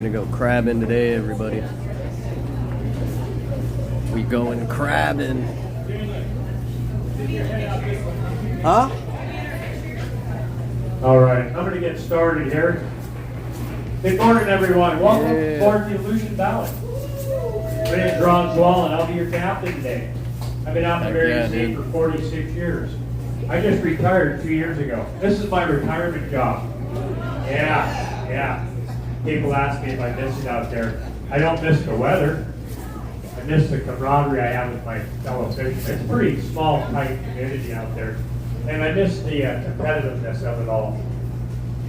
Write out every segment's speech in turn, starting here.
Gonna go crabbing today, everybody. We going crabbing. Huh? All right, I'm going to get started here. Good morning, everyone. Welcome aboard the Aleutian Ballad. My name is Ron Swall, and I'll be your captain today. I've been out in the Marion Sea for 46 years. I just retired 2 years ago. This is my retirement job. Yeah. People ask me if I miss it out there. I don't miss the weather. I miss the camaraderie I have with my fellow fishermen. It's a pretty small, tight community out there. And I miss the competitiveness of it all.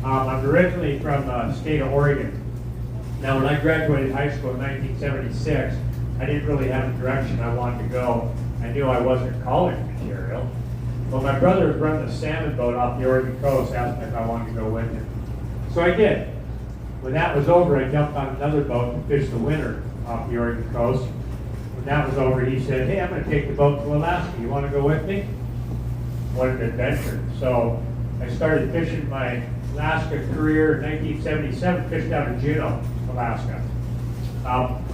I'm originally from the state of Oregon. Now, when I graduated high school in 1976, I didn't really have a direction I wanted to go. I knew I wasn't college material. Well, my brother was running a salmon boat off the Oregon coast, asked me if I wanted to go with him. So I did. When that was over, I jumped on another boat to fish the winter off the Oregon coast. When that was over, he said, "Hey, I'm going to take the boat to Alaska. You want to go with me?" What an adventure. So I started fishing my Alaska career in 1977, fished out of Juneau, Alaska.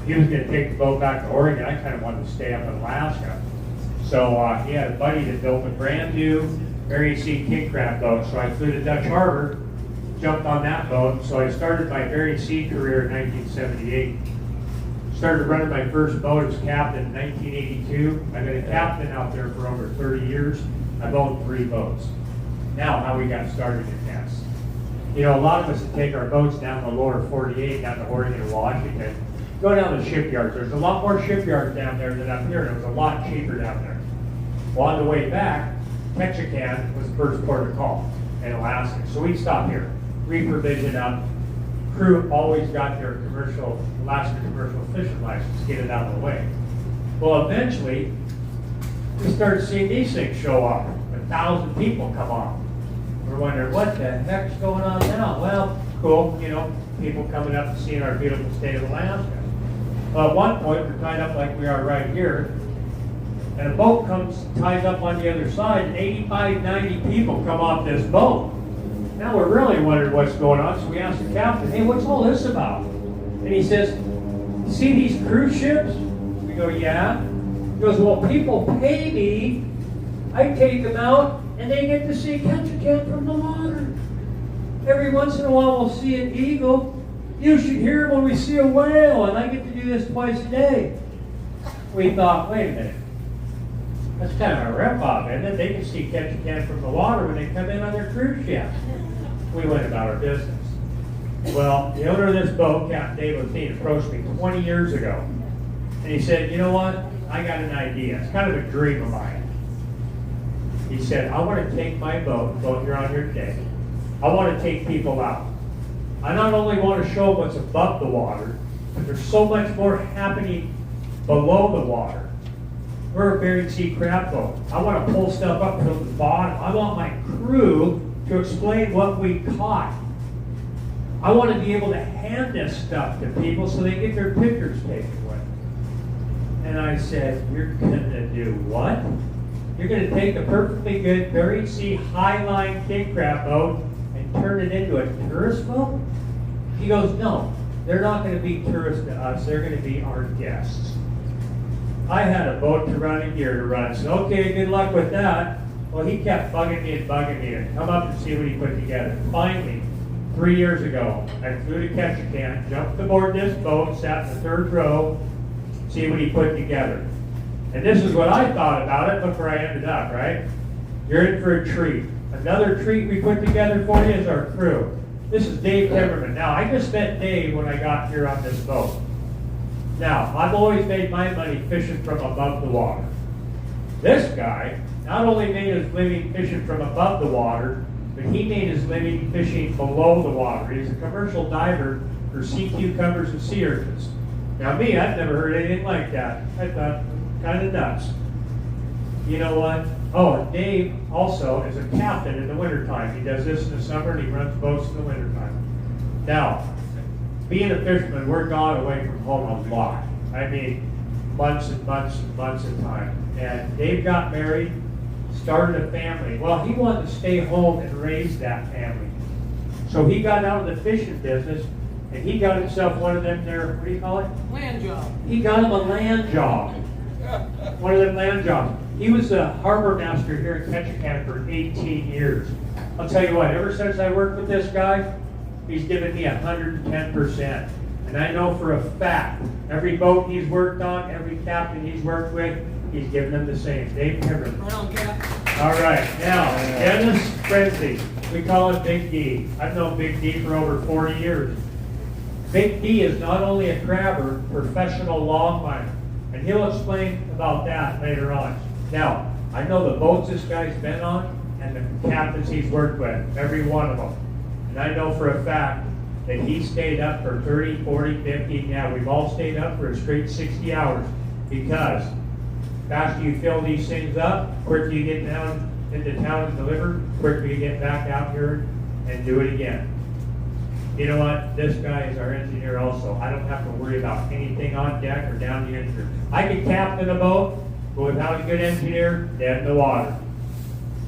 He was going to take the boat back to Oregon. I kind of wanted to stay up in Alaska. So he had a buddy that built a brand new Marion Sea king crab boat. So I flew to Dutch Harbor, jumped on that boat. So I started my Marion Sea career in 1978. Started running my first boat as captain in 1982. I've been a captain out there for over 30 years. I've owned 3 boats. Now, how we got started in this. You know, a lot of us that take our boats down the lower 48, down to Oregon and Washington, go down to shipyards. There's a lot more shipyards down there than up here, and it was a lot cheaper down there. Well, on the way back, Ketchikan was the first port of call in Alaska. So we'd stop here, reprovision up. Crew always got their Alaska commercial fishing license, get it out of the way. Well, eventually, we started seeing these things show up. 1,000 people come on. We're wondering, what the heck's going on now? Well, cool, you know, people coming up and seeing our beautiful state of Alaska. Well, at one point, we're tied up like we are right here, and a boat comes, ties up on the other side, and 85, 90 people come off this boat. Now we're really wondering what's going on, so we asked the captain, "Hey, what's all this about?" And he says, "You see these cruise ships?" We go, "Yeah." He goes, "Well, people pay me. I take them out, and they get to see Ketchikan from the water. Every once in a while, we'll see an eagle. You should hear when we see a whale, and I get to do this twice a day." We thought, wait a minute. That's kind of a rip-off, isn't it? They can see Ketchikan from the water when they come in on their cruise ship. We went about our business. Well, the owner of this boat, Captain Dave Levine, approached me 20 years ago. And he said, "You know what? I got an idea. It's kind of a dream of mine." He said, "I want to take my boat you're on here today. I want to take people out. I not only want to show them what's above the water, but there's so much more happening below the water. We're a Marion Sea crab boat. I want to pull stuff up from the bottom. I want my crew to explain what we caught. I want to be able to hand this stuff to people so they get their pictures taken with." And I said, "You're going to do what? You're going to take a perfectly good Marion Sea highline king crab boat and turn it into a tourist boat?" He goes, "No, they're not going to be tourists to us. They're going to be our guests." I had a boat to run, a gear to run. So, okay, good luck with that. Well, he kept bugging me to come up and see what he put together. Finally, 3 years ago, I flew to Ketchikan, jumped aboard this boat, sat in the third row, see what he put together. And this is what I thought about it. Look where I ended up, right? You're in for a treat. Another treat we put together for you is our crew. This is Dave Timmerman. Now, I just met Dave when I got here on this boat. Now, I've always made my money fishing from above the water. This guy not only made his living fishing from above the water, but he made his living fishing below the water. He's a commercial diver for sea cucumbers and sea urchins. Now me, I've never heard anything like that. I thought, kind of nuts. You know what? Oh, and Dave also is a captain in the wintertime. He does this in the summer and he runs boats in the wintertime. Now, being a fisherman, we're gone away from home a lot. I mean, months and months and months of time. And Dave got married, started a family. Well, he wanted to stay home and raise that family. So he got out of the fishing business And he got himself one of them there, what do you call it? Land job. He got him a land job. One of them land jobs. He was the harbor master here in Ketchikan for 18 years. I'll tell you what, ever since I worked with this guy, he's given me 110%. And I know for a fact, every boat he's worked on, every captain he's worked with, he's given them the same. Dave Kimberly. Right on, Cap. All right, now, Dennis Frenzy. We call him Big D. I've known Big D for over 40 years. Big D is not only a crabber, professional longminer. And he'll explain about that later on. Now, I know the boats this guy's been on and the captains he's worked with, every one of them. And I know for a fact that he stayed up for 30, 40, 50, yeah, we've all stayed up for a straight 60 hours because faster you fill these things up, quicker you get down into town and deliver, quicker you get back out here and do it again. You know what? This guy is our engineer also. I don't have to worry about anything on deck or down the engine. I can captain a boat, but without a good engineer, dead in the water.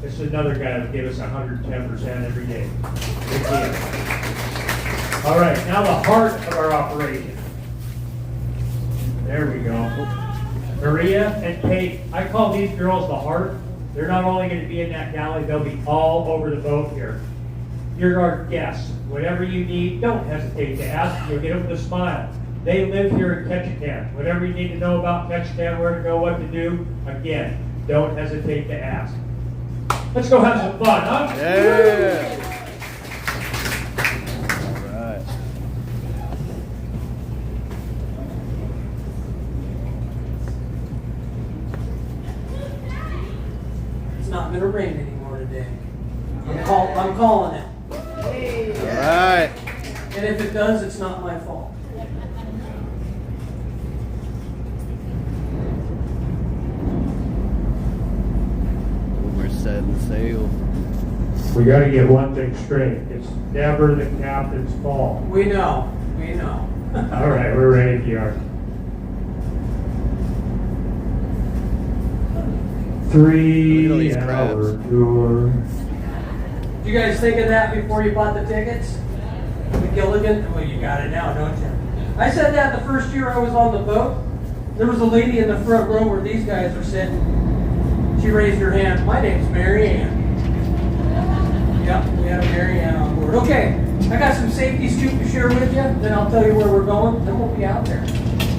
This is another guy that give us 110% every day. Big deal. All right, now the heart of our operation. There we go. Maria and Kate, I call these girls the heart. They're not only going to be in that galley, they'll be all over the boat here. You're our guests. Whatever you need, don't hesitate to ask. You'll get them with a smile. They live here in Ketchikan. Whatever you need to know about Ketchikan, where to go, what to do, again, don't hesitate to ask. Let's go have some fun, huh? Yeah. All right. It's not going to rain anymore today. I'm calling it. All right. And if it does, it's not my fault. We're setting sail. We got to get one thing straight. It's never the captain's fault. We know. We know. All right, we're ready if you are. 3 hour tour. Did you guys think of that before you bought the tickets? The Gilligan? Well, you got it now, don't you? I said that the first year I was on the boat. There was a lady in the front row where these guys were sitting. She raised her hand. My name's Mary Ann. Yep, we had a Mary Ann on board. Okay, I got some safety scoop to share with you. Then I'll tell you where we're going. Then we'll be out there.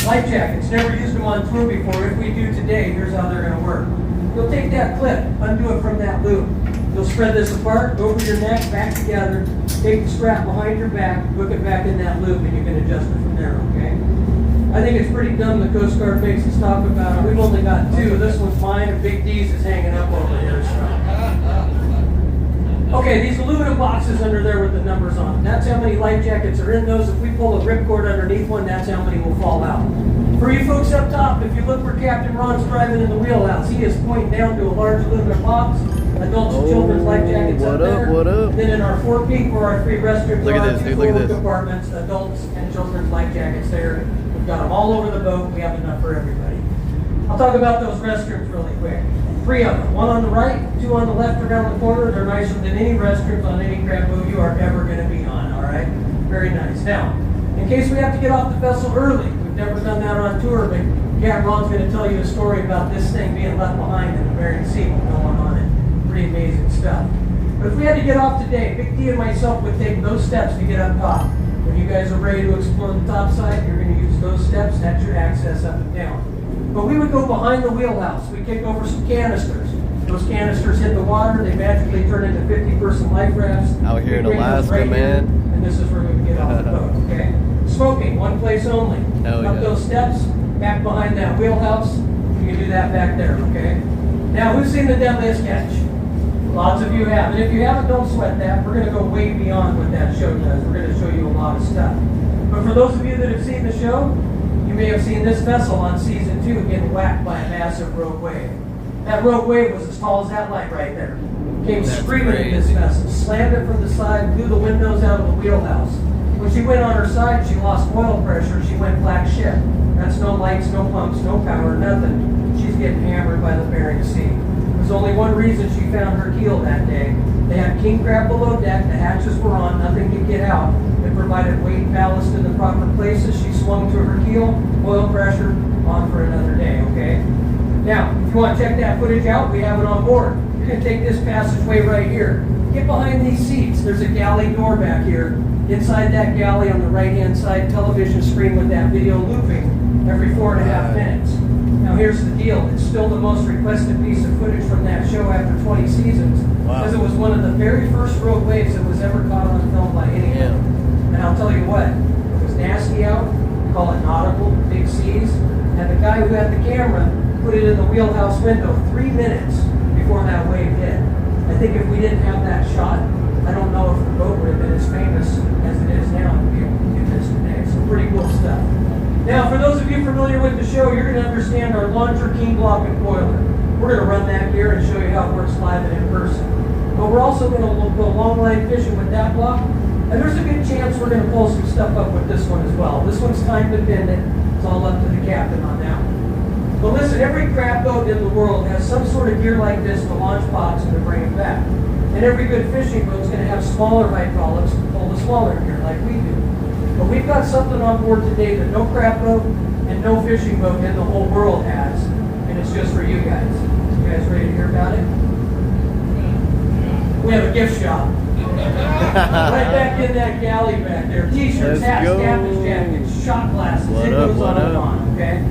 Life jackets. Never used them on tour before. If we do today, here's how they're going to work. You'll take that clip, undo it from that loop. You'll spread this apart, over your neck, back together. Take the strap behind your back, hook it back in that loop, and you can adjust it from there, okay? I think it's pretty dumb the Coast Guard makes us talk about it. We've only got 2. This one's mine, and Big D's is hanging up over here. So. Okay, these aluminum boxes under there with the numbers on them. That's how many life jackets are in those. If we pull a ripcord underneath one, that's how many will fall out. For you folks up top, if you look where Captain Ron's driving in the wheelhouse, he is pointing down to a large aluminum box. Adults and children's life jackets up there. What up? And then in our 4 peak where our 3 restrooms Look at are, this, 2 dude, look at forward this. compartments, adults and children's life jackets there. We've got them all over the boat. We have enough for everybody. I'll talk about those restrooms really quick. 3 of them. 1 on the right, 2 on the left around the corner. They're nicer than any restrooms on any crab boat you are ever going to be on, all right? Very nice. Now, in case we have to get off the vessel early, we've never done that on tour, but Captain Ron's going to tell you a story about this thing being left behind in the Bering Sea with no one on it. Pretty amazing stuff. But if we had to get off today, Big D and myself would take those steps to get up top. When you guys are ready to explore the top side, you're going to use those steps. That's your access up and down. But we would go behind the wheelhouse. We kick over some canisters. Those canisters hit the water. They magically turn into 50-person life rafts. Out here in We bring those Alaska, here, man. And this is where we can get off the boat, okay? Smoking, one place only. Hell Up yeah. those steps, back behind that wheelhouse. You can do that back there, okay? Now, who's seen the Deadliest Catch? Lots of you have. And if you haven't, don't sweat that. We're going to go way beyond what that show does. We're going to show you a lot of stuff. But for those of you that have seen the show, you may have seen this vessel on season 2 getting whacked by a massive rogue wave. That rogue wave was as tall as that light right there. Came screaming at this vessel, slammed it from the side, blew the windows out of the wheelhouse. When she went on her side, she lost oil pressure. She went black ship. That's no lights, no pumps, no power, nothing. She's getting hammered by the Bering Sea. There's only one reason she found her keel that day. They had king crab below deck. The hatches were on. Nothing could get out. It provided weight and ballast in the proper places. She swung to her keel, oil pressure, on for another day, okay? Now, if you want to check that footage out, we have it on board. You're going to take this passageway right here. Get behind these seats. There's a galley door back here. Inside that galley on the right-hand side, television screen with that video looping every 4.5 minutes. Now here's the deal. It's still the most requested piece of footage from that show after 20 seasons. Wow. Because it was one of the very first rogue waves that was ever caught on film by anyone. Yeah. And I'll tell you what, it was nasty out. We call it nautical, big seas. And the guy who had the camera put it in the wheelhouse window 3 minutes before that wave hit. I think if we didn't have that shot, I don't know if the boat would have been as famous as it is now to be able to do this today. Some pretty cool stuff. Now, for those of you familiar with the show, you're going to understand our launcher, key block, and coiler. We're going to run that here and show you how it works live and in person. But we're also going to go long line fishing with that block. And there's a good chance we're going to pull some stuff up with this one as well. This one's time dependent. It's all up to the captain on that one. But listen, every crab boat in the world has some sort of gear like this to launch pods and to bring them back. And every good fishing boat's going to have smaller hydraulics to pull the smaller gear like we do. But we've got something on board today that no crab boat and no fishing boat in the whole world has. And it's just for you guys. You guys ready to hear about it? We have a gift shop. Right back in that galley back there. T-shirts, Let's hats, go. captain's jackets, shot glasses. What it up, goes what on and up? on, okay?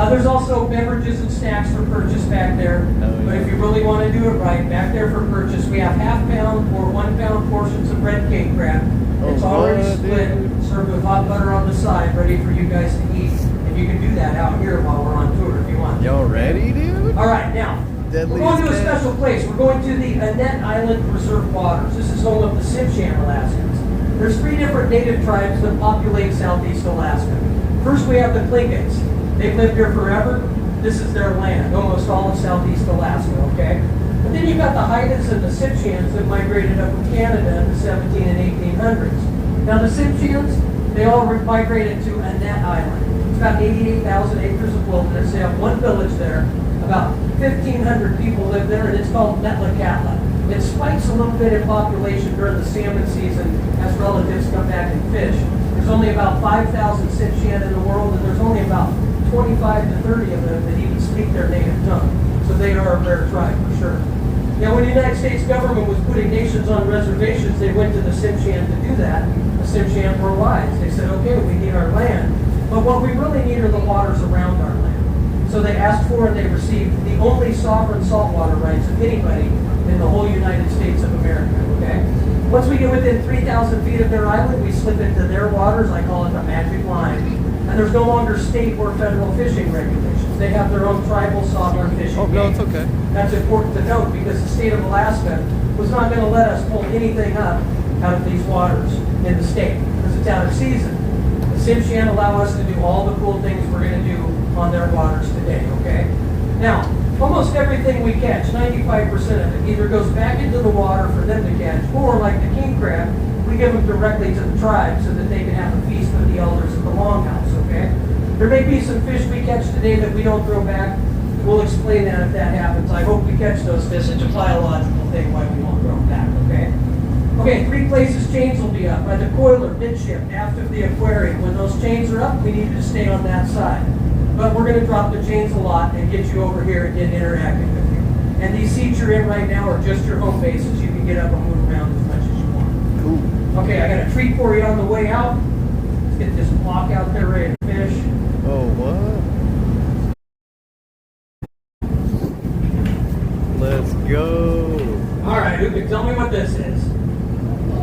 There's also beverages and snacks for purchase back there. Oh, But yeah. if you really want to do it right, back there for purchase, we have half-pound or 1-pound portions of red king crab. It's Oh, already what, split, dude? served with hot butter on the side, ready for you guys to eat. And you can do that out here while we're on tour if you want. Y'all ready, dude? All right, now, we're Deadliest going to a Catch. special place. We're going to the Annette Island Preserved Waters. This is home of the Tsimshian Alaskans. There's 3 different native tribes that populate southeast Alaska. First, we have the Tlinkits. They've lived here forever. This is their land, almost all of southeast Alaska, okay? But then you've got the Haidas and the Tsimshians that migrated up from Canada in the 17 and 1800s. Now, the Tsimshians, they all migrated to Annette Island. It's about 88,000 acres of wilderness. They have one village there. About 1,500 people live there, and it's called Metlakatla. It spikes a little bit in population during the salmon season as relatives come back and fish. There's only about 5,000 Tsimshian in the world, and there's only about 25 to 30 of them that even speak their native tongue. So they are a rare tribe for sure. Now, when the United States government was putting nations on reservations, they went to the Tsimshian to do that. The Tsimshian were wise. They said, okay, we need our land, but what we really need are the waters around our land. So they asked for and they received the only sovereign saltwater rights of anybody in the whole United States of America, okay? Once we get within 3,000 feet of their island, we slip into their waters. I call it the magic line. And there's no longer state or federal fishing regulations. They have their own tribal sovereign fishing. Oh, no, game. it's okay. That's important to note because the state of Alaska was not going to let us pull anything up out of these waters in the state because it's out of season. The Tsimshian allow us to do all the cool things we're going to do on their waters today, okay? Now, almost everything we catch, 95% of it, either goes back into the water for them to catch, or like the king crab, we give them directly to the tribe so that they can have a feast with the elders at the longhouse, okay? There may be some fish we catch today that we don't throw back. We'll explain that if that happens. I hope we catch those fish. It's a biological thing why we won't throw them back, okay? Okay, 3 places chains will be up. By the coiler, midship, aft of the aquarium. When those chains are up, we need you to stay on that side. But we're going to drop the chains a lot and get you over here and get interacting with you. And these seats you're in right now are just your home bases. You can get up and move around as much as you want. Cool. Okay, I got a treat for you on the way out. Let's get this block out there ready to fish. Oh, what? Let's go. All right, who can tell me what this is?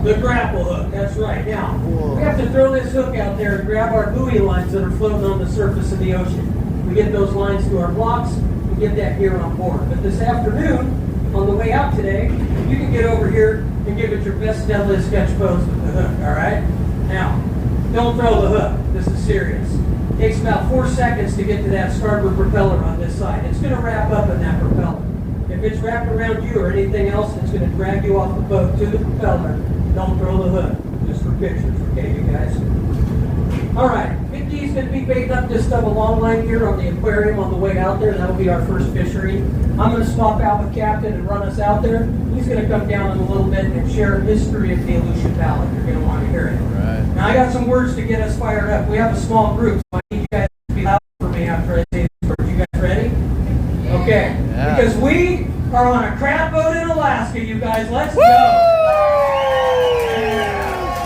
The grapple hook, that's right. Now, we have to throw this hook out there and grab our buoy lines that are floating on the surface of the ocean. We get those lines to our blocks, we get that here on board. But this afternoon, on the way out today, you can get over here and give it your best Deadliest Catch pose with the hook, all right? Now, don't throw the hook. This is serious. It takes about 4 seconds to get to that starboard propeller on this side. It's going to wrap up in that propeller. If it's wrapped around you or anything else, it's going to drag you off the boat to the propeller. Don't throw the hook, just for pictures, okay, you guys? All right, Big D's he's going to be baiting up just of a long line here on the aquarium on the way out there. That'll be our first fishery. I'm going to swap out with Captain and run us out there. He's going to come down in a little bit and share a history of the Aleutian Ballad. You're going to want to hear it. Right. Now, I got some words to get us fired up. We have a small group, so I need you guys to be loud for me after I say these words. You guys ready? Okay. Yeah. Because we are on a crab boat in Alaska, you guys. Let's go.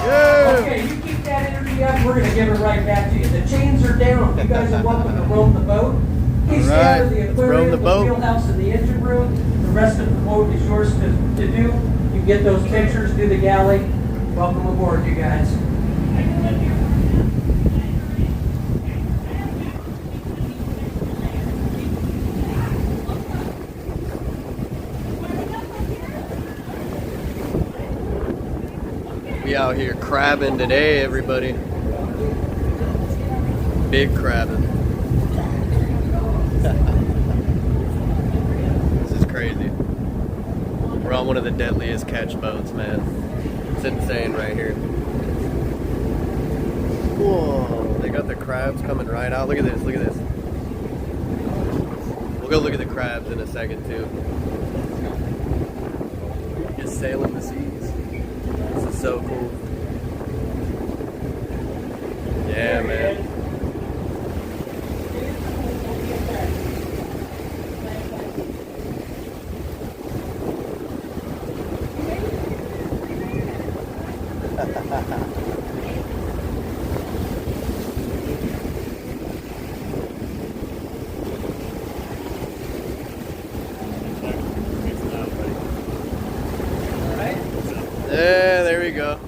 Yeah. Okay, you keep that energy up. We're going to give it right back to you. The chains are down. You guys are welcome to roam the boat. Please stay out of the Let's roam aquarium, the the boat. wheelhouse, and the engine room. The rest of the boat is yours to do. You get those pictures, do the galley. Welcome aboard, you guys. We out here crabbing today, everybody. Big crabbing. This is crazy. We're on one of the deadliest catch boats, man. It's insane right here. Whoa, they got the crabs coming right out. Look at this, look at this. We'll go look at the crabs in a second too. Just sailing the seas. This is so cool. Yeah, man. Yeah, there we go.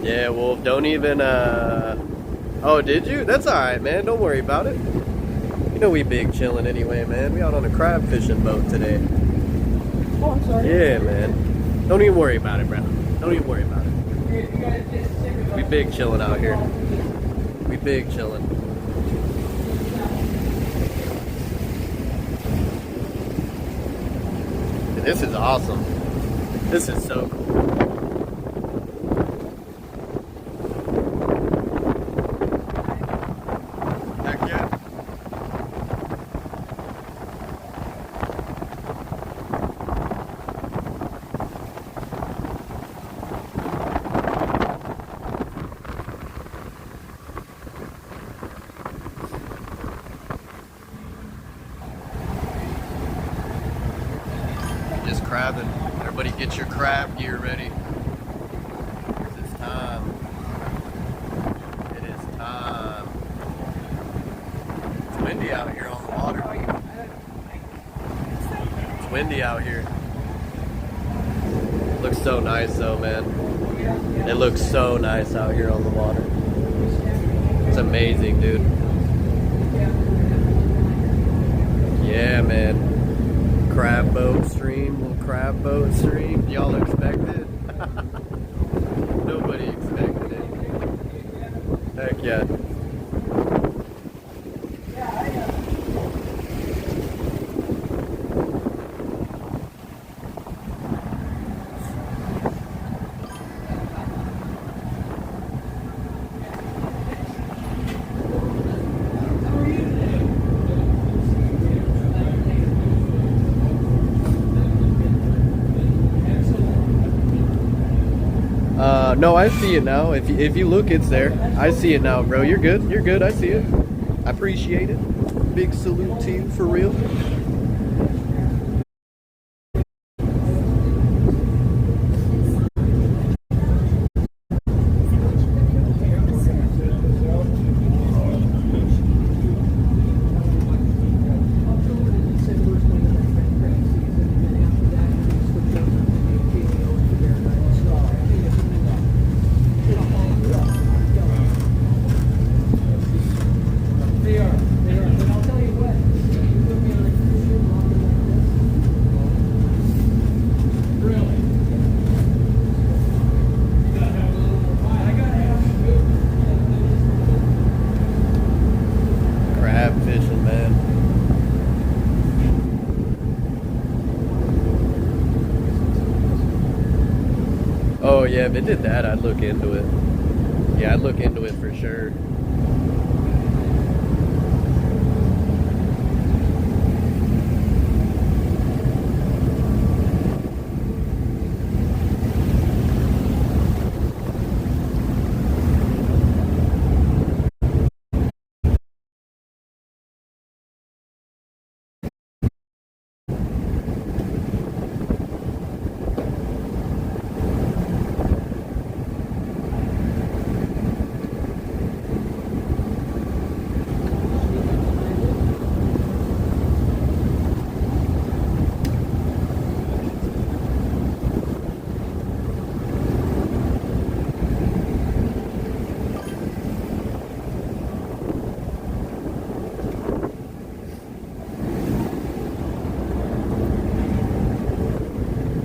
Yeah, Wolf, don't even, oh, did you? That's alright, man. Don't worry about it. You know we big chilling anyway, man. We out on a crab fishing boat today. Oh, I'm sorry. Yeah, man. Don't even worry about it, bro. Don't even worry about it. We big chilling out here. We big chilling. This is awesome. This is so cool. Heck yeah. Just crabbing. Everybody get your crab gear ready. It's time. It is time. It's windy out here on the water. It's windy out here. Looks so nice though, man. It looks so nice out here on the water. It's amazing, dude. Yeah, man. Crab boat stream, little crab boat stream. Y'all expected? Nobody expected it. Heck yeah. No, I see it now. If you look, it's there. I see it now, bro. You're good. You're good. I see it. I appreciate it. Big salute to you, for real. Oh yeah, if it did that, I'd look into it. Yeah, I'd look into it for sure.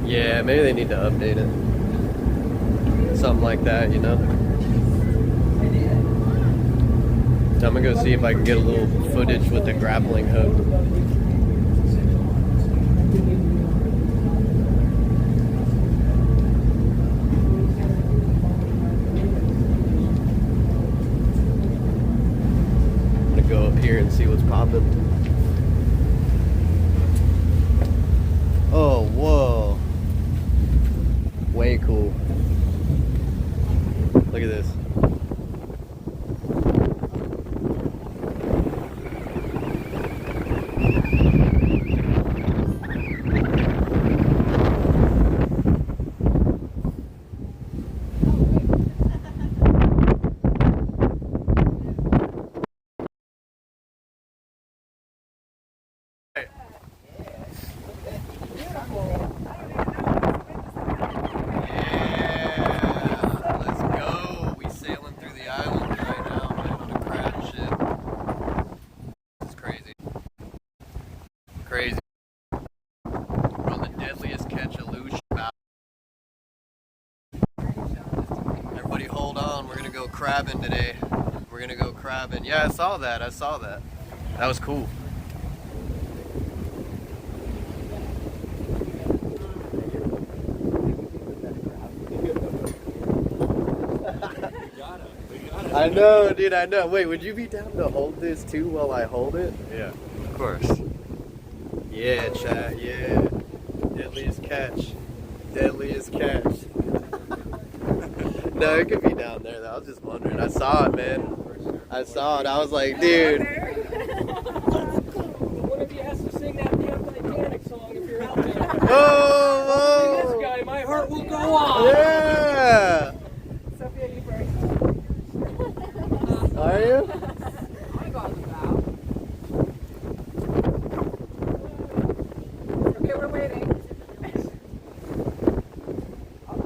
Yeah, maybe they need to update it. Something like that, you know? I'm gonna go see if I can get a little footage with the grappling hook. I'm gonna go up here and see what's popping. Oh, whoa. Way cool. Look at this. Crazy. We're on the Deadliest Catch Aleutian Ballad. Everybody hold on, we're gonna go crabbing today. We're gonna go crabbing. Yeah, I saw that. That was cool. I know, dude, I know. Wait, would you be down to hold this too while I hold it? Yeah, of course. Yeah, chat, yeah. Deadliest catch. Deadliest catch. No, it could be down there though. I was just wondering. I saw it, man. I saw it. I was like, dude. What if you has to sing that damn Titanic song if you're out there? Oh, This guy, my heart will go on. yeah. Sophia, you first. Are you? I go on the bow. Okay, we're waiting.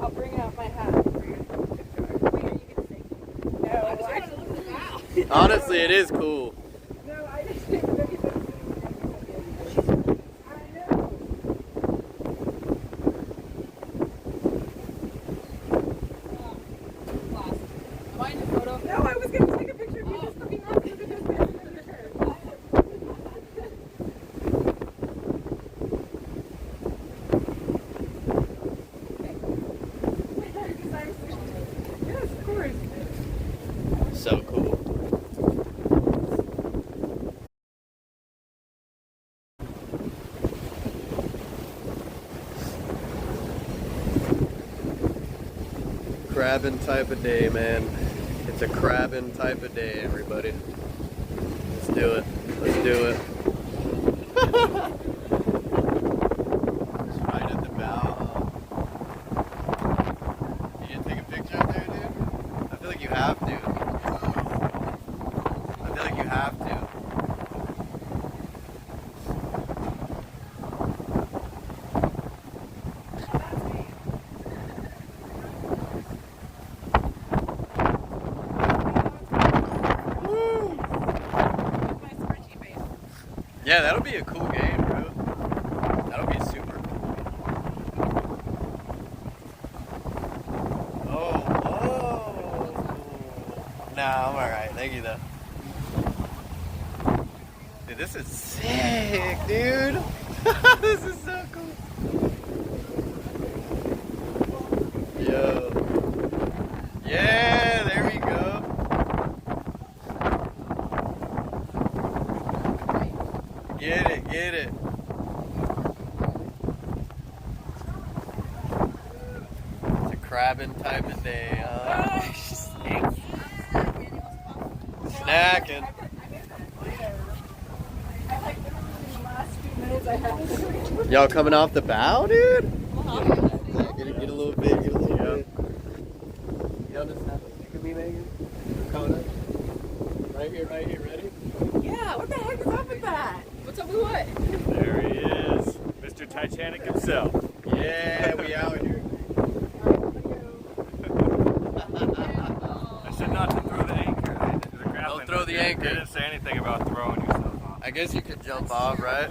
I'll bring out my hat for you. Wait, are you gonna sing? No, I just wanted to look at the bow. Honestly, it is cool. No, I just think that you said I know. Am I in the photo? No, I was gonna take a picture of you just looking up. Look at this picture. Yes, of course. So cool. Crabbing type of day, man. It's a crabbing type of day, everybody. Let's do it. Let's do it. Just right at the bow. You gonna take a picture up there, dude? I feel like you have to. I feel like you have to. Yeah, that'll be a cool game, bro. That'll be super cool. Oh, oh. Nah, I'm alright. Thank you, though. Dude, this is sick, dude. This is so cool. Yo. go. Yeah, there we go. Get it, get it. It's a crabbin type of day, huh? Snacking. Y'all coming off the bow, dude? Yeah, get a little bit, get a little bit. Y'all just have a pick of me, Megan? Kona? Right here, ready? Yeah, what the heck is up with that? What's up with what? There he is, Mr. Titanic himself. Yeah, we out here. I said not to throw the anchor. Don't throw the anchor. They didn't say anything about throwing yourself off. I guess you could jump off, right?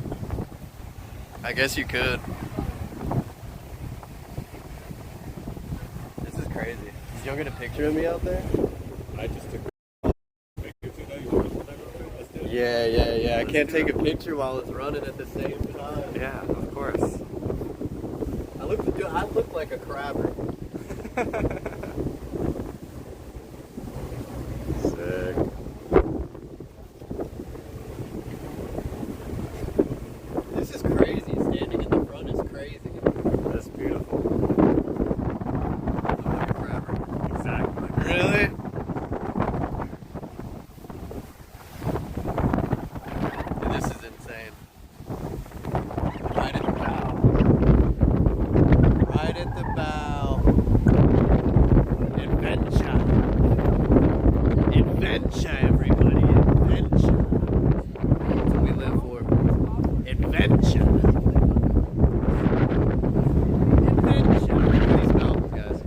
I guess you could. This is crazy. Did y'all get a picture of me out there? I just took. Yeah. I can't take a picture while it's running at the same time. Yeah, of course. I look like a crabber. Sick. This is crazy. Standing in the front is crazy. That's beautiful. Look like a crabber. Exactly. Really? Dude, this is insane. Right at the bow. Right at the bow. Adventure. Adventure, everybody. Adventure. That's what we live for. Adventure. Adventure. Look at these mountains, guys.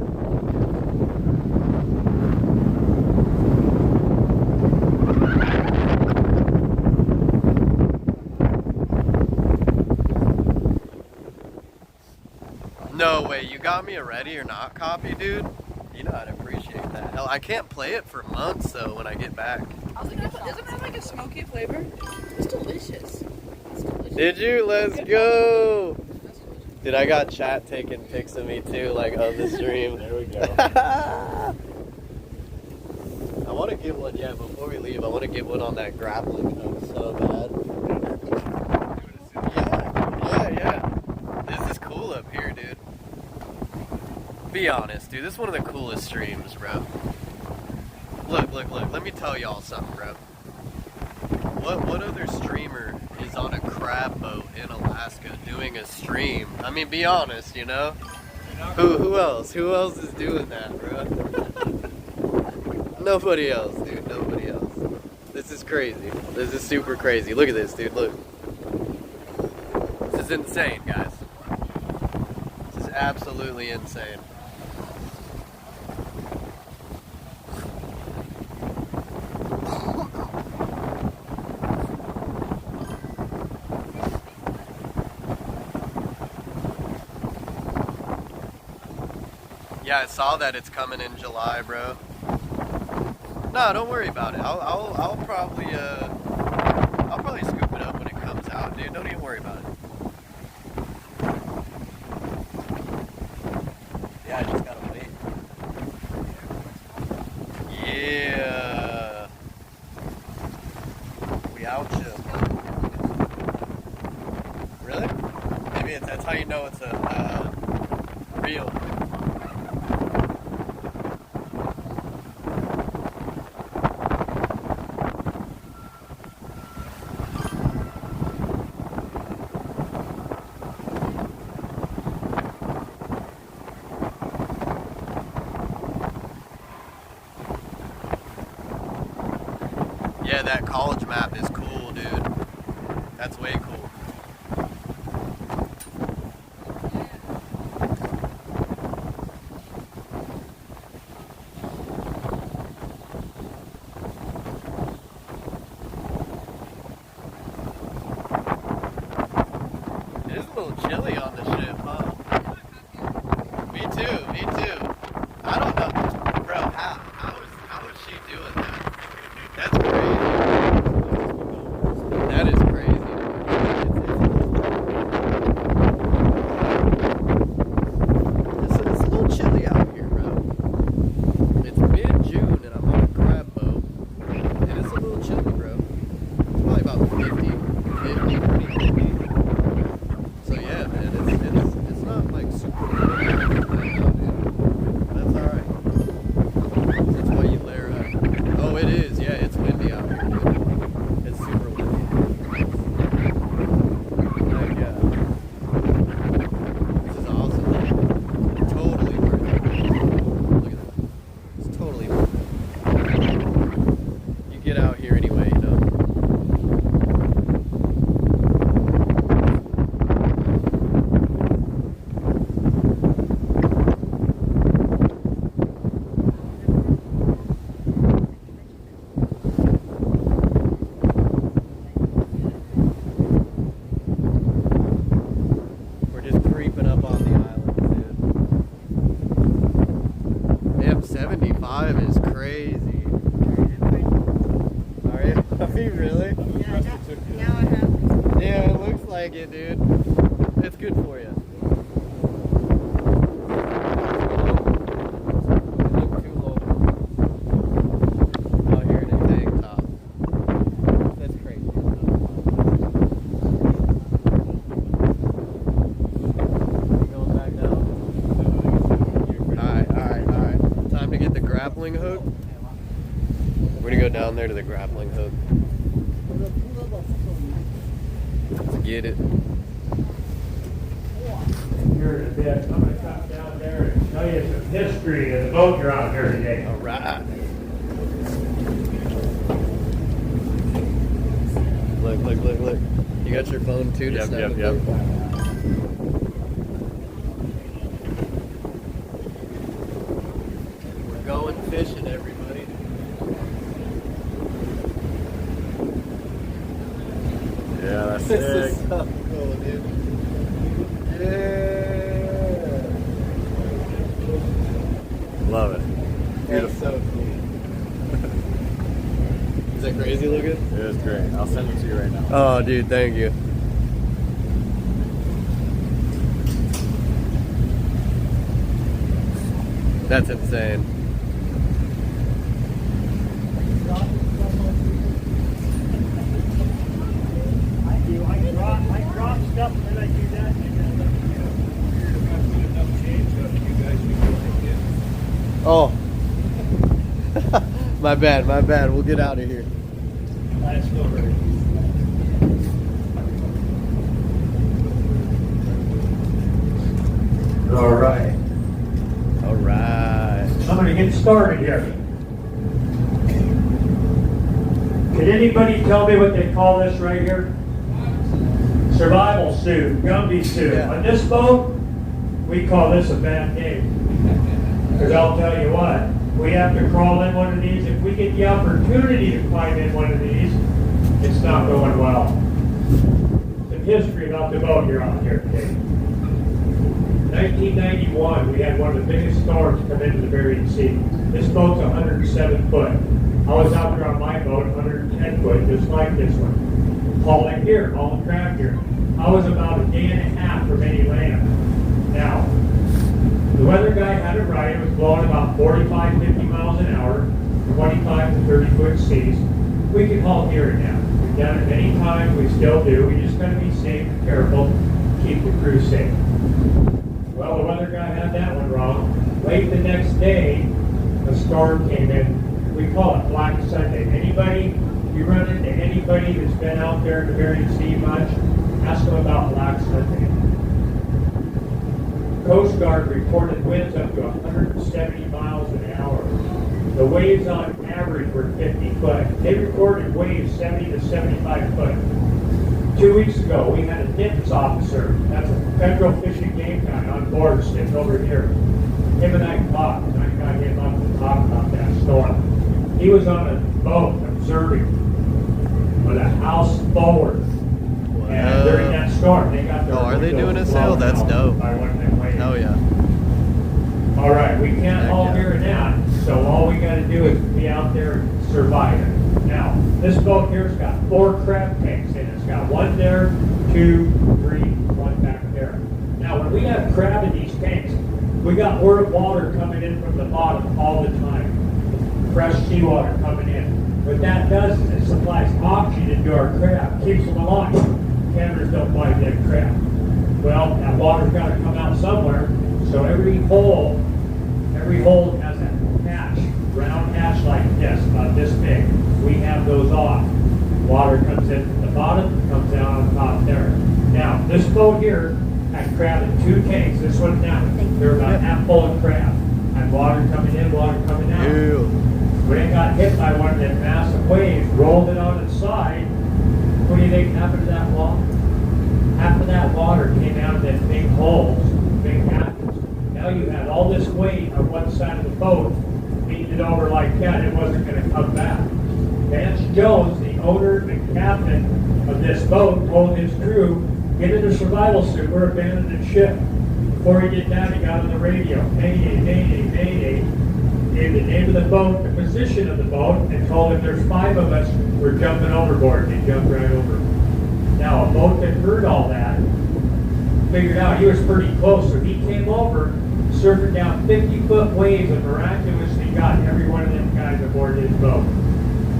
No way, you got me a ready or not copy, dude? You know how to appreciate that. Hell, I can't play it for months though when I get back. I was like, doesn't it have like a smoky flavor? It's delicious. It's delicious. Did you? Let's go! Dude, I got chat taking pics of me too, like of the stream. There we go. I want to get one, yeah, before we leave, I want to get one on that grappling hook so bad. Yeah. This is cool up here, dude. Be honest, dude. This is one of the coolest streams, bro. Look. Let me tell y'all something, bro. What other streamer is on a crab boat in Alaska doing a stream? I mean, be honest, you know? Who else? Who else is doing that, bro? Nobody else, dude. Nobody else. This is crazy. This is super crazy. Look at this, dude. Look. This is insane, guys. This is absolutely insane. Yeah, I saw that it's coming in July, bro. No, don't worry about it. I'll probably scoop it up when it comes out, dude. Don't even worry about it. Yeah, I just gotta wait. Yeah. We out ya. Really? Maybe that's how you know it's a real. Yeah, that college map is cool, dude. That's way cool. It is a little chilly on the ship, huh? Me too. I don't know. Bro, how is she doing that? That's crazy. That is crazy. It's a little chilly out here. 75 is crazy. Are you? Are you really? Yeah, now I have. Yeah, it looks like it, dude. It's good for you. Too low. Out here in a tank top. That's crazy. You going back down? Alright. Time to get the grappling hook. We're gonna go down there to the grappling hook. Let's get it. Here in a bit, I'm going to come down there and tell you some history of the boat you're out here today. Alright. Look. You got your phone too to snap it? Yep. We're going fishing, everybody. Yeah, that's This sick. is so cool, dude. Yeah. Love it. That's so cool. Is that crazy looking? It is great. I'll send it to you right now. Oh, dude, thank you. That's insane. I drop stuff and then I do that. Oh. My bad. We'll get out of here. Let's go. All right. I'm going to get started here. Can anybody tell me what they call this right here? Survival suit, Gumby suit. Yeah. On this boat, we call this a bad day. Because I'll tell you what, we have to crawl in one of these. If we get the opportunity to climb in one of these, it's not going well. Some history about the boat you're on here today. 1991, we had one of the biggest storms come into the Bering Sea. This boat's 107 foot. I was out there on my boat, 110 foot, just like this one. Hauling crab gear. I was about a day and a half from any land. Now, the weather guy had it right. It was blowing about 45, 50 miles an hour, 25 to 30 foot seas. We can haul gear now. We've done it many times. We still do. We just got to be safe and careful, keep the crew safe. Well, the weather guy had that one wrong. Late the next day, a storm came in. We call it Black Sunday. You run into anybody that's been out there in the Bering Sea much, ask them about Black Sunday. Coast Guard reported winds up to 170 miles an hour. The waves on average were 50 foot. They recorded waves 70 to 75 foot. 2 weeks ago, we had a NIMS officer, that's a federal fish and game guy, on board sitting over here. Him and I talked, and I got him up to talk about that storm. He was on a boat observing with a house forward. And during that storm, they got their are they doing a sail? blown That's out dope. by one of them waves. Oh yeah. All right, we can't Heck haul yeah. here and that, so all we got to do is be out there and survive it. Now, this boat here's got 4 crab tanks in it. It's got 1 there, 2, 3, 1 back there. Now, when we have crab in these tanks, we got water coming in from the bottom all the time. Fresh seawater coming in. What that does is it supplies oxygen to our crab, keeps them alive. Cameras don't buy dead crab. Well, that water's got to come out somewhere, so every hole has a hatch, round hatch like this, about this big. We have those off. Water comes in from the bottom, comes out on top there. Now, this boat here had crab in 2 tanks. This one now, they're about half full of crab. And water coming in, water coming out. Ew. When it got hit by one of them massive waves, rolled it on its side, what do you think happened to that water? Half of that water came out of them big holes, big hatches. Now you had all this weight on one side of the boat, beating it over like that, it wasn't going to come back. Vance Jones, the owner and captain of this boat, told his crew, get in a survival suit, we're abandoning ship. Before he did that, he got on the radio, Mayday, Mayday, Mayday, gave the name the boat, the position of the boat, and told him there's 5 of us, we're jumping overboard. They jumped right over. Now, a boat that heard all that figured out he was pretty close, so he came over, surfing down 50-foot waves, and miraculously got every one of them guys aboard his boat.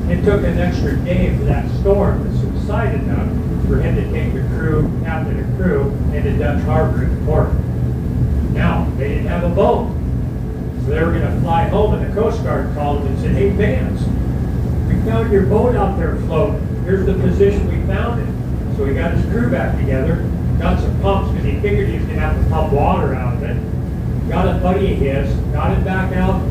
It took an extra day for that storm to subside enough for him to take the crew, captain and crew, into Dutch Harbor in the port. Now, they didn't have a boat, so they were going to fly home, and the Coast Guard called them and said, "Hey, Vance, we found your boat out there floating. Here's the position we found it." So he got his crew back together, got some pumps because he figured he was going to have to pump water out of it. Got a buddy of his, got it back out,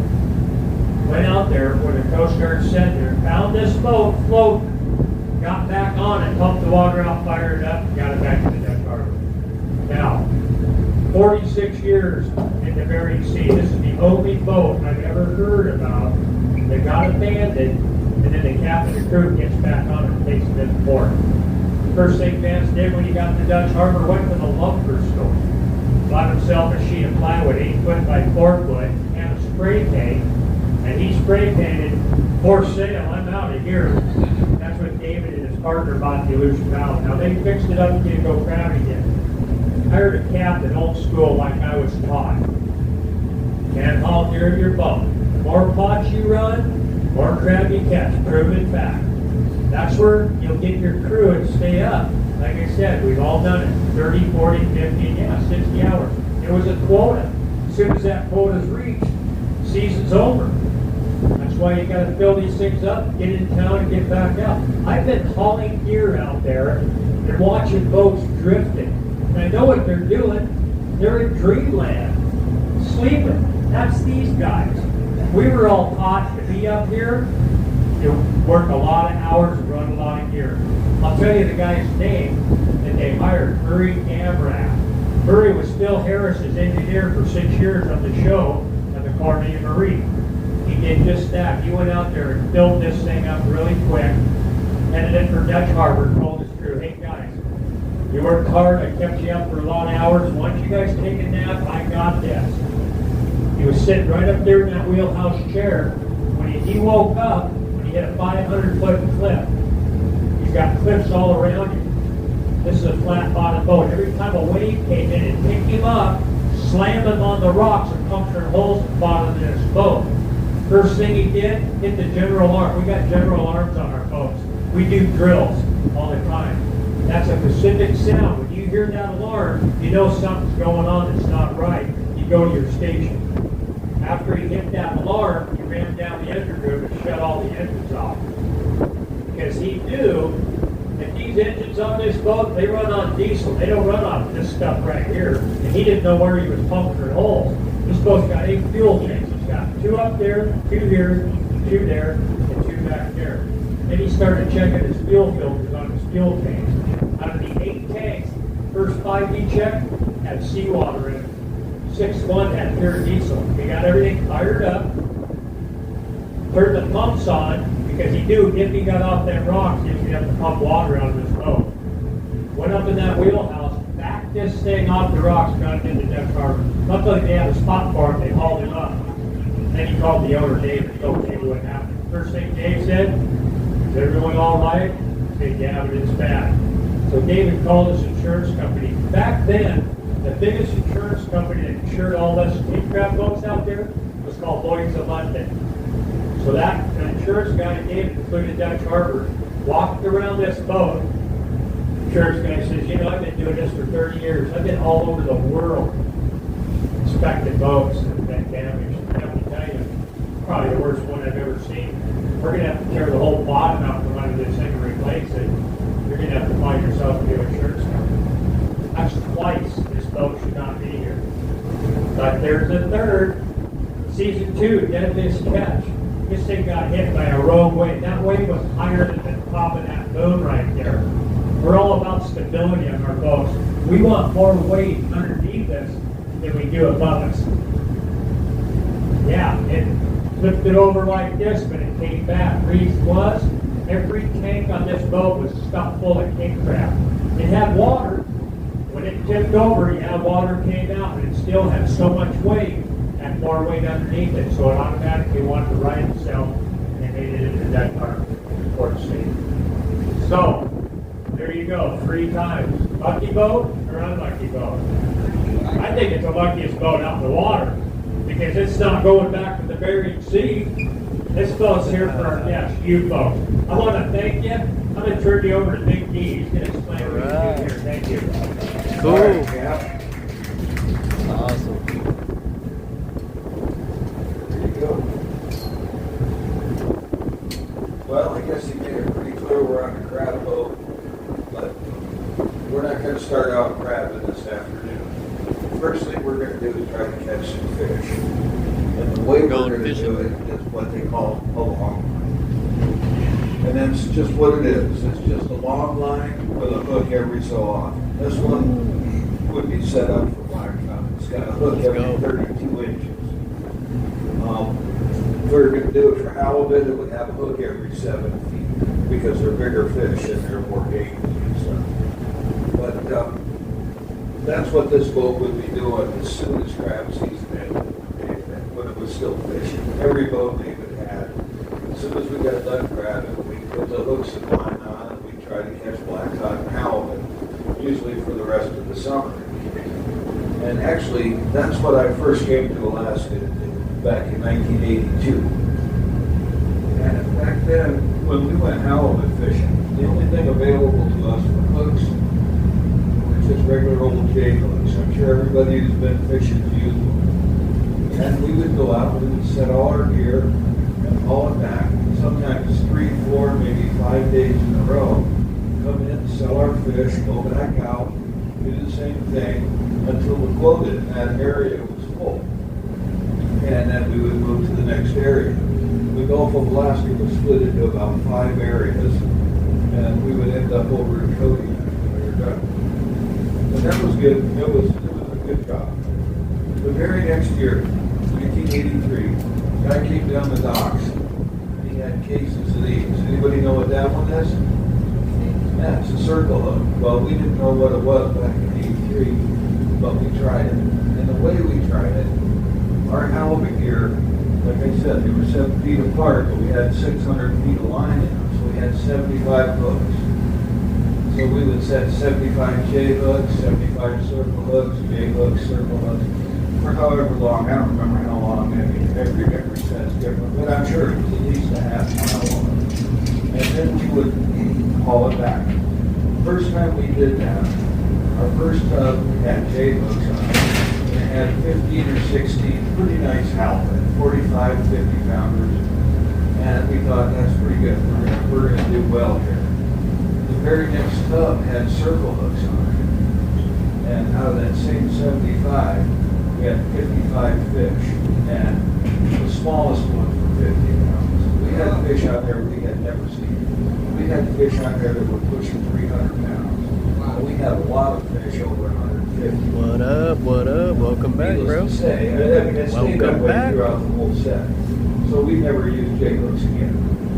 went out there where the Coast Guard sat there, found this boat floating, got back on it, pumped the water out, fired it up, and got it back to the Dutch Harbor. Now, 46 years in the Bering Sea. This is the only boat I've ever heard about that got abandoned, and then the captain and crew gets back on it and takes it in port. First thing Vance did when he got to Dutch Harbor, went to the lumber store. Bought himself a sheet of plywood, 8 foot by 4 foot, and a spray paint, and he spray painted, "For sale, I'm out of here." That's what David and his partner bought the Aleutian Ballad. Now they fixed it up to go crabbing again. Hired a captain, old school, like I was taught. Can't haul near your boat. The more pots you run, more crab you catch. Proven fact. That's where you'll get your crew and stay up. Like I said, we've all done it. 30, 40, 50, 60 hours. It was a quota. As soon as that quota is reached, season's over. That's why you got to fill these things up, get in town, and get back out. I've been hauling gear out there and watching boats drifting. And I know what they're doing. They're in dreamland, sleeping. That's these guys. We were all taught to be up here, to work a lot of hours and run a lot of gear. I'll tell you the guy's name that they hired, Murray Amrath. Murray was Phil Harris's engineer for 6 years on the show at the Cornea Marine. He did just that. He went out there and built this thing up really quick, headed it for Dutch Harbor, told his crew, "Hey guys, you worked hard, I kept you up for a lot of hours. Why don't you guys take a nap? I got this." He was sitting right up there in that wheelhouse chair. When he woke up, when he hit a 500-foot cliff, he's got cliffs all around him. This is a flat-bottom boat. Every time a wave came in, it picked him up, slammed him on the rocks, and punctured holes in the bottom of this boat. First thing he did, hit the general alarm. We got general alarms on our boats. We do drills all the time. That's a Pacific sound. When you hear that alarm, you know something's going on that's not right. You go to your station. After he hit that alarm, he ran down the engine room and shut all the engines off. Because he knew that these engines on this boat, they run on diesel. They don't run on this stuff right here. And he didn't know where he was puncturing holes. This boat's got 8 fuel tanks. It's got 2 up there, 2 here, 2 there, and 2 back there. Then he started checking his fuel filters on his fuel tanks. Out of the 8 tanks, first 5 he checked had seawater in it. 6th one had pure diesel. He got everything fired up, turned the pumps on, because he knew if he got off that rock, he was going to have to pump water out of his boat. Went up in that wheelhouse, backed this thing off the rocks, got it into Dutch Harbor. Luckily they had a spot for him, they hauled him up. Then he called the owner, Dave, and told Dave what happened. First thing Dave said, "Is everyone all right?" He said, "Yeah, but it's bad." So David called his insurance company. Back then, the biggest insurance company that insured all us king crab boats out there was called Lloyd's of London. So that insurance guy, David, included Dutch Harbor, walked around this boat. The insurance guy says, "You know, I've been doing this for 30 years. I've been all over the world inspecting boats that have been damaged. I have to tell you, probably the worst one I've ever seen. We're going to have to tear the whole bottom out from under this thing and replace it. You're going to have to find yourself a new insurance company." That's twice this boat should not be here. But there's the third. Season 2, Deadliest Catch. This thing got hit by a rogue wave. That wave was higher than the top of that boom right there. We're all about stability on our boats. We want more weight underneath us than we do above us. Yeah, it flipped it over like this, but it came back. Reason was, every tank on this boat was stuffed full of king crab. It had water. When it tipped over, yeah, water came out, but it still had so much weight. That had more weight underneath it, so it automatically wanted to right itself, and they made it into that car for the state. So, there you go, 3 times. Lucky boat or unlucky boat? I think it's the luckiest boat out in the water, because it's not going back to the Bering Sea. This boat's here for our guests, you folks. I want to thank you. I'm going to turn you over to Big D. He's going to explain what he's doing here. Thank you. Cool. Awesome. There you go. Well, I guess he made it pretty clear we're on a crab boat, but we're not going to start out crabbing this afternoon. First thing we're going to do is try to catch some fish. And the way we're going to do it is what they call a long line. And that's just what it is. It's just a long line with a hook every so often. This one would be set up for blacktop. It's got a hook every 32 inches. If we were going to do it for halibut, it would have a hook every 7 feet because they're bigger fish and they're more dangerous and stuff. But that's what this boat would be doing as soon as crab season ended, when it was still fishing. Every boat David had. As soon as we got done crabbing, we put the hooks and line on and we try to catch blackcod and halibut, usually for the rest of the summer. And actually, that's what I first came to Alaska back in 1982. And back then, when we went halibut fishing, the only thing available to us were hooks, just regular old J hooks. I'm sure everybody who's been fishing used them. And we would go out, we would set all our gear and haul it back, sometimes 3, 4, maybe 5 days in a row. Come in, sell our fish, go back out, do the same thing until the quota in that area was full. And then we would move to the next area. The Gulf of Alaska was split into about 5 areas, and we would end up over in Cody when we were done. But that was good. It was a good job. The very next year, 1983, a guy came down the docks. He had cases of these. Anybody know what that one is? Yeah, it's a circle hook. Well, we didn't know what it was back in '83, but we tried it. And the way we tried it, our halibut gear, like I said, they were 7 feet apart, but we had 600 feet of line in them, so we had 75 hooks. So we would set 75 J hooks, 75 circle hooks, J hooks, circle hooks, for however long. I don't remember how long. Every set's different, but I'm sure it was at least a half mile long. And then we would haul it back. First time we did that, our first tub had J hooks on it. It had 15 or 16 pretty nice halibut, 45, 50 pounders. And we thought that's pretty good. We're going to do well here. The very next tub had circle hooks on it. And out of that same 75, we had 55 fish. And the smallest ones were 50 pounds. We had fish out there we had never seen. We had fish out there that were pushing 300 pounds. We had a lot of fish over 150. What up? What up? Welcome back, bro. Needless to say, it stayed that way throughout the whole set. So we never used J hooks again.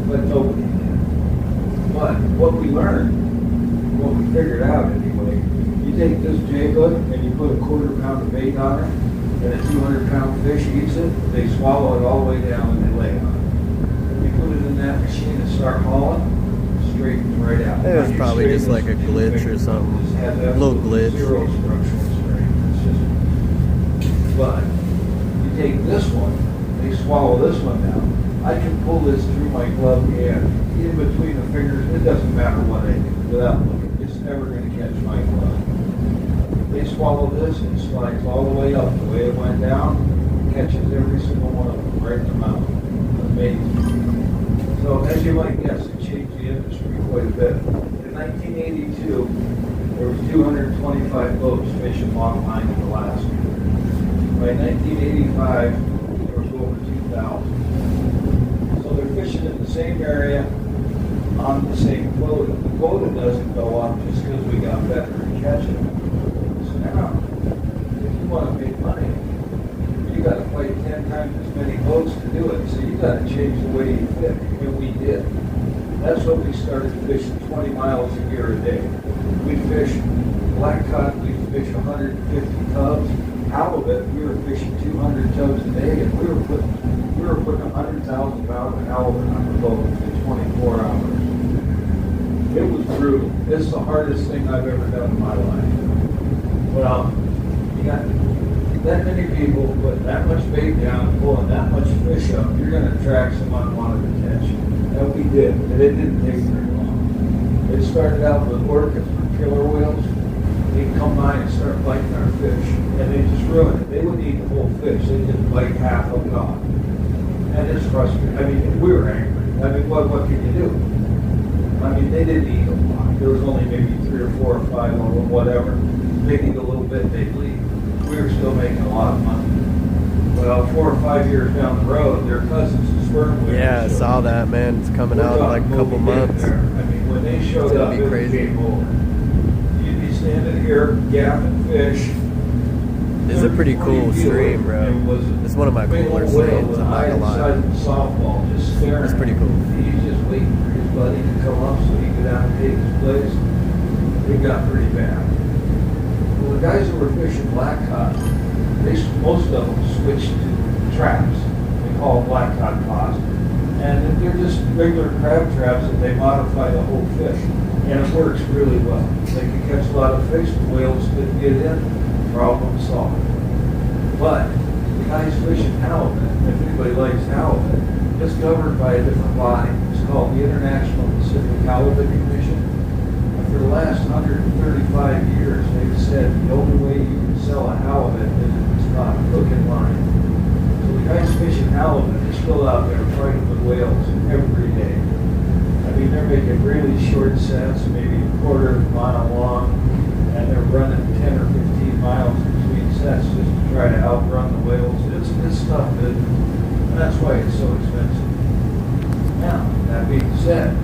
But nobody did. But what we learned, what we figured out anyway, you take this J hook and you put a quarter pound of bait on it, and a 200-pound fish eats it, they swallow it all the way down and they lay on it. You put it in that machine and start hauling, straightens right out. It was probably just like a glitch or something. A little glitch. Zero structural strength. It's just, but you take this one, they swallow this one down. I can pull this through my glove hand, in between the fingers. It doesn't matter what I do without looking. It's never going to catch my glove. They swallow this, it slides all the way up. The way it went down, catches every single one of them right in the mouth. Amazing. So as you might guess, it changed the industry quite a bit. In 1982, there was 225 boats fishing long line in Alaska. By 1985, there was over 2,000. So they're fishing in the same area on the same quota. The quota doesn't go up just because we got better at catching them. So now, if you want to make money, you got to fight 10 times as many boats to do it. So you got to change the way you fish, and we did. That's when we started fishing 20 miles a year a day. We'd fish blackcod, we'd fish 150 tubs. Halibut, we were fishing 200 to jugs a day, and we were putting 100,000 pounds of halibut on the boat in 24 hours. It was brutal. It's the hardest thing I've ever done in my life. Well, you got that many people putting that much bait down, pulling that much fish up, you're going to attract some unwanted attention. And we did, and it didn't take very long. It started out with orcas or killer whales. They'd come by and start biting our fish, and they just ruined it. They wouldn't eat the whole fish. They just bite half of it off. And it's frustrating. I mean, we were angry. I mean, what can you do? I mean, they didn't eat a lot. There was only maybe 3 or 4 or 5 of them, whatever. They'd eat a little bit, they'd leave. We were still making a lot of money. Well, 4 or 5 years down the road, their cousins, the sperm whales. Yeah, I saw that, man. It's coming out in like a couple months. I mean, when they showed up, It's gonna be crazy. Game over. You'd be standing here gapping fish. This is a pretty cool stream, bro. It's one of my cooler streams, I'm not gonna lie. Softball, just staring. It's pretty cool. He's just waiting for his buddy to come up so he could go down and take his place. It got pretty bad. Well, the guys that were fishing blackcod, most of them switched to traps. They call them blackcod pots. And they're just regular crab traps that they modify the whole fish. And it works really well. They can catch a lot of fish. The whales couldn't get in. Problem solved. But the guys fishing halibut, if anybody likes halibut, it's governed by a different body. It's called the International Pacific Halibut Commission. And for the last 135 years, they've said the only way you can sell a halibut is if it's caught hook and line. So the guys fishing halibut are still out there fighting with whales every day. I mean, they're making really short sets, maybe a quarter of a mile long, and they're running 10 or 15 miles between sets just to try to outrun the whales. It's tough business, and that's why it's so expensive. Now, that being said,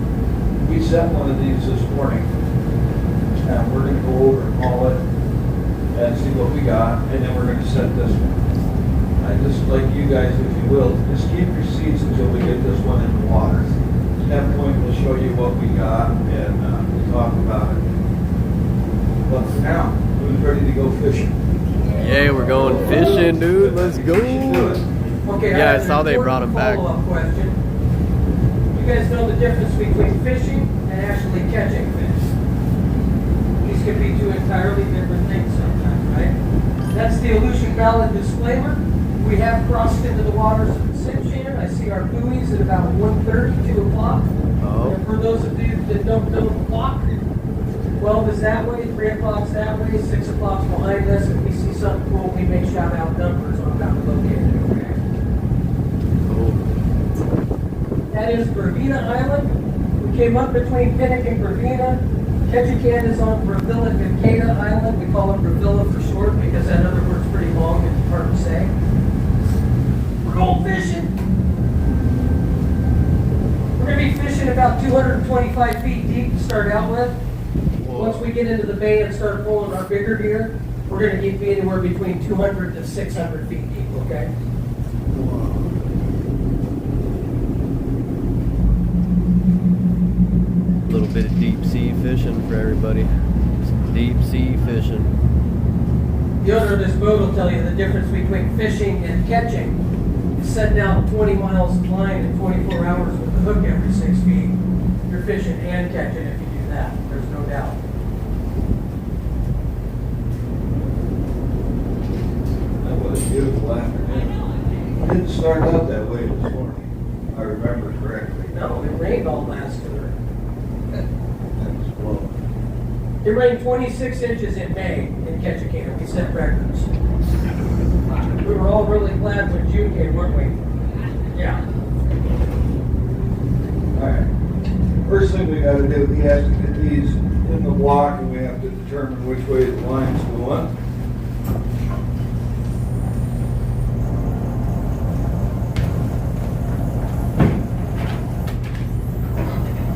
we set one of these this morning, and we're going to go over and haul it and see what we got, and then we're going to set this one. I just like you guys, if you will, just keep your seats until we get this one in the water. At that point, we'll show you what we got and we'll talk about it. But for now, who's ready to go fishing? Yeah, we're going fishing, dude. Let's go. Okay, Yeah, I have saw an they brought 'em back. follow-up question. You guys know the difference between fishing and actually catching fish? These could be two entirely different things sometimes, right? That's the Aleutian Ballad disclaimer. We have crossed into the waters of the Simpson. I see our buoys at about 1:30, 2 o'clock. Oh. And for those of you that don't know the clock, 12 is that way, 3 o'clock's that way, 6 o'clock's behind us. If we see something cool, we may shout out numbers on how to locate it, okay? Cool. That is Bravina Island. We came up between Pinnock and Bravina. Ketchikan is on Bravilla Vicada Island. We call it Bravilla for short because that other word's pretty long and it's hard to say. We're going fishing. We're going to be fishing about 225 feet deep to start out with. Once we get into the bay and start pulling our bigger gear, we're going to be anywhere between 200 to 600 feet deep, okay? A little bit of deep sea fishing for everybody. Some deep sea fishing. The owner of this boat will tell you the difference between fishing and catching is setting out 20 miles of line in 24 hours with the hook every 6 feet. You're fishing and catching if you do that. There's no doubt. That was a beautiful afternoon. It didn't start out that way this morning, if I remember correctly. No, it rained all last year. That was blowing. It rained 26 inches in May in Ketchikan. We set records. We were all really glad when June came, weren't we? Yeah. All right. First thing we got to do, we have to get these in the block, and we have to determine which way the line's going.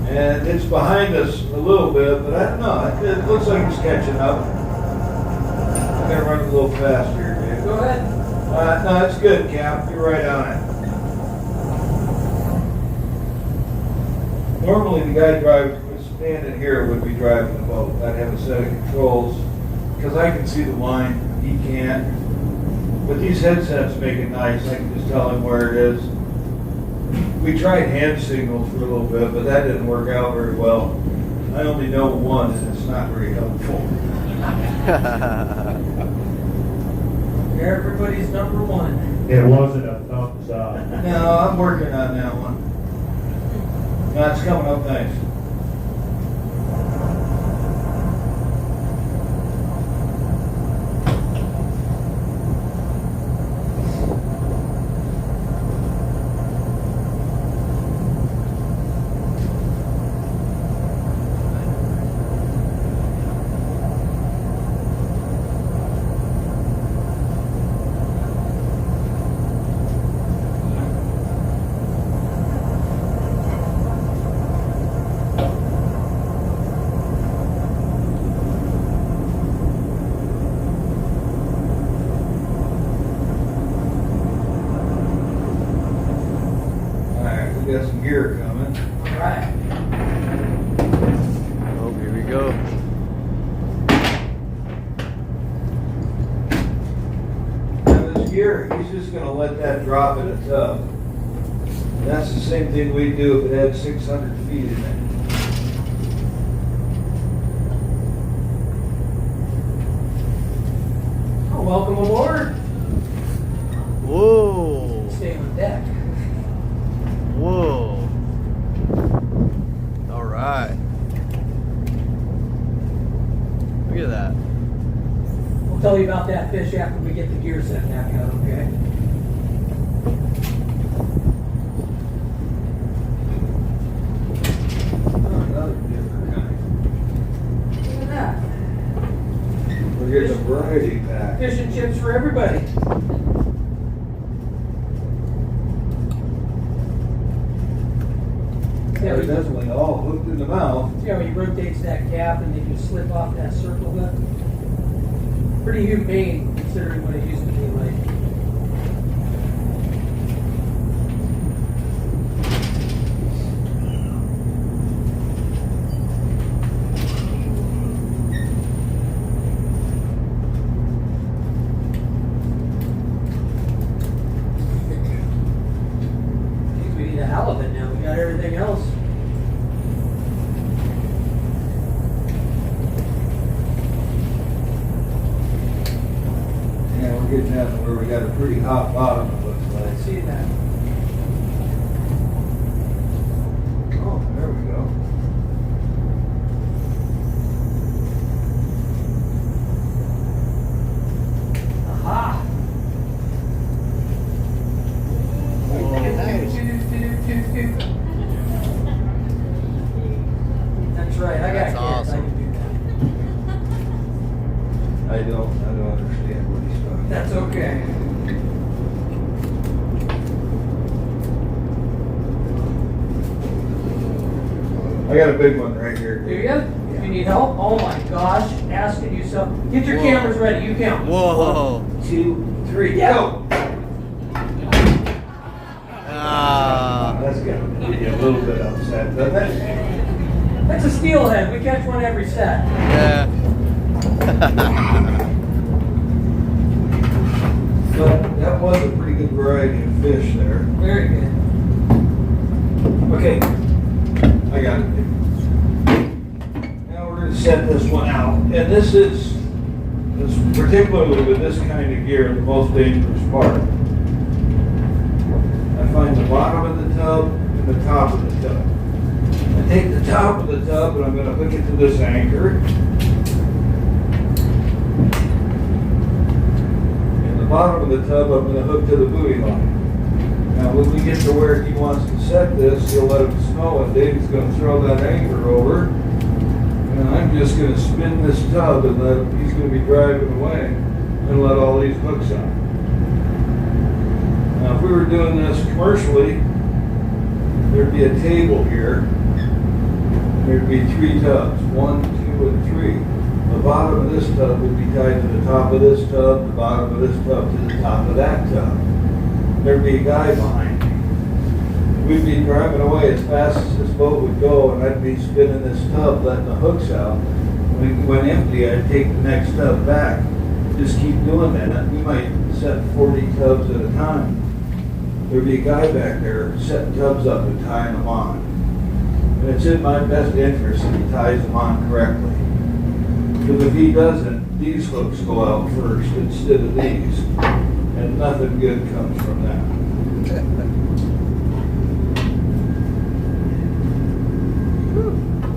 And it's behind us a little bit, but I don't know. It looks like it's catching up. I'm gonna run a little faster here, Dave. Go ahead. No, it's good, Cap. You're right on it. Normally, the guy standing here would be driving the boat. I'd have a set of controls because I can see the line. He can't. But these headsets make it nice. I can just tell him where it is. We tried hand signals for a little bit, but that didn't work out very well. I only know one, and it's not very helpful. Everybody's number one. It wasn't a thumbs up. No, I'm working on that one. That's coming up nice. We got some gear coming. All right. Oh, here we go. Now this gear, he's just gonna let that drop in a tub. That's the same thing we'd do if it had 600 feet in it. Oh, welcome aboard. Whoa. Stay on deck. Whoa. All right. Look at that. We'll tell you about that fish after we get the gear set back out, okay? Oh, another different kind. Look at that. We're getting a variety pack. Fish and chips for everybody. They're definitely all hooked in the mouth. See how he rotates that cap and then you slip off that circle hook? Pretty humane considering what it used to be like. I think we need a halibut now. We got everything else. Yeah, we're getting down to where we got a pretty hot bottom, it looks I like. see that. Oh, there we go. Aha! That's right. I got That's kids. awesome. I can do that. I don't understand what he's talking about. That's okay. I got a big one right here. Do you? If you need help, oh my gosh, asking you something. Get your Whoa. cameras ready. You count. Whoa. 1, 2, 3, Yeah. go! Ah. That's got to be a little bit upset, doesn't it? That's a steelhead. We catch one every set. Yeah. But that was a pretty good variety of fish there. Very good. Okay, I got it. Now we're going to set this one out. And this is particularly with this kind of gear, the most dangerous part. I find the bottom of the tub and the top of the tub. I take the top of the tub and I'm going to hook it to this anchor. And the bottom of the tub I'm going to hook to the buoy line. Now when we get to where he wants to set this, he'll let it snow and David's going to throw that anchor over. And I'm just going to spin this tub and he's going to be driving away and let all these hooks out. Now if we were doing this commercially, there'd be a table here. There'd be 3 tubs, 1, 2, and 3. The bottom of this tub would be tied to the top of this tub, the bottom of this tub to the top of that tub. There'd be a guy behind me. We'd be driving away as fast as this boat would go, and I'd be spinning this tub, letting the hooks out. When empty, I'd take the next tub back, just keep doing that. We might set 40 tubs at a time. There'd be a guy back there setting tubs up and tying them on. And it's in my best interest if he ties them on correctly. Because if he doesn't, these hooks go out first instead of these. And nothing good comes from that.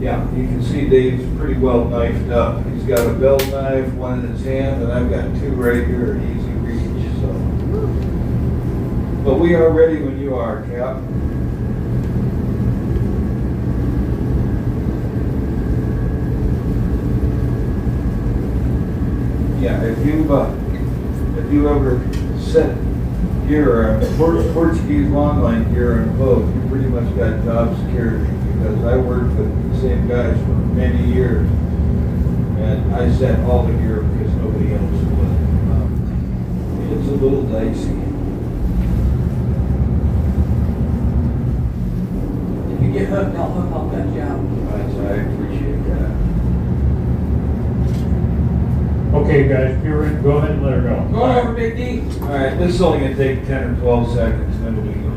Yeah, you can see Dave's pretty well knifed up. He's got a belt knife, one in his hand, and I've got two right here at easy reach. So, but we are ready when you are, Cap. Yeah, if you ever set gear, Portuguese longline gear on a boat, you pretty much got job security. Because I worked with the same guys for many years, and I set all the gear because nobody else would. It's a little dicey. If you get hooked, I'll cut you out. I appreciate that. Okay, guys, if you're ready, go ahead and let her go. Go over, Big D. All right, this is only going to take 10 or 12 seconds, then we'll be gone.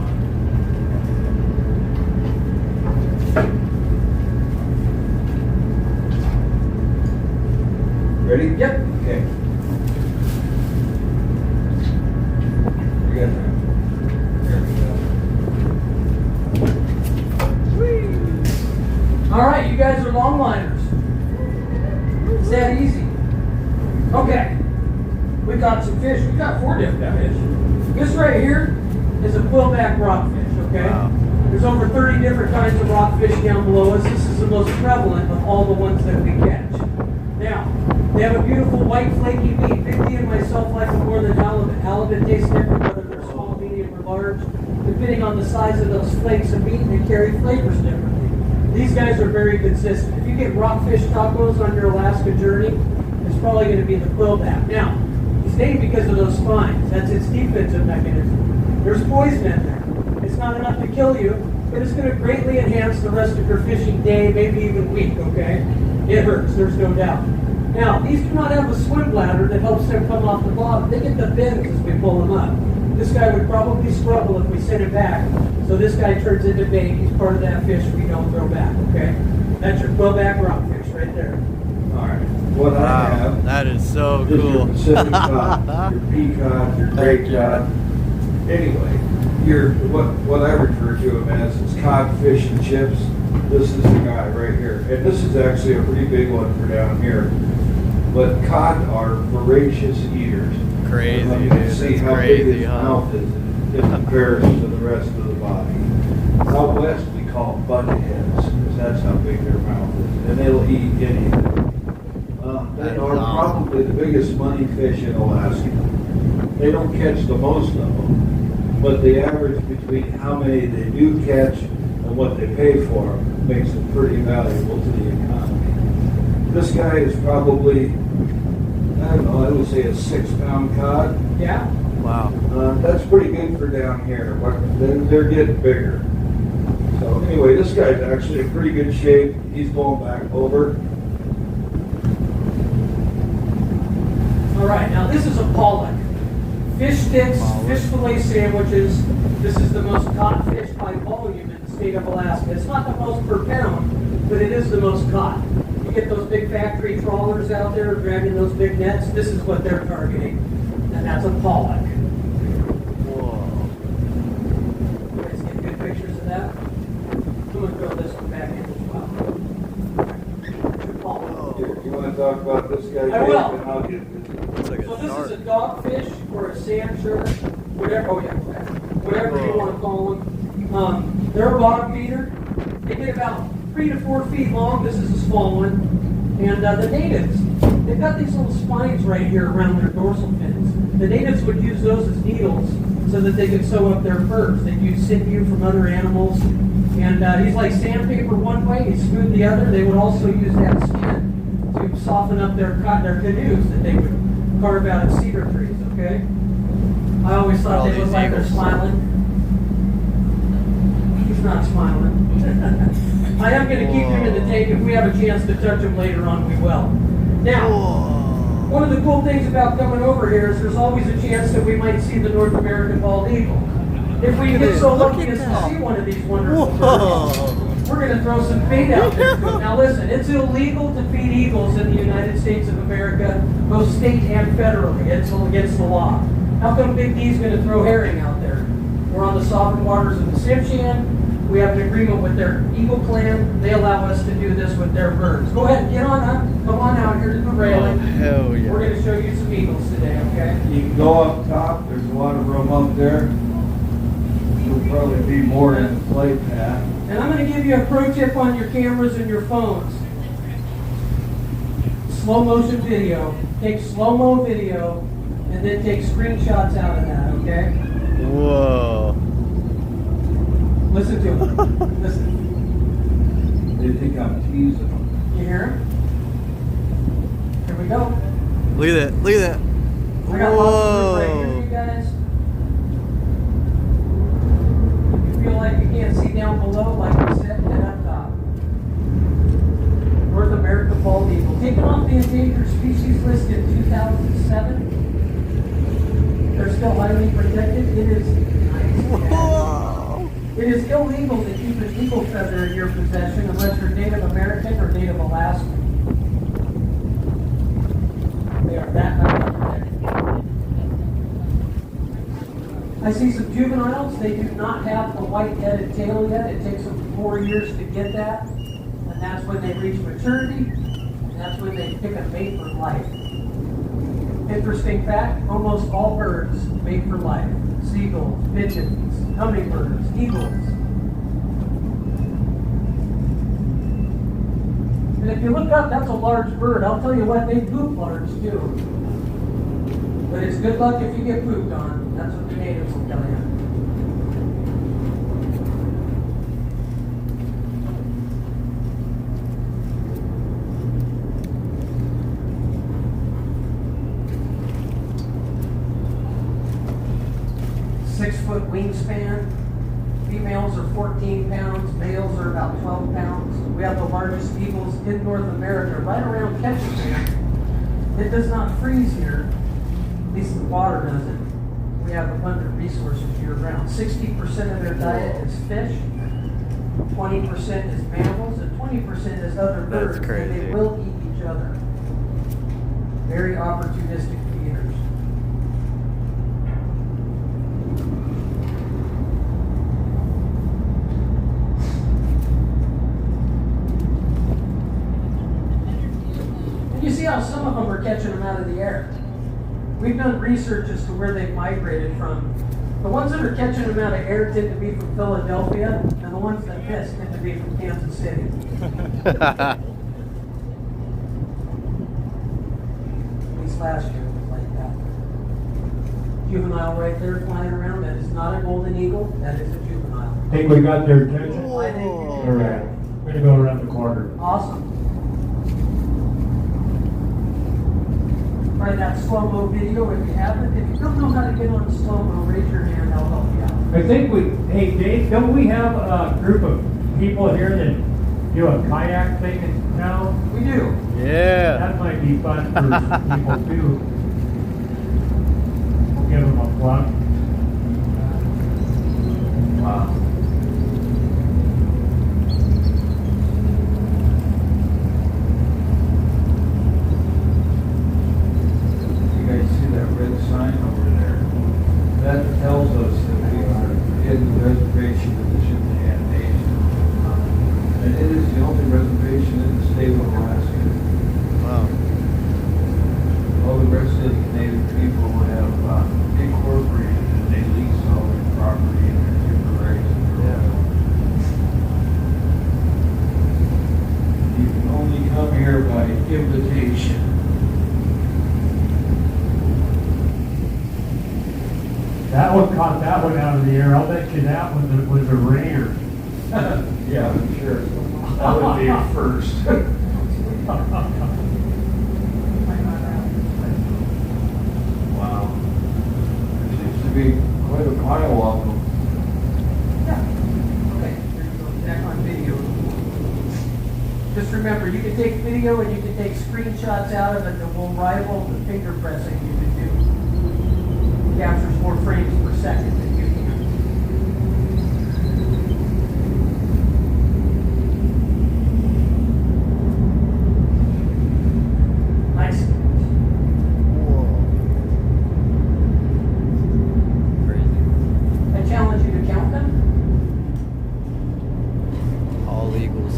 Ready? Yep. Okay. You got that. There we go. All right, you guys are longliners. It's that easy. Okay. We got some fish. We got 4 different fish. This right here is a quillback rockfish, okay? Wow. There's over 30 different kinds of rockfish down below us. This is the most prevalent of all the ones that we catch. Now, they have a beautiful white flaky meat. Big D and myself like them more than halibut. Halibut tastes different whether they're small, medium, or large. Depending on the size of those flakes of meat, they carry flavors differently. These guys are very consistent. If you get rockfish tacos on your Alaska journey, it's probably going to be the quillback. Now, it's named because of those spines. That's its defensive mechanism. There's poison in there. It's not enough to kill you, but it's going to greatly enhance the rest of your fishing day, maybe even week, okay? It hurts, there's no doubt. Now, these do not have a swim bladder that helps them come off the bottom. They get the bends as we pull them up. This guy would probably struggle if we sent him back. So this guy turns into bait. He's part of that fish we don't throw back, okay? That's your quillback rockfish right there. All right. What I have That is so is your cool. Pacific cod, your peacock, your gray cod. Anyway, your what I refer to them as is cod, fish, and chips. This is the guy right here. And this is actually a pretty big one for down here. But cod are voracious eaters. Crazy, You dude. can see That's how crazy, big his huh? mouth is in comparison to the rest of the body. Out west we call them bucketheads, because that's how big their mouth is. And they'll eat anything. They That's are awesome. probably the biggest money fish in Alaska. They don't catch the most of them, but the average between how many they do catch and what they pay for them makes them pretty valuable to the economy. This guy is probably, I don't know, I would say a 6-pound cod. Yeah? Wow. That's pretty good for down here, but they're getting bigger. So anyway, this guy's actually in pretty good shape. He's going back over. All right, now this is a pollock. Fish sticks, fish fillet sandwiches. This is the most caught fish by volume in the state of Alaska. It's not the most per pound, but it is the most caught. You get those big factory trawlers out there dragging those big nets, this is what they're targeting. And that's a pollock. Whoa. You guys get good pictures of that? I'm going to throw this one back in as well. Pollock. You want to talk about this guy? I will. And I'll get this. Looks like So a this shark. is a dogfish or a sand shark, whatever, oh yeah, whatever you want to call them. They're a bottom feeder. They get about 3 to 4 feet long. This is a small one. And the natives, they've got these little spines right here around their dorsal fins. The natives would use those as needles so that they could sew up their furs. They'd use sinew from other animals. And he's like sandpaper one way, he's smooth the other. They would also use that skin to soften up their canoes that they would carve out of cedar trees, okay? I always thought All they looked these like they're eagles. smiling. He's not smiling. I am going to keep him in the tank. If we have a chance to touch him later on, we will. Now, One of the cool things about coming over here is there's always a chance that we might see the North American bald eagle. If we get so lucky as to see one of these wonderful birds, we're going to throw some bait out there to it. Now listen, it's illegal to feed eagles in the United States of America, both state and federally. It's against the law. How come Big D's going to throw herring out there? We're on the sovereign waters of the Tsimshian. We have an agreement with their Eagle Clan. They allow us to do this with their birds. Go ahead and get on up. Come on out here to the railing. Oh, hell yeah. We're going to show you some eagles today, okay? You can go up top, there's a lot of room up there. There'll probably be more in the flight path. And I'm going to give you a pro tip on your cameras and your phones. Slow motion video. Take slow-mo video and then take screenshots out of that, okay? Whoa. Listen to him. Listen. They think I'm teasing them. You hear him? Here we go. Look at that. Look at that. I got lots of room right here, you guys. If you feel like you can't see down below, like we said, head up top. North American bald eagle. Taken off the endangered species list in 2007. They're still highly protected. It is nice. It is illegal to keep an eagle feather in your possession unless you're Native American or Native Alaskan. They are that highly protected. I see some juveniles. They do not have a white-headed tail yet. It takes them 4 years to get that. And that's when they reach maturity. And that's when they pick a mate for life. Interesting fact, almost all birds mate for life. Seagulls, pigeons, hummingbirds, eagles. And if you look up, that's a large bird. I'll tell you what, they poop large too. But it's good luck if you get pooped on. That's what the natives will tell you. Six-foot wingspan. Females are 14 pounds. Males are about 12 pounds. We have the largest eagles in North America, right around Ketchikan. It does not freeze here. At least the water doesn't. We have abundant resources year-round. 60% of their diet is fish. 20% is mammals, and 20% is other birds. That's crazy. And they will eat each other. Very opportunistic feeders. You see how some of them are catching them out of the air. We've done research as to where they've migrated from. The ones that are catching them out of air tend to be from Philadelphia, and the ones that miss tend to be from Kansas City. At least last year it was like that. Juvenile right there flying around, that is not a golden eagle, that is a juvenile. Think we got their attention? I think you All did. right. We're going to go around the corner. Awesome. Try that slow-mo video if you haven't. If you don't know how to get on slow-mo, raise your hand, I'll help you out. I think hey Dave, don't we have a group of people here that do a kayak thing in town? We do. Yeah. That might be fun for people too. We'll give them a plug. Wow. You guys see that red sign over there? That tells us that we are in the reservation of the Chippewa Nation. And it is the only reservation in the state of Alaska. Wow. All the rest of the native people have incorporated and they lease all their property and their temporaries and their oil. You can only come here by invitation. That one caught that one out of the air. I'll bet you that one was a rainer. Yeah, I'm sure. That would be a first. Wow. There seems to be quite a pile of them. Yeah. Okay, here you go. Back on video. Just remember remember, you can take video and you can take screenshots out of it that will rival the finger pressing you can do. It captures more frames per second than you can. Nice. Whoa. Crazy. I challenge you to count them. All eagles.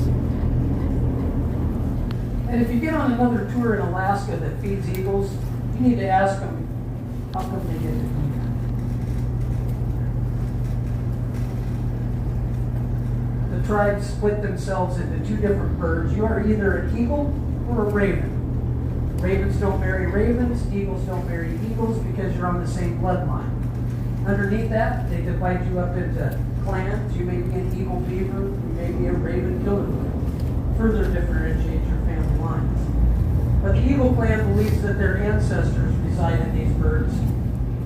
And if you get on another tour in Alaska that feeds eagles, you need to ask them how come they get to eat. The tribes split themselves into two different birds. You are either an eagle or a raven. Ravens don't marry ravens, eagles don't marry eagles because you're on the same bloodline. Underneath that, they divide you up into clans. You may be an eagle beaver, you may be a raven killer. Further differentiate your family lines. But the eagle clan believes that their ancestors reside in these birds.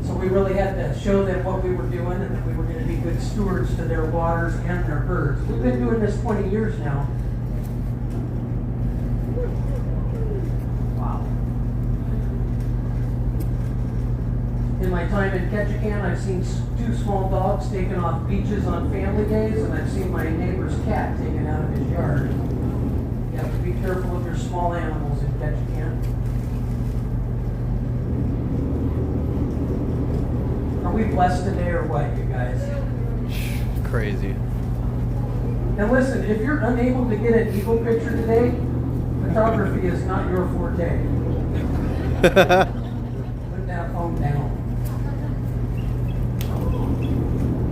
So we really had to show them what we were doing and that we were going to be good stewards to their waters and their birds. We've been doing this 20 years now. Wow. In my time in Ketchikan, I've seen two small dogs taken off beaches on family days, and I've seen my neighbor's cat taken out of his yard. You have to be careful of your small animals in Ketchikan. Are we blessed today or what, you guys? Crazy. And listen, if you're unable to get an eagle picture today, photography is not your forte. Put that phone down.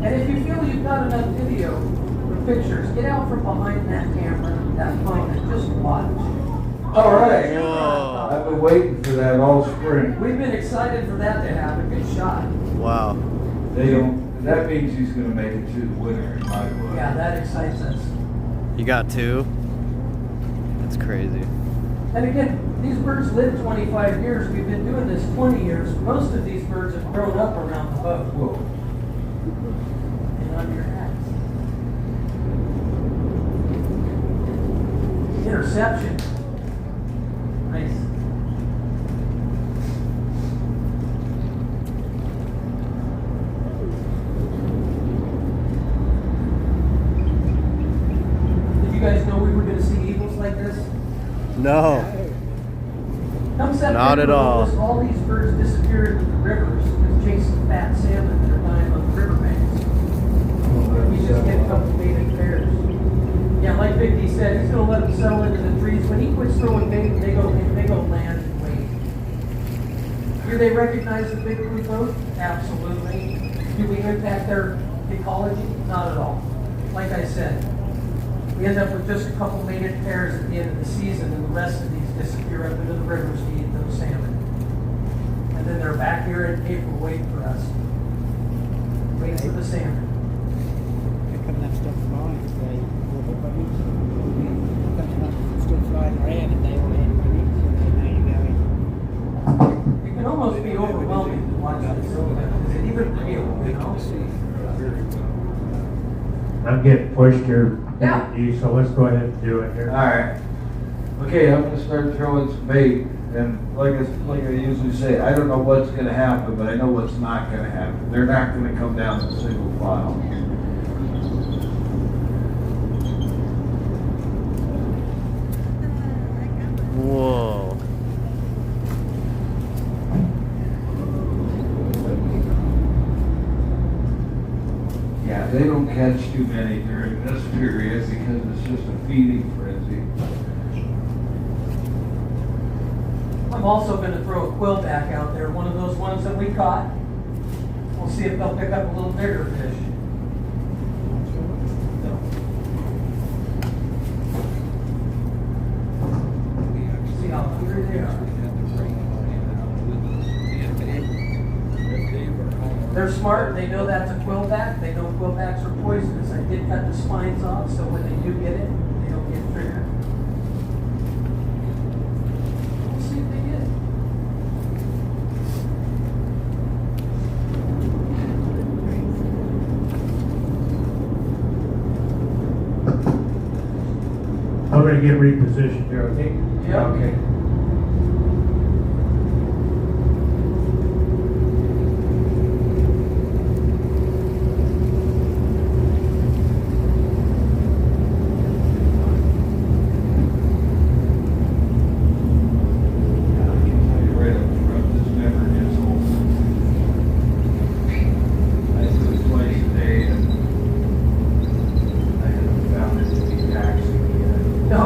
And if you feel you've got enough video or pictures, get out from behind that camera, that phone, and just watch. All right. Whoa. I've been waiting for that all spring. We've been excited for that to happen. Good shot. Wow. They don't. That means he's going to make it to the winter in my book. Yeah, that excites us. You got two? That's crazy. And again, these birds live 25 years. We've been doing this 20 years. Most of these birds have grown up around the boat. Whoa. And on your hats. Interception. Nice. Did you guys know we were going to see eagles like this? No. Come September, Not at all. almost all these birds disappear into the rivers and chasing fat salmon that are dying on the riverbanks. We just get a couple mated pairs. Yeah, like Vicky said, he's going to let them settle into the trees. When he quits throwing bait, they go land and wait. Do they recognize the big blue boat? Absolutely. Do we impact their ecology? Not at all. Like I said, we end up with just a couple mated pairs at the end of the season, and the rest of these disappear up into the rivers to eat those salmon. And then they're back here in April waiting for us. Waiting for the salmon. They're coming up stuff flying today. Coming up stuff flying around and they all had minutes and they know you're going. It can almost be overwhelming to watch this. Is it even real, you know? I'm getting pushed here, Yeah. so let's go ahead and do it here. All right. Okay, I'm gonna start throwing some bait, and like I usually say, I don't know what's gonna happen, but I know what's not gonna happen. They're not gonna come down in single file. Whoa. Yeah, they don't catch too many during this period because it's just a feeding frenzy. I'm also going to throw a quillback out there, one of those ones that we caught. We'll see if they'll pick up a little bigger fish. See how hungry they are. They're smart. They know that's a quillback. They know quillbacks are poisonous. I did cut the spines off, so when they do get it, they don't get triggered. We'll see if they get it. gonna get repositioned here, okay? Yep. Okay. Right up front, this never gets old. I do it twice a day and I haven't found it to be taxing yet. No,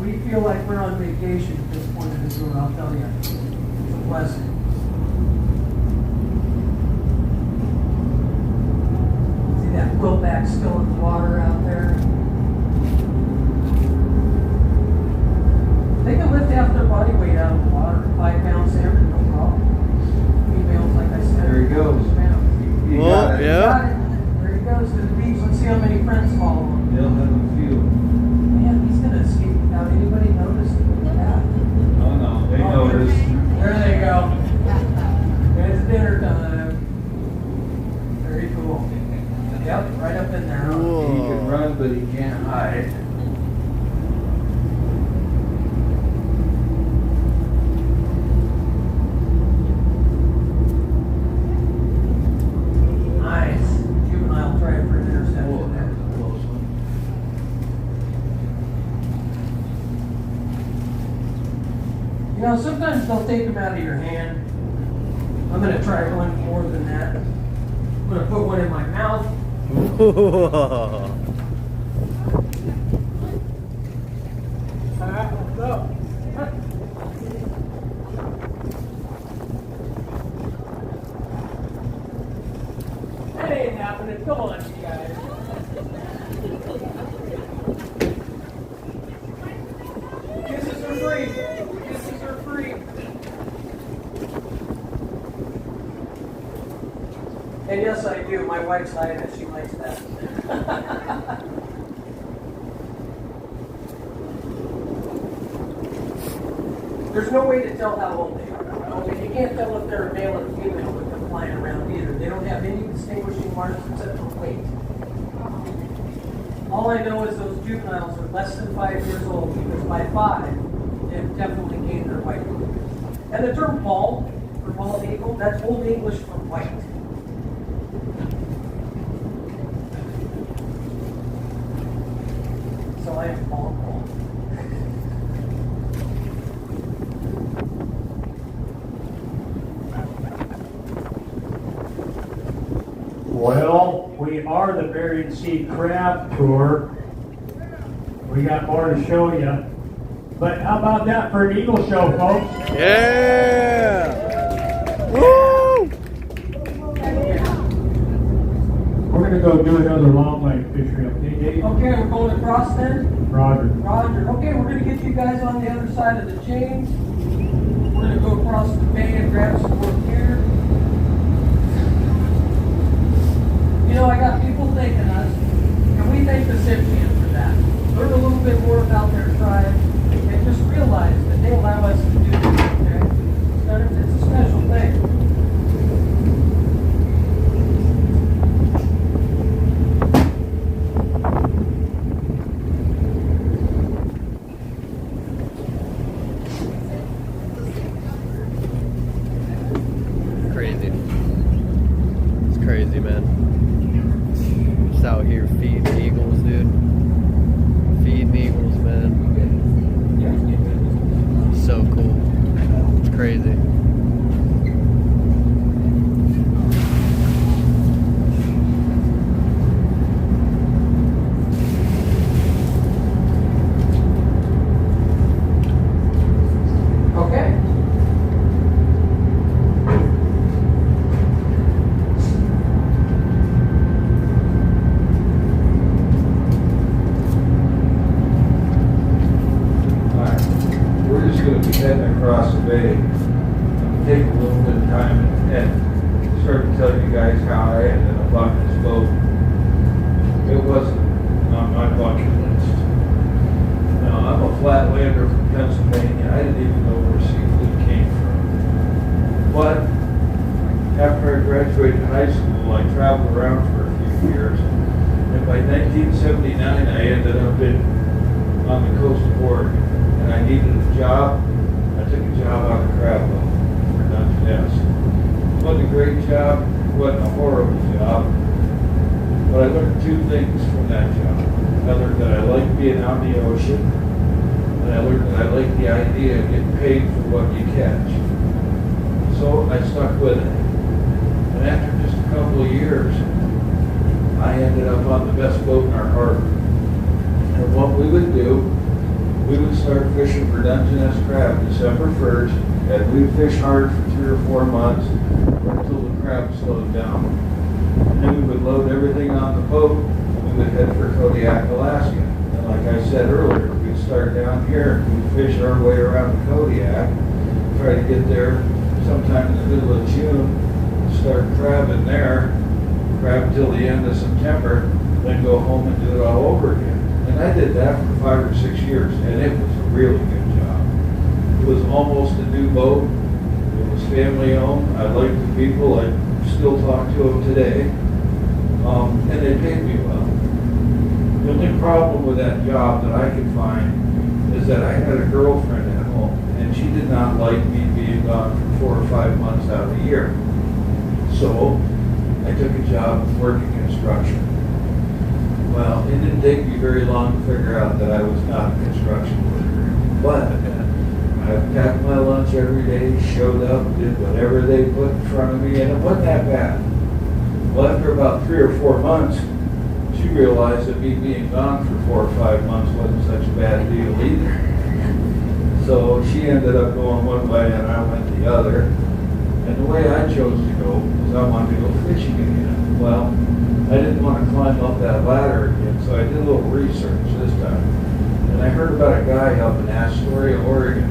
we feel like we're on vacation at this point in the tour, I'll tell you. It's a blessing. See that quillback still in the water out there? They can lift half their body weight out of the water, 5 pound salmon, no problem. Females, like I said. There he goes. 6 pounds. You Well, got it. yeah. Got it. There he goes to the beach. Let's see how many friends follow him. They'll have a few. Man, he's gonna escape without anybody noticing. Look at that. Oh no, they notice. There they go. It's dinner time. Very cool. Yep, right up in there. He can run, but he can't hide. Nice. Juvenile trying for an Oh, interception that there. was a close one. You know, sometimes they'll take them out of your hand. I'm gonna try one more than that. I'm gonna put one in my mouth. All right, let's go. That ain't happening. Come on, you guys. Kisses are free. Kisses are free. And yes, I do. My wife's hiding it. She likes that. There's no way to tell how old they are. Okay, you can't tell if they're a male or female with them flying around either. They don't have any distinguishing marks except for weight. All I know is those juveniles are less than 5 years old because by 5, they have definitely gained their weight. And the term bald, for bald eagle, that's Old English for white. So I am bald. Well, we are the Buried Sea Crab Tour. We got more to show you. But how about that for an eagle show, folks? Yeah! Woo! We're going to go do another long line fishery, okay, Dave? Okay, we're going across then? Roger. Roger. Okay, we're going to get you guys on the other side of the chain. We're going to go across the bay and grab some more gear. You know, I got people thanking us, and we thank the Cyprian for that. Learn a little bit more about their tribe, and just realize that they allow us to do this, okay? It's a special thing. Crazy. It's crazy, man. Just out here feeding eagles, dude. Feeding eagles, man. So cool. It's crazy. Okay. Alright, we're just gonna be heading across the bay. Take a little bit of time and start to tell you guys how I ended up on this boat. It wasn't on my bucket list. Now, I'm a flatlander from Pennsylvania. I didn't even know where seafood came from. But after I graduated high school, I traveled around for a few years. And by 1979, I ended up in on the coast of Oregon, and I needed a job. I took a job out of Crabbin for Dungeness. It wasn't a great job, it wasn't a horrible job, but I learned two things from that job. I learned that I liked being out in the ocean, and I learned that I liked the idea of getting paid for what you catch. So I stuck with it. And after just a couple of years, I ended up on the best boat in our harbor. And what we would do, we would start fishing for Dungeness crab December 1st, and we'd fish hard for 3 or 4 months until the crab slowed down. And then we would load everything on the boat, and we would head for Kodiak, Alaska. And like I said earlier, we'd start down here, we'd fish our way around the Kodiak, try to get there sometime in the middle of June, start crabbing there, crab till the end of September, then go home and do it all over again. And I did that for 5 or 6 years, and it was a really good job. It was almost a new boat. It was family owned. I liked the people. I still talk to them today. And they paid me well. The only problem with that job that I could find is that I had a girlfriend at home, and she did not like me being gone for 4 or 5 months out of the year. So I took a job working construction. Well, it didn't take me very long to figure out that I was not a construction worker. But I packed my lunch every day, showed up, did whatever they put in front of me, and it wasn't that bad. Well, after about 3 or 4 months, she realized that me being gone for 4 or 5 months wasn't such a bad deal either. So she ended up going one way and I went the other. And the way I chose to go was I wanted to go fishing again. Well, I didn't want to climb up that ladder again, so I did a little research this time. And I heard about a guy up in Astoria, Oregon,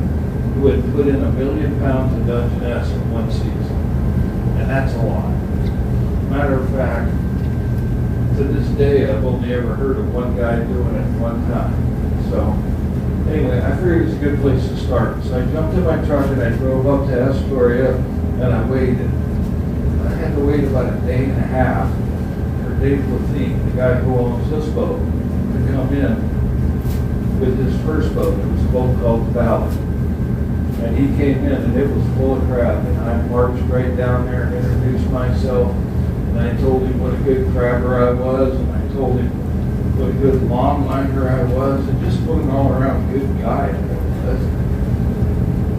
who had put in 1 million pounds of Dungeness in one season. And that's a lot. Matter of fact, to this day, I've only ever heard of one guy doing it one time. So, anyway, I figured it was a good place to start. So I jumped in my truck and I drove up to Astoria and I waited. I had to wait about a day and a half for Dave Lathine, the guy who owns this boat, to come in with his first boat. It was a boat called the Ballad. And he came in and it was full of crab. And I marched right down there and introduced myself. And I told him what a good crabber I was. And I told him what a good longliner I was. And just what an all-around good guy I was.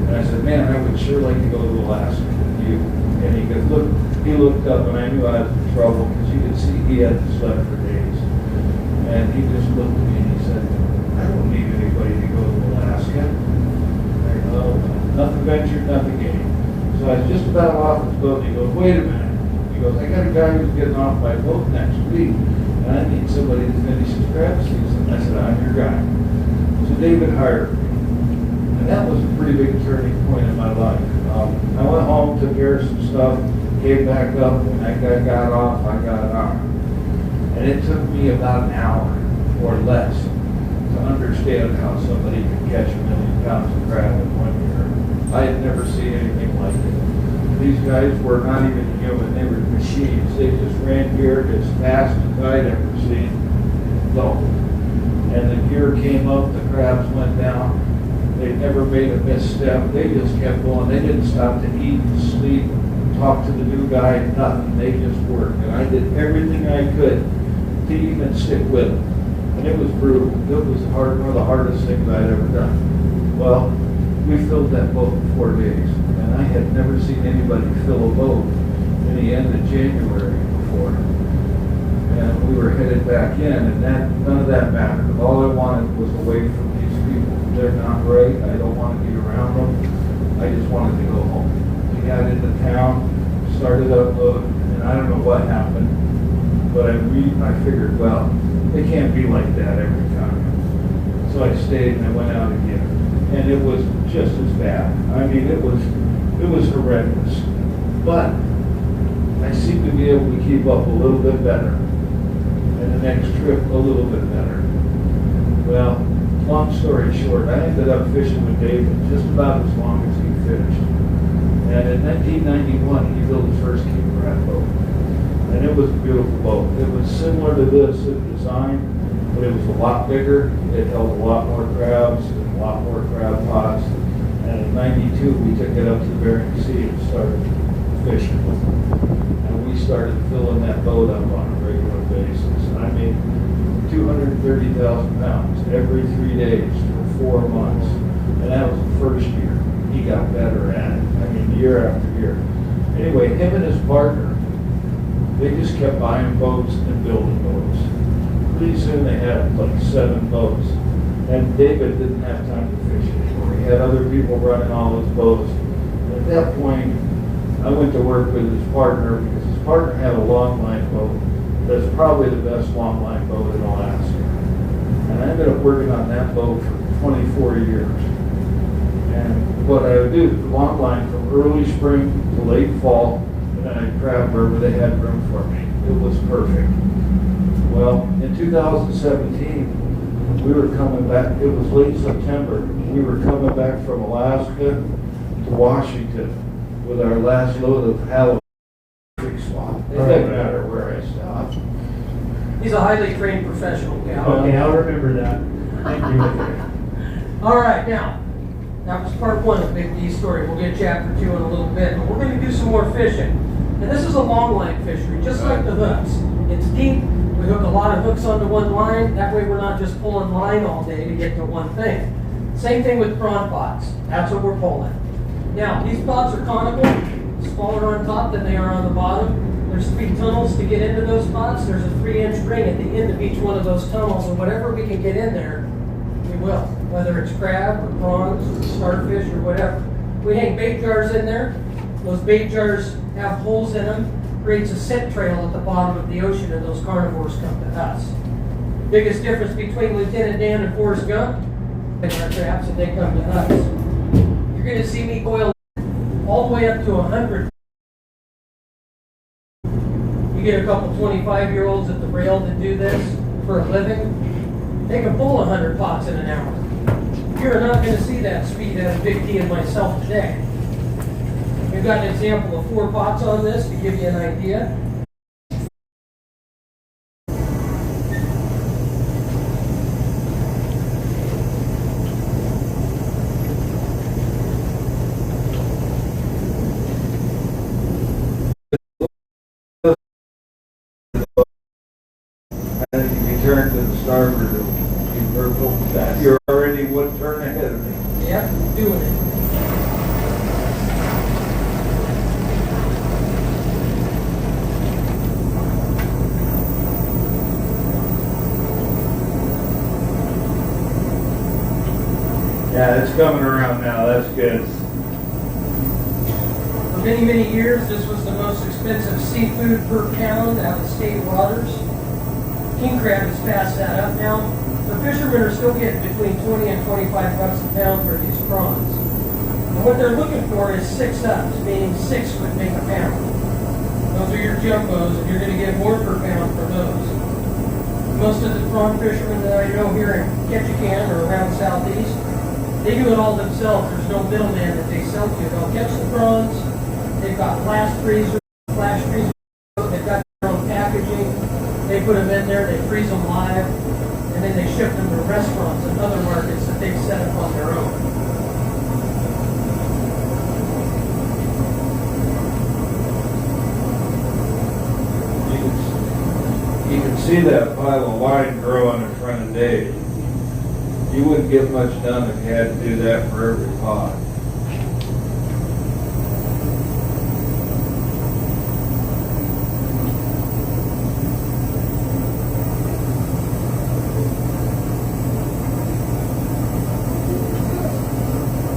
And I said, man, I would sure like to go to Alaska with you. And he looked up and I knew I was in trouble because you could see he hadn't slept for days. And he just looked at me and he said, I don't need anybody to go to Alaska. I go, nothing ventured, nothing gained. So I was just about off his boat and he goes, wait a minute. He goes, I got a guy who's getting off my boat next week and I need somebody to finish his crab season. I said, I'm your guy. So David hired me. And that was a pretty big turning point in my life. I went home, took care of some stuff, came back up, when that guy got off, I got on. And it took me about an hour or less to understand how somebody could catch 1 million pounds of crab in 1 year. I had never seen anything like it. These guys were not even human, they were machines. They just ran gear as fast as I'd ever seen go. And the gear came up, the crabs went down. They never made a misstep. They just kept going. They didn't stop to eat, sleep, talk to the new guy, nothing. They just worked. And I did everything I could to even stick with it. And it was brutal. It was one of the hardest things I'd ever done. Well, we filled that boat in 4 days. And I had never seen anybody fill a boat in the end of January before. And we were headed back in, and none of that mattered. All I wanted was away from these people. They're not right. I don't want to be around them. I just wanted to go home. We got into town, started unloading, and I don't know what happened, but I figured, well, it can't be like that every time. So I stayed and I went out again, and it was just as bad. I mean, it was horrendous. But I seemed to be able to keep up a little bit better, and the next trip a little bit better. Well, long story short, I ended up fishing with David just about as long as he fished. And in 1991, he built his first king crab boat. And it was a beautiful boat. It was similar to this in design, but it was a lot bigger. It held a lot more crabs and a lot more crab pots. And in '92, we took it up to the Bering Sea and started fishing. And we started filling that boat up on a regular basis. I mean, 230,000 pounds every 3 days for 4 months. And that was the first year. He got better at it. I mean, year after year. Anyway, him and his partner, they just kept buying boats and building boats. Pretty soon they had like 7 boats. And David didn't have time to fish anymore. He had other people running all his boats. And at that point, I went to work with his partner because his partner had a long line boat that's probably the best long line boat in Alaska. And I ended up working on that boat for 24 years. And what I would do, long line from early spring to late fall, and then I'd crab wherever they had room for me. It was perfect. Well, in 2017, we were coming back, it was late September, we were coming back from Alaska to Washington with our last load of Halloween swap. It doesn't matter where I stop. He's a highly trained professional. Okay, I'll remember that. Thank you. All right, now, that was part 1 of Big D's story. We'll get chapter 2 in a little bit, but we're going to do some more fishing. And this is a long line fishery, just like the hooks. It's deep. We hook a lot of hooks onto one line. That way we're not just pulling line all day to get to one thing. Same thing with prawn pots. That's what we're pulling. Now, these pots are conical, smaller on top than they are on the bottom. There's 3 tunnels to get into those pots. There's a 3-inch ring at the end of each one of those tunnels, and whatever we can get in there, we will. Whether it's crab or prawns or starfish or whatever. We hang bait jars in there. Those bait jars have holes in them. Creates a scent trail at the bottom of the ocean, and those carnivores come to us. Biggest difference between Lieutenant Dan and Forrest Gump, and our traps, and they come to us. You're going to see me boil all the way up to 100. You get a couple 25-year-olds at the rail that do this for a living, they can pull 100 pots in an hour. You're not going to see that speed out of Big D and myself today. We've got an example of 4 pots on this to give you an idea. And if you turn to the starboard, it'll be purple. You're already 1 turn ahead of me. Yep, doing it. Yeah, it's coming around now. That's good. For many, many years, this was the most expensive seafood per pound out of state waters. King crab has passed that up now. The fishermen are still getting between 20 and 25 bucks a pound for these prawns. And what they're looking for is 6 ups, meaning 6 would make a pound. Those are your jumbos, and you're going to get more per pound for those. Most of the prawn fishermen that I know here in Ketchikan or around Southeast, they do it all themselves. There's no middleman that they sell to. They'll catch the prawns. They've got flash freezers. They've got their own packaging. They put them in there. They freeze them live, and then they ship them to restaurants and other markets that they've set up on their own. You can see that pile of line growing in front of Dave. You wouldn't get much done if you had to do that for every pot.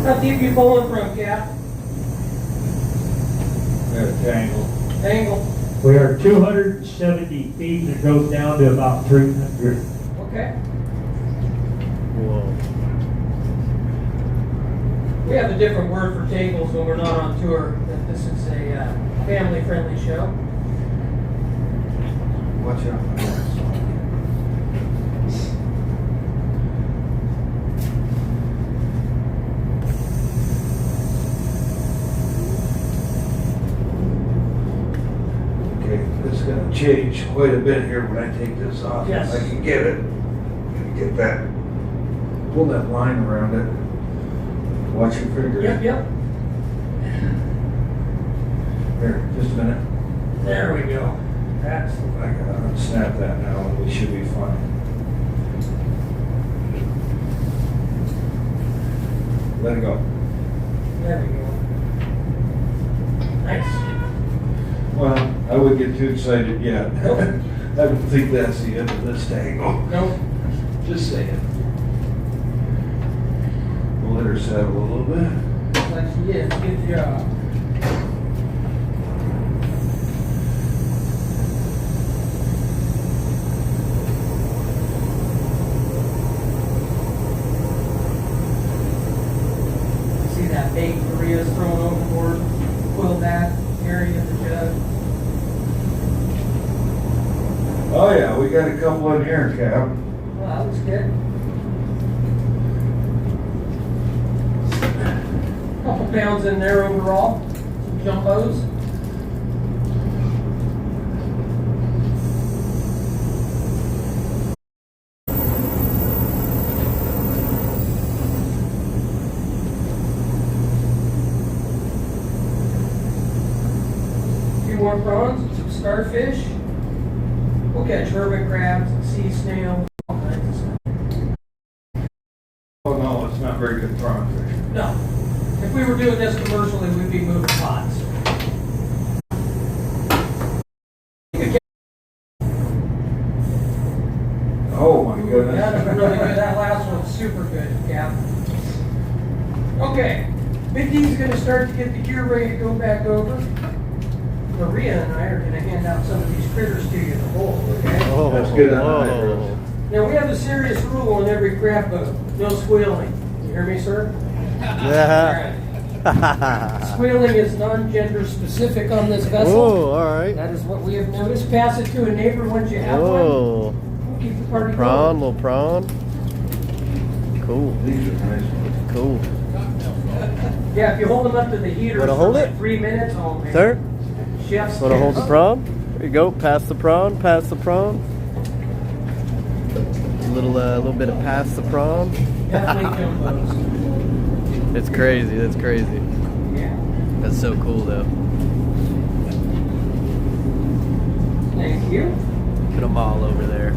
How deep you pulling from, Cap? That tangle. Angle. We are 270 feet and it goes down to about 300. Okay. Whoa. We have a different word for tables when we're not on tour. That this is a family-friendly show. Watch out for that. Okay, this is going to change quite a bit here when I take this off. Yes. If I can get it. Get that, pull that line around it. Watch your finger. Yep. Here, just a minute. There we go. That's I gotta unsnap that now and we should be fine. Let it go. There we go. Nice. Well, I wouldn't get too excited yet. Nope. I don't think that's the end of this tangle. Nope. Just saying. We'll let her settle a little bit. Looks like she is. Good job. See that bait Maria's thrown overboard? Pull that area of the jug. Oh yeah, we got a couple in here, Cap. Well, that was good. Couple pounds in there overall. Some jumbos. A few more prawns, some starfish. We'll catch hermit crabs and sea snails, all kinds of stuff. Oh no, it's not very good prawn fish. No. If we were doing this commercially, we'd be moving pots. Oh my goodness. That was really good. That last one's super good, Cap. Okay. Big D's gonna start to get the gear ready to go back over. Maria and I are gonna hand out some of these critters to you to hold, okay? Oh, That's good. whoa. Now, we have a serious rule on every crab boat. No squealing. You hear me, sir? Yeah. Squealing is non-gender specific on this vessel. Whoa, all right. That is what we have noticed. Pass it to a neighbor once you have one. Whoa. We'll keep the party Prawn, going. little prawn. Cool. These are nice ones. Cool. Yeah, if you hold them up to the heater Wanna for hold like it? 3 minutes, oh man. Sir, Chef's want to hold the kiss. prawn? There you go. Pass the prawn. Pass the prawn. A little bit of pass the prawn. Definitely jumbos. It's crazy. That's crazy. Yeah. That's so cool, though. Thank you. Put them all over there.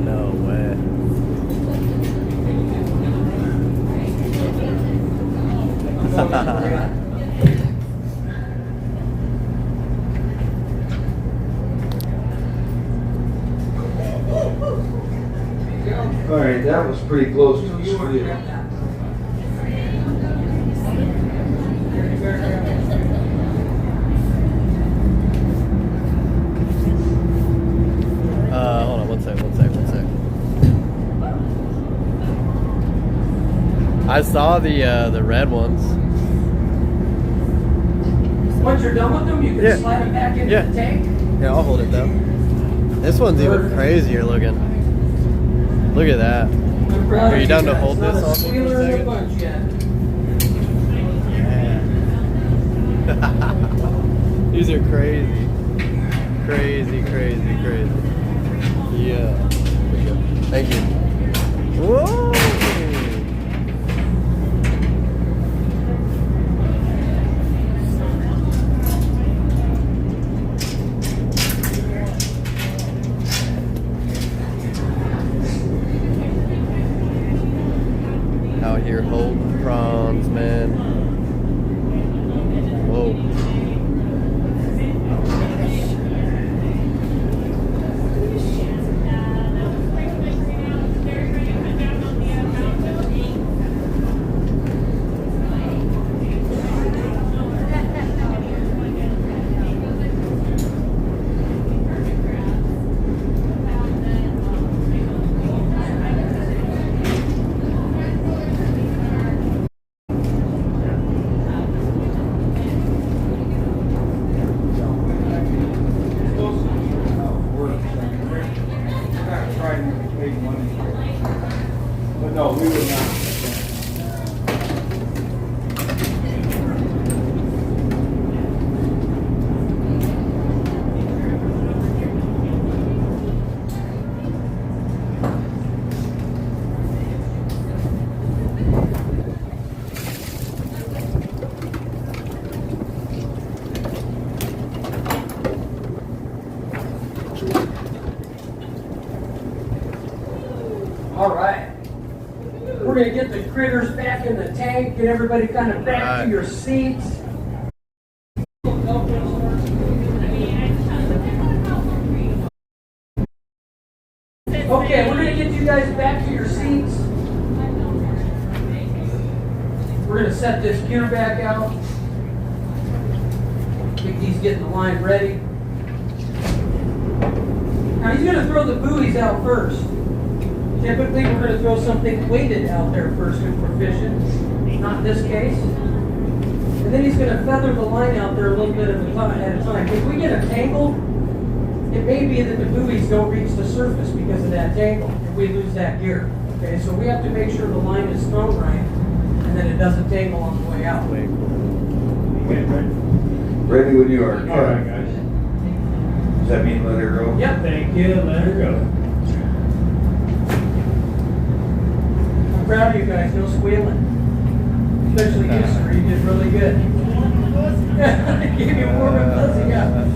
No way. All right, that was pretty close to the You want to squeal. grab that? Hold on, one sec. I saw the red ones. Once you're done with them, you can Yeah. slide them back into Yeah. the tank. Yeah, I'll hold it though. This one's even crazier looking. Look at that. I'm proud Are of you down to guys. hold Not this a off for a squealer in the second? bunch yet. Yeah. These are crazy. Crazy. Yeah. Thank you. Whoa! Out here holding prawns, man. Whoa. But no, we would not. We're gonna get the critters back in the tank, get everybody kind of back to your seats. Okay, we're gonna get you guys back to your seats. We're gonna set this gear back out. He's getting the line ready. Now he's gonna throw the buoys out first. Typically, we're gonna throw something weighted out there first if we're fishing. Not in this case. And then he's gonna feather the line out there a little bit at a time. If we get a tangle, it may be that the buoys don't reach the surface because of that tangle, and we lose that gear. Okay, so we have to make sure the line is thrown right, and then it doesn't tangle on the way out. Okay, right. Ready when you are. All right, guys. Does that mean let her go? Yep, thank you. Let her go. I'm proud of you guys, no squealing. Especially you, sir, you did really good. Gave you warm and fuzzy, yeah.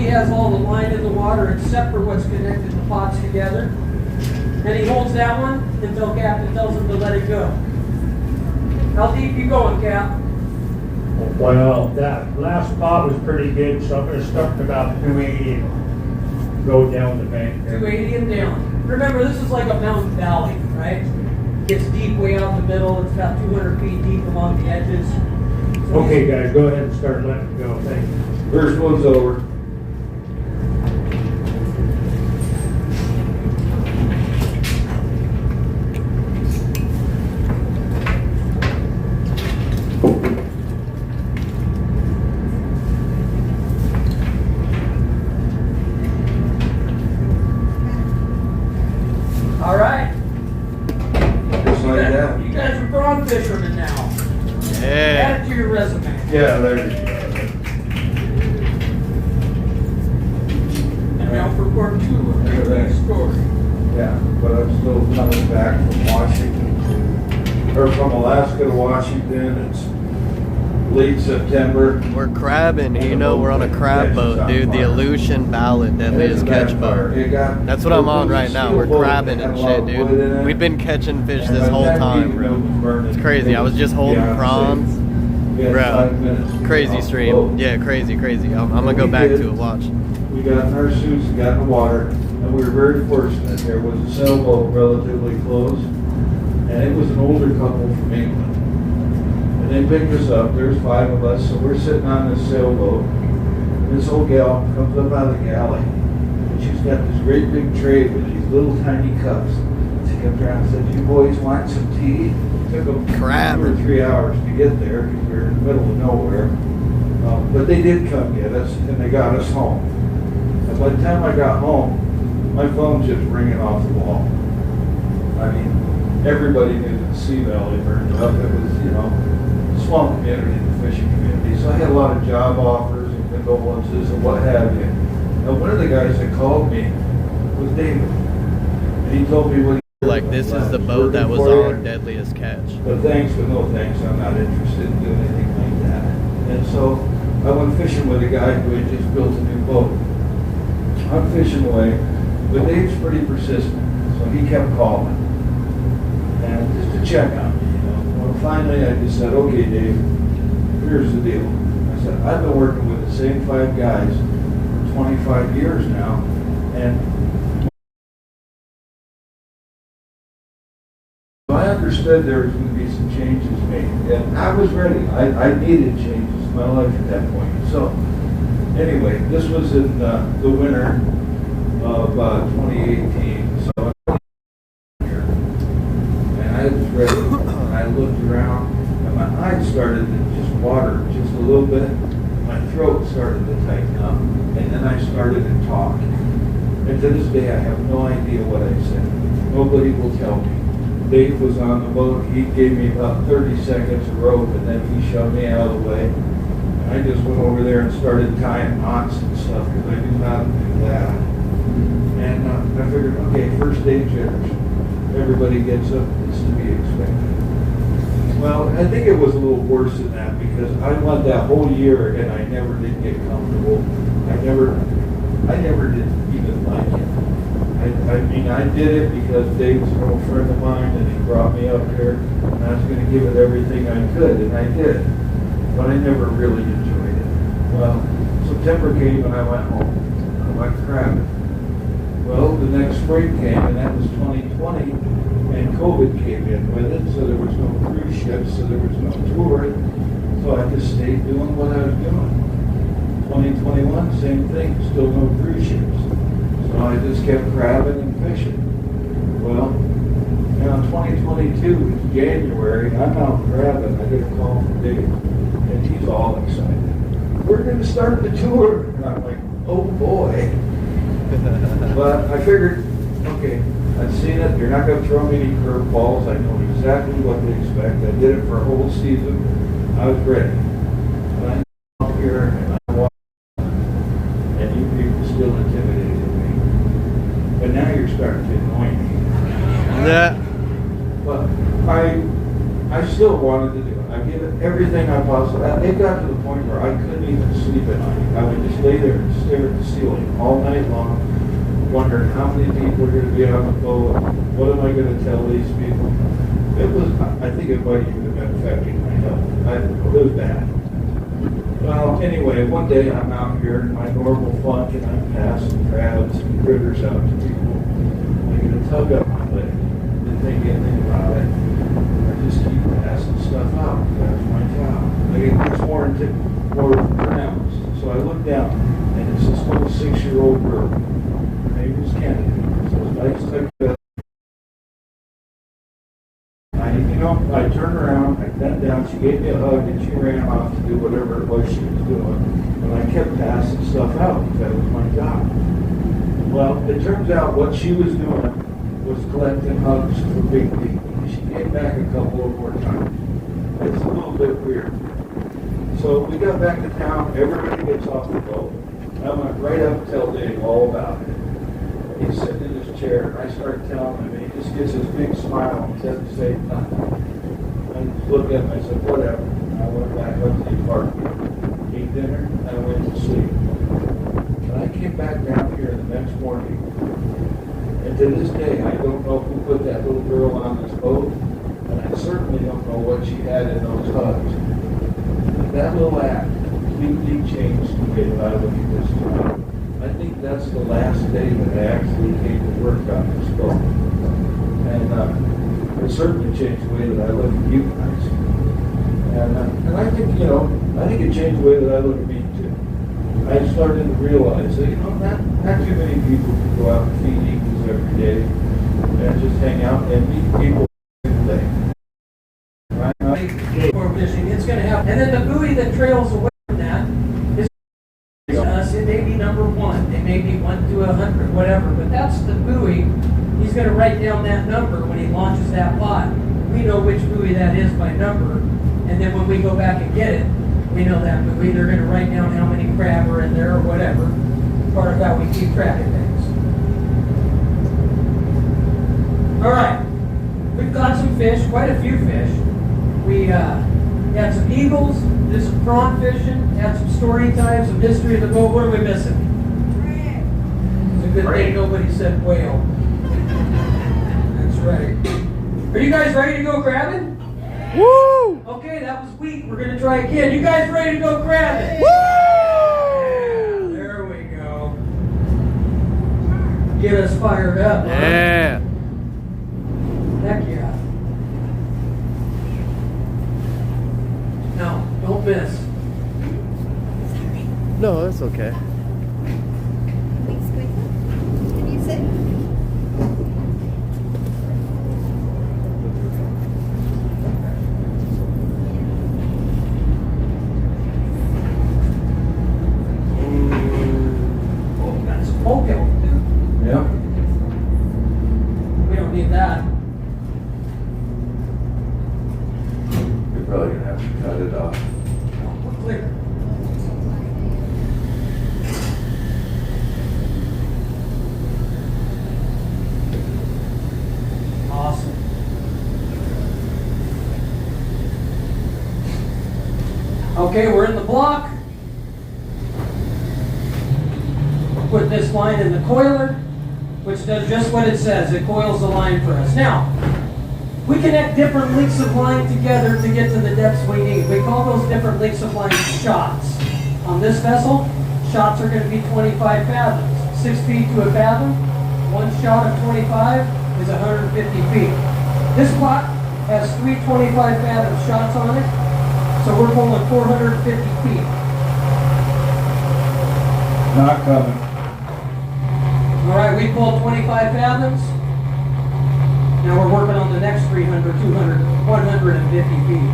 Has all the line in the water except for what's connected the pots together. And he holds that one until Captain tells him to let it go. How deep you going, Cap? Well, that last spot was pretty good, so I'm going to start at about 280 and go down the bank. 280 and down. Remember, this is like a mountain valley, right? It's deep way out in the middle. It's about 200 feet deep along the edges. So Okay, guys, go ahead and start letting it go. Thank you. First one's over. all right. Just like that. You guys are prawn fishermen now. Yeah. Add it to your resume. Yeah, there you go. And now for part 2 of the story. Yeah, but I'm still coming back from Washington or from Alaska to Washington. It's late September. We're crabbing. You know, we're on a crab boat, dude. The Aleutian Ballad, Deadliest Catch boat. That's what I'm on right now. We're crabbing and shit, dude. We've been catching fish this whole time, bro. It's crazy. I was just holding prawns. Bro, crazy stream. Yeah, crazy. I'm gonna go back to it, watch. We got in our suits and got in the water, and we were very fortunate. There was a sailboat relatively close, and it was an older couple from England. And they picked us up. There's 5 of us, so we're sitting on this sailboat. And this old gal comes up out of the galley, and she's got this great big tray with these little tiny cups. She comes around and said, "You boys want some tea?" It took them 2 or 3 hours to get there because we were in the middle of nowhere. But they did come get us, and they got us home. And by the time I got home, my phone's just ringing off the wall. I mean, everybody knew that the Sea Valley burned up. It was, you know, a small community, the fishing community. So I had a lot of job offers and condolences and what have you. Now, one of the guys that called me was David. And he told me what he Like, this is the boat that was on Deadliest Catch. But thanks, but no thanks. I'm not interested in doing anything like that. And so I went fishing with a guy who had just built a new boat. I'm fishing away, but Dave's pretty persistent, so he kept calling. And just to check on me, you know. Well, finally I just said, "Okay, Dave, here's the deal." I said, "I've been working with the same 5 guys for 25 years now, and I understood there was going to be some changes made, and I was ready. I needed changes in my life at that point. So, anyway, this was in the winter of 2018. So I'm here, and I was ready. And I looked around, and my eyes started to just water just a little bit. My throat started to tighten up, and then I started to talk. And to this day, I have no idea what I said. Nobody will tell me. Dave was on the boat. He gave me about 30 seconds of rope, and then he shoved me out of the way. And I just went over there and started tying knots and stuff because I knew how to do that. And I figured, okay, first day jitters. everybody gets up, it's to be expected. Well, I think it was a little worse than that because I went that whole year and I never did get comfortable. I never did even like it. I mean, I did it because Dave's an old friend of mine and he brought me up here and I was going to give it everything I could, and I did. But I never really enjoyed it. Well, September came and I went home. I went crabbing. Well, the next spring came and that was 2020 and COVID came in with it, so there was no cruise ships, so there was no tour. So I just stayed doing what I was doing. 2021, same thing, still no cruise ships. So I just kept crabbing and fishing. Well, now 2022, it's January, I'm out crabbing, I get a call from Dave, and he's all excited. We're going to start the tour. And I'm like, oh boy. But I figured, okay, I've seen it, you're not going to throw me any curveballs, I know exactly what to expect. I did it for a whole season, I was ready. But I'm out here and I walk, and you people still intimidated me. But now you're starting to annoy me. Yeah. But I still wanted to do it. I gave it everything I possibly. It got to the point where I couldn't even sleep at night. I would just lay there and stare at the ceiling all night long, wondering how many people are going to be on the boat. What am I going to tell these people? It was. I think it might even have been affecting my health. It was bad. Well, anyway, one day I'm out here in my normal funk and I'm passing crabs and critters out to people. I get a tug up my leg. Didn't think anything about it. I just keep passing stuff out. That's my job. I get much more pronounced. So I look down and it's this little 6-year-old girl. Her name was Kennedy. So I just took that. I turned around, I bent down, she gave me a hug, and she ran off to do whatever it was she was doing. And I kept passing stuff out because that was my job. Well, it turns out what she was doing was collecting hugs for big people. She came back a couple of more times. It's a little bit weird. So we got back to town, everybody gets off the boat. I went right up and tell Dave all about it. He's sitting in his chair, and I started telling him, and he just gets this big smile and doesn't say nothing. I just looked at him, I said, whatever. And I went back up to the apartment, ate dinner, and I went to sleep. And I came back down here the next morning, and to this day, I don't know who put that little girl on this boat, and I certainly don't know what she had in those hugs. But that little act completely changed the way that I look at this job. I think that's the last day that I actually came to work on this boat. And it certainly changed the way that I look at you guys. And I think, I think it changed the way that I look at me too. I started to realize that, not too many people can go out and feed eagles every day and just hang out and meet people every day. Right? For fishing, it's going to happen. And then the buoy that trails away from that is us. It may be number 1. It may be 1 to 100, whatever. But that's the buoy. He's going to write down that number when he launches that lot. We know which buoy that is by number. And then when we go back and get it, we know that buoy. They're going to write down how many crab are in there or whatever. Part of how we keep track of things. All right. We've got some fish, quite a few fish. We had some eagles, did some prawn fishing, had some story time, some history of the boat. What are we missing? It's a good thing nobody said whale. That's right. Are you guys ready to go crabbing? Woo! Okay, that was weak. We're going to try again. You guys ready to go crabbing? Woo! Yeah, there we go. Get us fired up. Huh? Yeah. Heck yeah. No, don't miss. No, that's okay. Can you sit? Oh, we got some poke out too. Yeah. We don't need that. You're probably going to have to cut it off. No, we're clear. Okay, we're in the block. Put this line in the coiler, which does just what it says. It coils the line for us. Now, we connect different lengths of line together to get to the depths we need. We call those different lengths of line shots. On this vessel, shots are going to be 25 fathoms. 6 feet to a fathom. One shot of 25 is 150 feet. This pot has 3 25 fathom shots on it, so we're pulling 450 feet. Not coming. All right, we pulled 25 fathoms. Now we're working on the next 300, 200, 150 feet.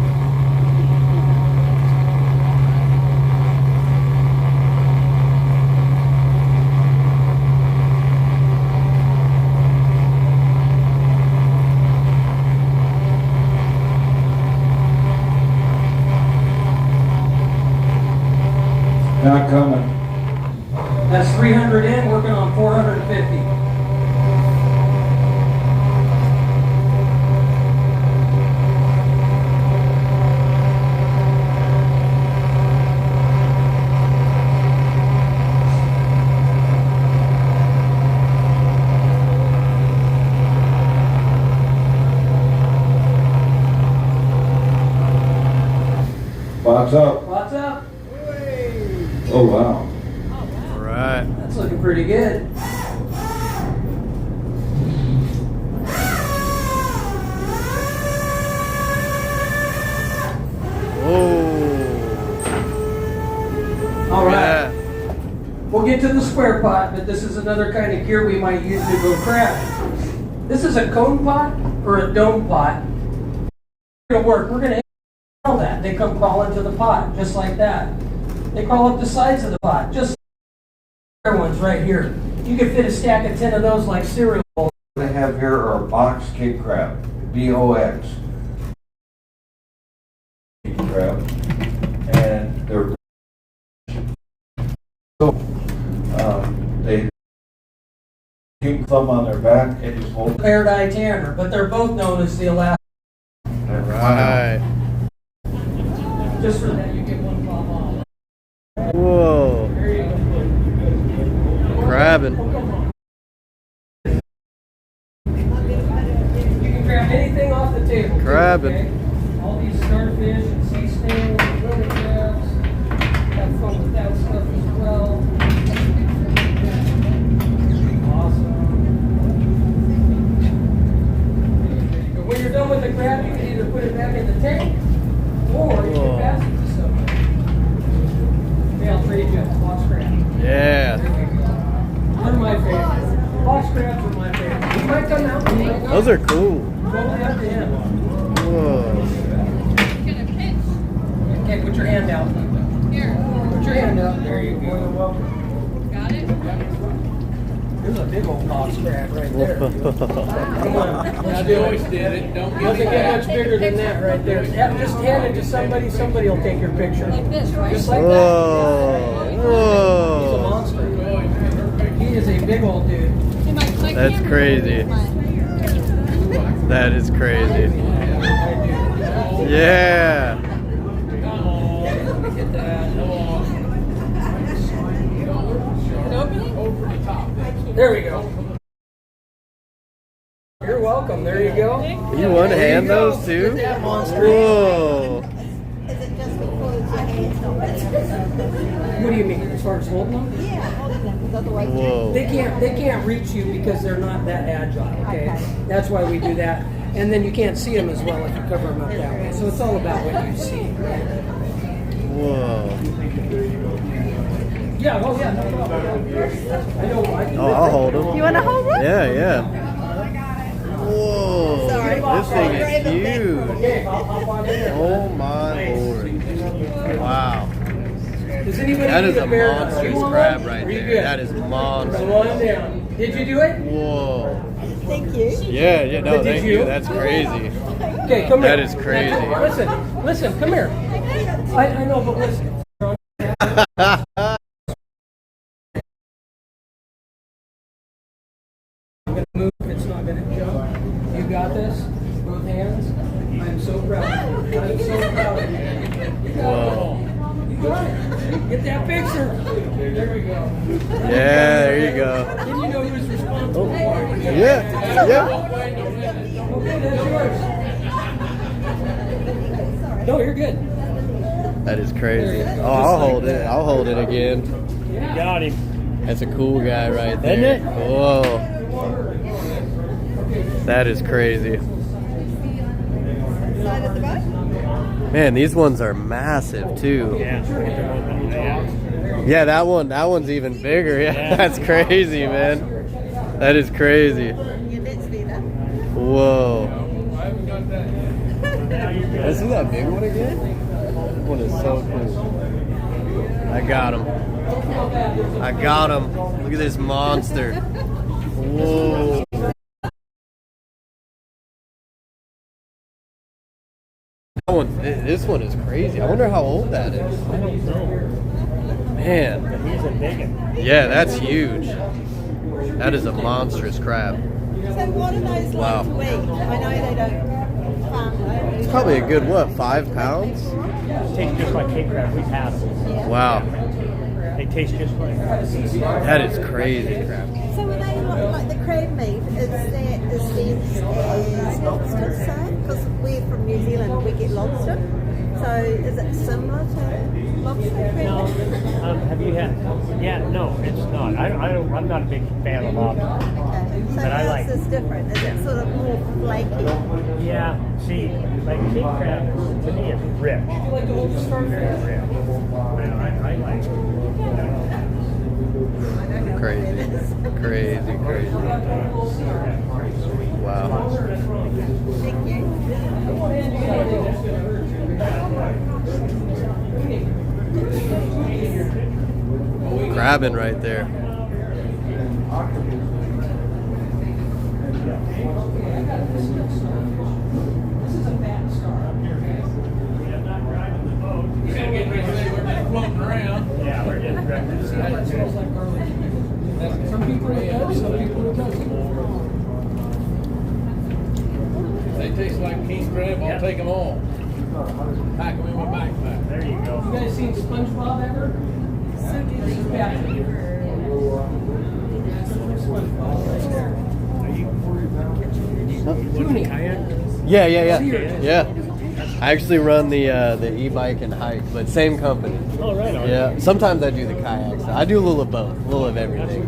Not coming. That's 300 in, working on 450. Box up. What's up? Oh, wow. All right. That's looking pretty good. All right. We'll get to the square pot, but this is another kind of gear we might use to go crabbing. This is a cone pot or a dome pot. It'll work. We're going to handle that. They come crawl into the pot, just like that. They crawl up the sides of the pot, just like the other ones right here. You can fit a stack of 10 of those like cereal bowls. What they have here are box Cape crab. B-O-X. Cape crab. And they're they pink thumb on their back and just hold Paired eye tanner, but they're both known as the Alaska. Right. Just for that, you get one pop off. Whoa. There you go. Crabbin. You can grab anything off the table. Crabbin. Okay? All these starfish and sea snails and river crabs. Have fun with that stuff as well. Awesome. But when you're done with the crab, you can either put it back in the tank or you can pass it to somebody. Okay, I'll trade you a box crab. Yeah. They're my favorite. Box crabs are my favorite. You might come out. You might not. Those are cool. Totally up to him. Whoa. Okay, put your hand out. Here. Put your hand out. There you go. Got it? There's a big old box crab right there. Come on. Let's do it. Doesn't get much bigger than that right there. Just hand it to somebody. Somebody will take your picture. Like this, right? Just like that. Whoa. He's a Whoa. monster. He is a big old dude. See, my That's camera- crazy. That is crazy. Yeah. Get that. There we go. You're welcome. There you go. You want to hand those too? Get that monster. Whoa. Is it just because your hands don't get What do you mean, as far as holding them? Yeah, holding them, because otherwise. Whoa. They can't reach you because they're not that agile. Okay, that's why we do that. And then you can't see them as well if you cover them up that way. So it's all about what you see. Whoa. Yeah. Oh yeah. No problem. I know. I can Oh, I'll hold them. You want to hold one? Yeah, yeah. Whoa. Sorry. This thing is huge. Okay, I'll hop on in there. Oh my lord. Wow. Does anybody That need is a bear? monstrous You want crab one? right Are you there. good? That is So monstrous. on down. Did you do it? Whoa. Thank you. Yeah, yeah, no, But did thank you? you. That's crazy. Okay, come here. That is crazy. Now, listen, come here. I know, but listen. I'm gonna move. It's not gonna jump. You got this. Both hands. I'm so proud of you. I'm so proud of you. Whoa. Get that picture. There we go. Yeah, there you go. Then you know who's responsible. Yeah, yeah. Okay, that's yours. No, you're good. That is crazy. Oh, I'll hold it. I'll hold it again. You got him. That's a cool guy right there. Isn't it? Whoa. That is crazy. Side of the boat? Man, these ones are massive too. Yeah. Yeah, that one's even bigger. Yeah, that's crazy, man. That is crazy. Yeah, that's better. Whoa. Let's see that big one again. That one is so cool. I got him. I got him. Look at this monster. Whoa. That one, this one is crazy. I wonder how old that is. I don't know. Man. He's a big one. Yeah, that's huge. That is a monstrous crab. So what are those Wow. like to eat? I know they don't farm them. It's probably a good, what, 5 pounds? Tastes just like king crab. We've had them. Wow. They taste just like That is crazy. So are they like the crab meat? Is that the same as lobster, say? Because we're from New Zealand, we get lobster. So is it similar to lobster crab No. meat? Have you had? Yeah, no, it's not. I'm not a big fan of lobster. Okay. So But I how's like- this different? Is it sort of more flaky? Yeah, see, like king crab, to me, it's rich. It's very rich. I like Crazy. Crazy, crazy. Wow. Thank you. Crabbin right there. Yeah, we're getting breakfast. Some people are good, some people are good. They taste like king crab, I'll take them all. Pack them in my backpack. There you go. You guys seen SpongeBob ever? You want a kayak? Yeah, yeah, yeah. Yeah. I actually run the e-bike and hike, but same company. Oh, right on. Yeah. Sometimes I do the kayaks. I do a little of both, a little of everything.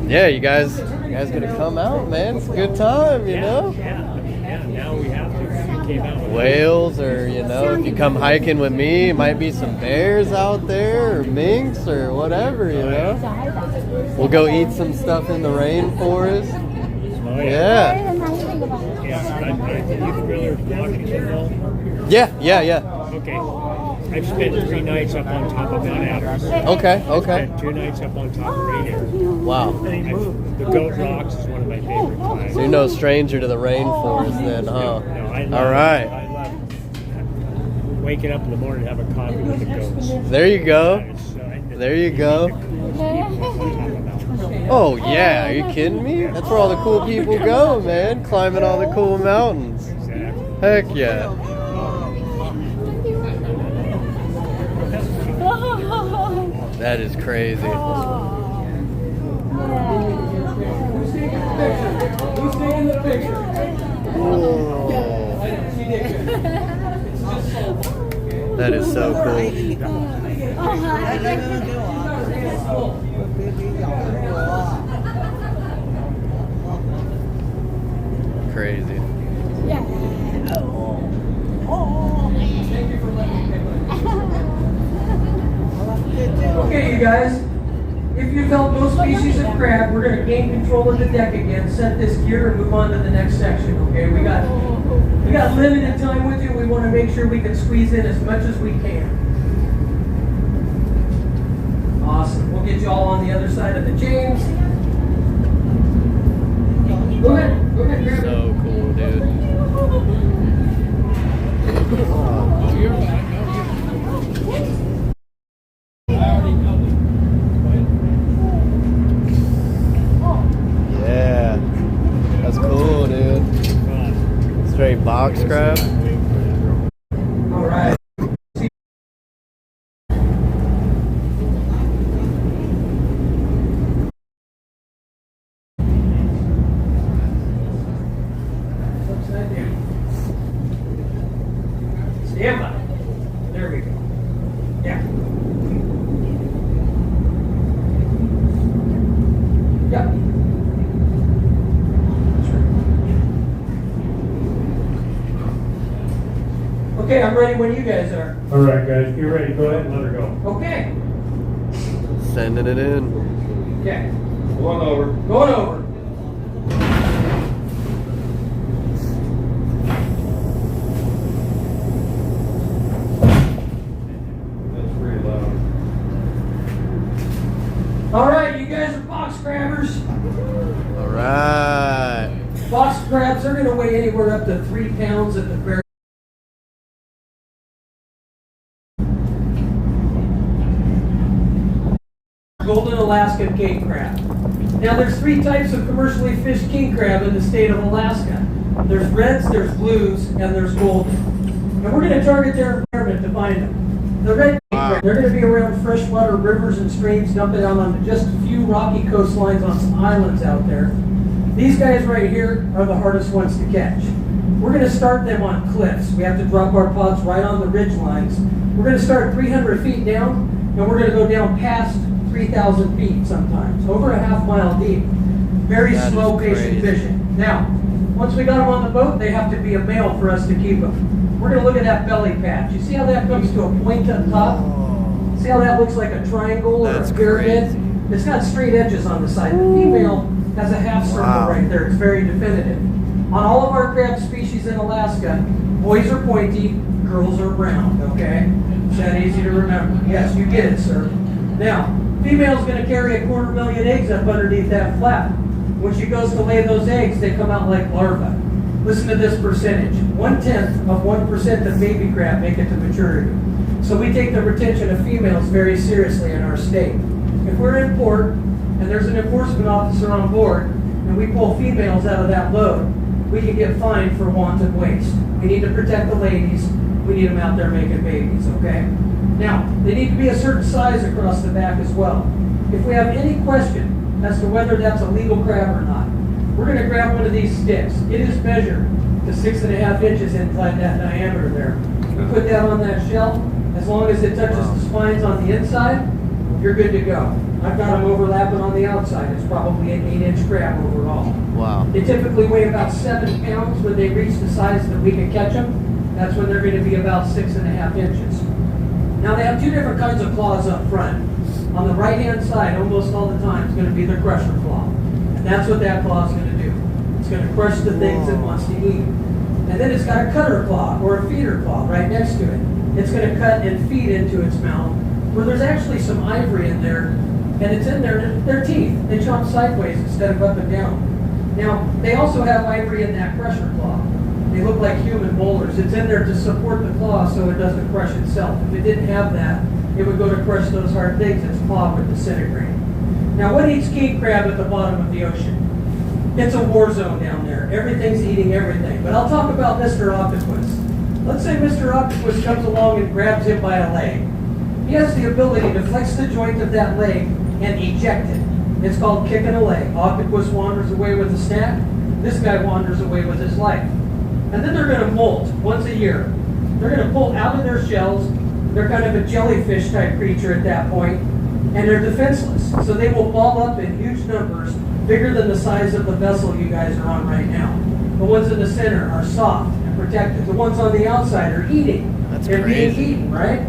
Yeah, you guys gonna come out, man. It's a good time, you know? Yeah, now we have to. We came out. Whales, or if you come hiking with me, it might be some bears out there, or minks, or whatever, We'll go eat some stuff in the rainforest. Oh, Yeah. You familiar with Washington, though? Yeah. Okay. I've spent 3 nights up on top of Mount Adams. Okay. Spent 2 nights up on top of Rainier. Wow. The Goat Rocks is one of my favorite climbs. So you're no stranger to the rainforest then, huh? No, I love All right. I love waking up in the morning and have a coffee with the goats. There you go. It's, There you go. Oh yeah, are you kidding me? That's where all the cool people go, man. Climbing all the cool mountains. Heck yeah. That is crazy. Who's taking the picture? Whoa. That is so cool. Crazy. Okay, you guys. If you've held no species of crab, we're going to gain control of the deck again, set this gear, and move on to the next section. Okay, we got limited time with you. We want to make sure we can squeeze in as much as we can. Awesome. We'll get you all on the other side of the chains. Go ahead, grab it. So cool, dude. Yeah. That's cool, dude. Straight box crab. All right. Emma. There we go. Yeah. Yep. Okay, I'm ready when you guys are. All right, guys, get ready. Go ahead and let her go. Okay. Sending it in. Okay. Going over. Going over. That's pretty loud. All right, you guys are box grabbers. All right. Box crabs are going to weigh anywhere up to 3 pounds at the very. Golden Alaskan king crab. Now there's 3 types of commercially fished king crab in the state of Alaska. There's reds, there's blues, and there's golden. And we're going to target their environment to find them. The red king crab, they're going to be around freshwater rivers and streams, dumping out on just a few rocky coastlines on some islands out there. These guys right here are the hardest ones to catch. We're going to start them on cliffs. We have to drop our pods right on the ridge lines. We're going to start 300 feet down, and we're going to go down past 3,000 feet sometimes, over a half-mile deep. Very slow, patient fishing. Now, once we got them on the boat, they have to be a male for us to keep them. We're going to look at that belly patch. You see how that comes to a point up top? See how that looks like a triangle or a pyramid? It's got straight edges on the side. The female has a half circle right there. It's very definitive. On all of our crab species in Alaska, boys are pointy, girls are round, okay? Is that easy to remember? Yes, you get it, sir. Now, female's going to carry 250,000 eggs up underneath that flap. When she goes to lay those eggs, they come out like larvae. Listen to this percentage. 0.1% of baby crab make it to maturity. So we take the retention of females very seriously in our state. If we're in port and there's an enforcement officer on board and we pull females out of that load, we can get fined for wanton waste. We need to protect the ladies. We need them out there making babies, okay? Now, they need to be a certain size across the back as well. If we have any question as to whether that's a legal crab or not, we're going to grab one of these sticks. It is measured to 6.5 inches inside that diameter there. We put that on that shell. As long as it touches the spines on the inside, you're good to go. I've got them overlapping on the outside. It's probably an 8-inch crab overall. Wow. They typically weigh about 7 pounds when they reach the size that we can catch them. That's when they're going to be about 6.5 inches. Now they have 2 different kinds of claws up front. On the right-hand side, almost all the time, is going to be the crusher claw. And that's what that claw is going to do. It's going to crush the things it wants to eat. And then it's got a cutter claw or a feeder claw right next to it. It's going to cut and feed into its mouth, where there's actually some ivory in there, and it's in their teeth. They chop sideways instead of up and down. Now, they also have ivory in that crusher claw. They look like human molars. It's in there to support the claw so it doesn't crush itself. If it didn't have that, it would go to crush those hard things. Its claw would disintegrate. Now, what eats king crab at the bottom of the ocean? It's a war zone down there. Everything's eating everything. But I'll talk about Mr. Octopus. Let's say Mr. Octopus comes along and grabs him by a leg. He has the ability to flex the joint of that leg and eject it. It's called kicking a leg. Octopus wanders away with a snack. This guy wanders away with his life. And then they're going to molt once a year. They're going to pull out of their shells. They're kind of a jellyfish type creature at that point, and they're defenseless. So they will ball up in huge numbers, bigger than the size of the vessel you guys are on right now. The ones in the center are soft and protected. The ones on the outside are eating. They're being eaten, right?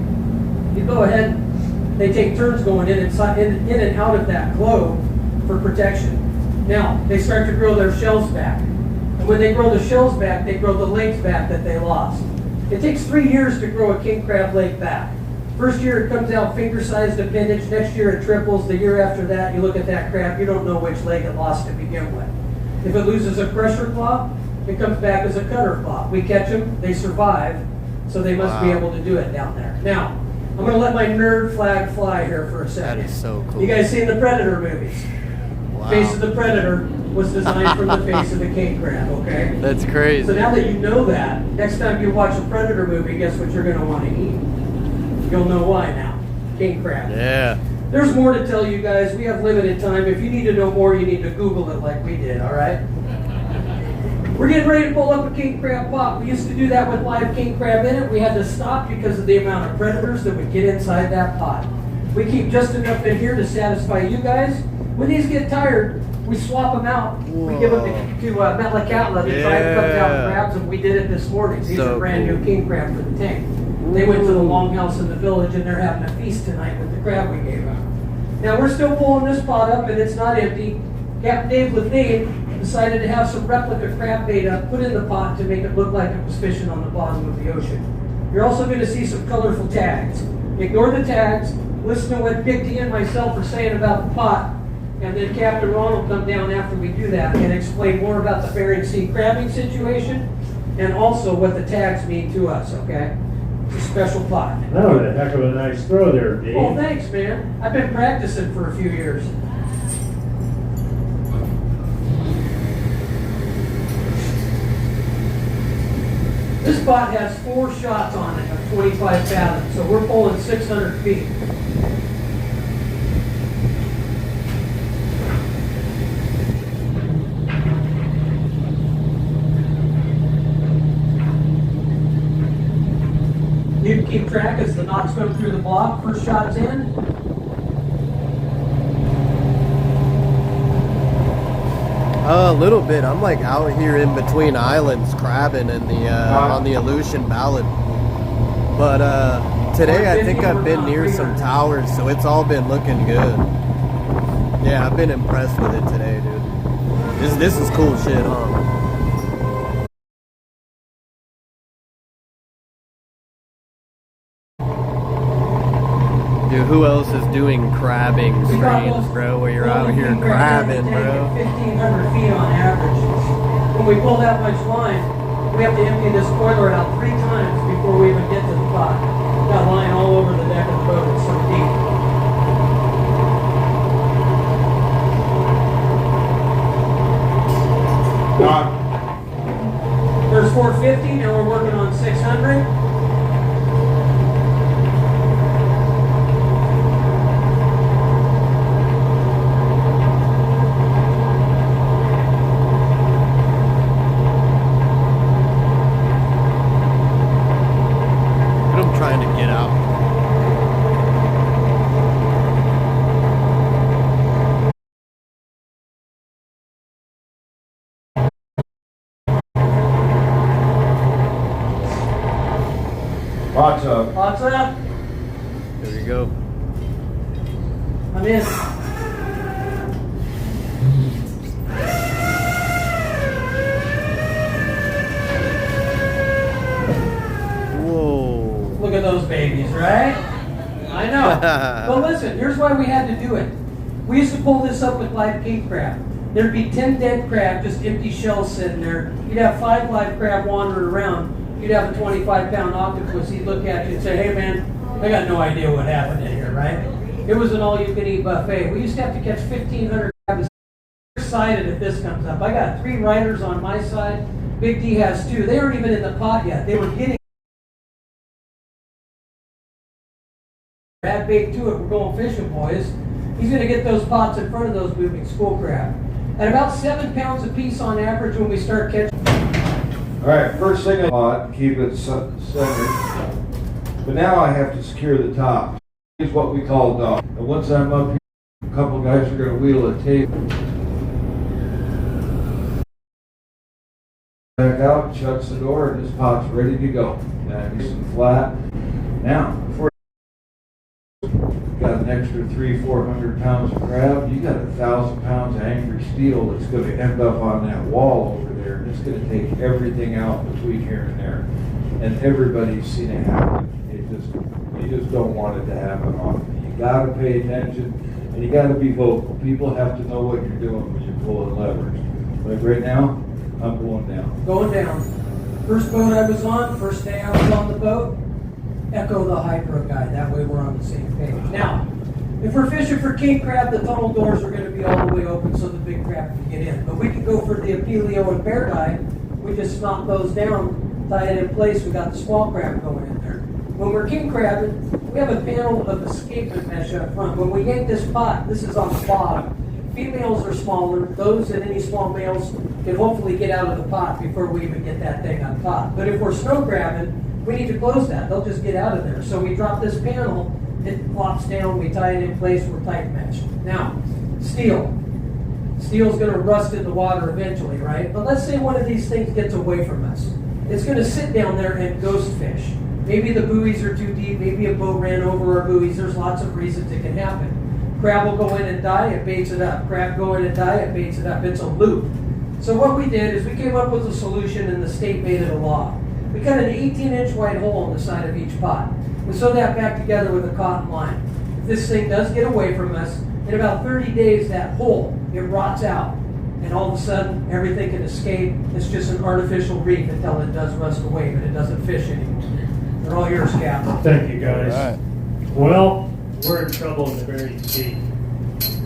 You go ahead. They take turns going in and out of that globe for protection. Now, they start to grow their shells back. And when they grow the shells back, they grow the legs back that they lost. It takes 3 years to grow a king crab leg back. First year it comes out finger-sized appendage. Next year it triples. The year after that, you look at that crab, you don't know which leg it lost to begin with. If it loses a crusher claw, it comes back as a cutter claw. We catch them, they survive, so they must be able to do it down there. Now, I'm going to let my nerd flag fly here for a second. That is so cool. You guys seen the Predator movies? Wow. Face of the Predator was designed from the face of the king crab, okay? That's crazy. So now that you know that, next time you watch a Predator movie, guess what you're going to want to eat? You'll know why now. King crab. Yeah. There's more to tell you guys. We have limited time. If you need to know more, you need to Google it like we did, all right? We're getting ready to pull up a king crab pot. We used to do that with live king crab in it. We had to stop because of the amount of predators that would get inside that pot. We keep just enough in here to satisfy you guys. When these get tired, we swap them out. Whoa. We give them to Metlick Outlet to try and cut down crabs, and we did it this morning. These So are brand new king crab for the tank. They went to the longhouse in the village, and they're having a feast tonight with the crab we gave out. Now we're still pulling this pot up, and it's not empty. Captain Dave Levine decided to have some replica crab bait up, put in the pot to make it look like it was fishing on the bottom of the ocean. You're also going to see some colorful tags. Ignore the tags. Listen to what Big D and myself are saying about the pot, and then Captain Ron will come down after we do that and explain more about the Bering Sea crabbing situation and also what the tags mean to us, okay? It's a special pot. That was a heck of a nice throw there, Dave. Oh, thanks, man. I've been practicing for a few years. This spot has 4 shots on it of 25 fathoms, so we're pulling 600 feet. You can keep track as the knots go through the block. First shot's in. A little bit. I'm like out here in between islands, crabbing and the on the Aleutian Ballad. But today I think I've been near some towers, so it's all been looking good. Yeah, I've been impressed with it today, dude. This is cool shit, huh? Dude, who else is doing crabbing streams, bro? Where you're out here crabbing, bro. 1,500 feet on average. When we pull that much line, we have to empty this spoiler out 3 times before we even get to the pot. Got line all over the deck of the boat. It's so deep. There's 450. Now we're working on 600. Trying to get out. Hot tub. Hot tub. There you go. I'm in. Look at those babies, right? I know. But listen, here's why we had to do it. We used to pull this up with live king crab. There'd be 10 dead crab, just empty shells sitting there. You'd have 5 live crab wandering around. You'd have a 25-pound octopus. He'd look at you and say, hey man, I got no idea what happened in here, right? It was an all-you-can-eat buffet. We used to have to catch 1,500 crabs. I'm excited if this comes up. I got 3 riders on my side. Big D has 2. They aren't even in the pot yet. They were getting add bait to it. We're going fishing, boys. He's going to get those pots in front of those moving school crab. At about 7 pounds a piece on average when we start catching. All right, first thing I pot, keep it centered. But now I have to secure the top. Here's what we call dog. And once I'm up here, a couple guys are going to wheel a tape back out, shuts the door, and this pot's ready to go. And nice and flat. Now, before got an extra 300-400 pounds of crab, you got 1,000 pounds of angry steel that's going to end up on that wall over there, and it's going to take everything out between here and there. And everybody's seen it happen. You just don't want it to happen often. You got to pay attention, and you got to be vocal. People have to know what you're doing when you're pulling levers. Like right now, I'm going down. Going down. First boat I was on, first day I was on the boat, echo the hydro guide. That way we're on the same page. Now, if we're fishing for king crab, the tunnel doors are going to be all the way open so the big crab can get in. But we can go for the apelio and bear dye. We just knock those down, tie it in place. We got the small crab going in there. When we're king crabbing, we have a panel of escapement mesh up front. When we yank this pot, this is on the bottom. Females are smaller. Those and any small males can hopefully get out of the pot before we even get that thing on top. But if we're snow crabbing, we need to close that. They'll just get out of there. So we drop this panel, it flops down, we tie it in place, we're tight meshed. Now, steel. Steel's going to rust in the water eventually, right? But let's say one of these things gets away from us. It's going to sit down there and ghost fish. Maybe the buoys are too deep, maybe a boat ran over our buoys. There's lots of reasons it can happen. Crab will go in and die, it baits it up. Crab go in and die, it baits it up. It's a loop. So what we did is we came up with a solution and the state made it a law. We cut an 18-inch wide hole in the side of each pot. We sew that back together with a cotton line. If this thing does get away from us, in about 30 days that hole, it rots out. And all of a sudden, everything can escape. It's just an artificial reef until it does rust away, but it doesn't fish anymore. They're all yours, Captain. Thank you, guys. All right. Well, we're in trouble in the Bering Sea.